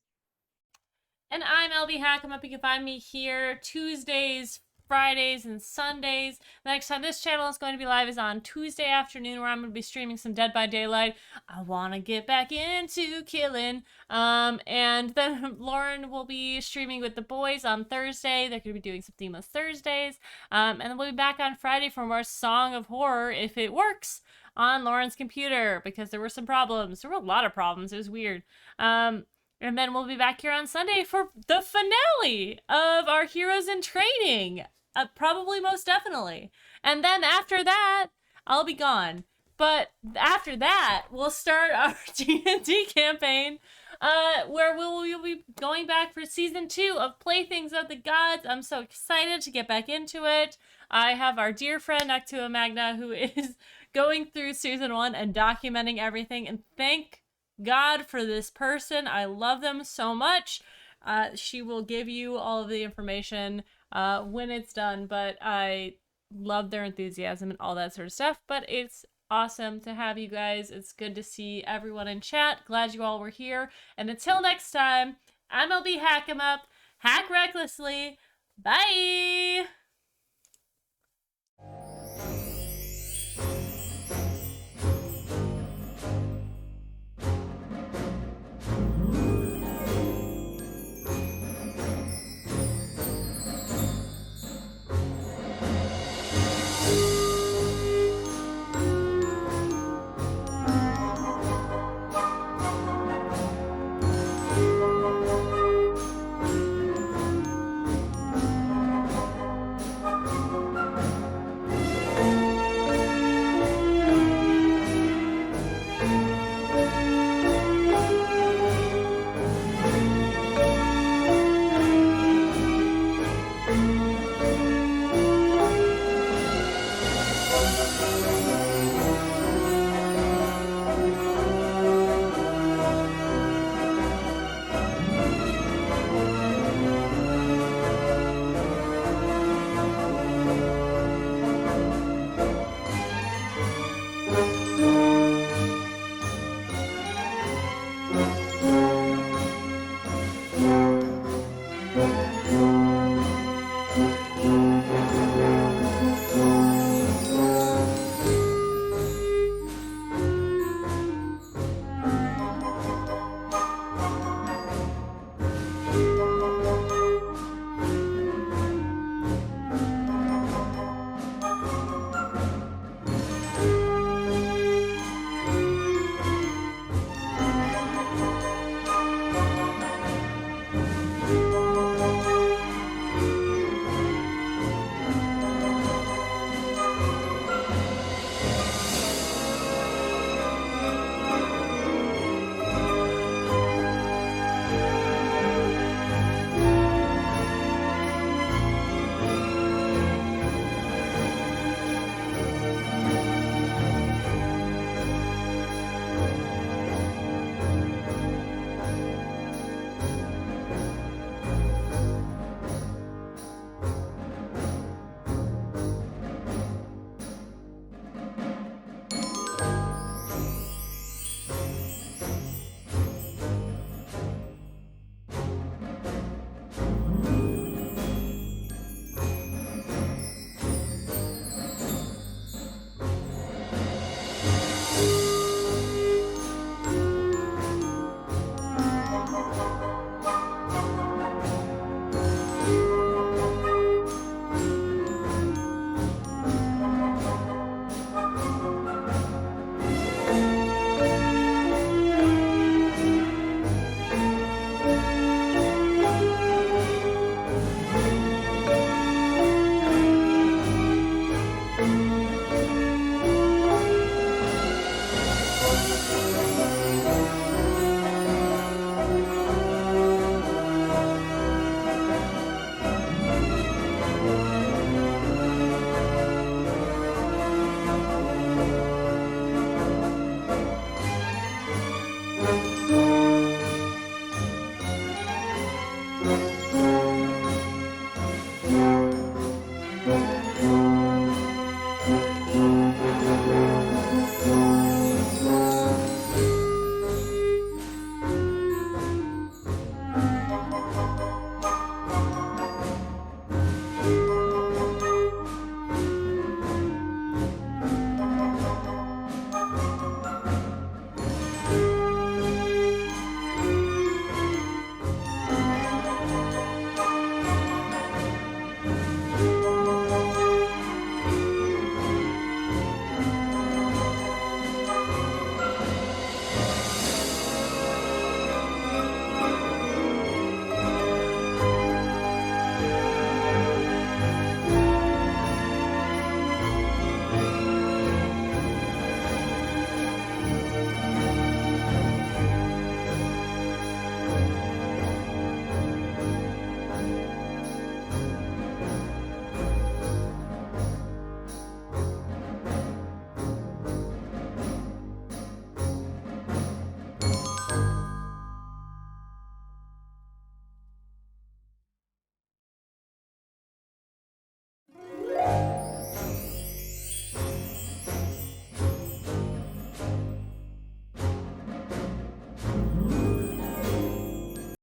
And I'm LB Hackamup. You can find me here Tuesdays, Fridays, and Sundays. The next time this channel is going to be live is on Tuesday afternoon, where I'm going to be streaming some Dead by Daylight. I want to get back into killing. And then Lauren will be streaming with the boys on Thursday. They're going to be doing some Themeless Thursdays. And then we'll be back on Friday for more Song of Horror, if it works, on Lauren's computer, because there were some problems. There were a lot of problems. It was weird. And then we'll be back here on Sunday for the finale of our Heroes in Training. Probably, most definitely. And then after that, I'll be gone. But after that, we'll start our D&D campaign, where we'll be going back for season 2 of Playthings of the Gods. I'm so excited to get back into it. I have our dear friend Actua Magna, who is going through season 1 and documenting everything. And thank God for this person. I love them so much. She will give you all of the information when it's done, but I love their enthusiasm and all that sort of stuff. But it's awesome to have you guys. It's good to see everyone in chat. Glad you all were here. And until next time, I'm LB Hackamup. Hack recklessly. Bye! Bye.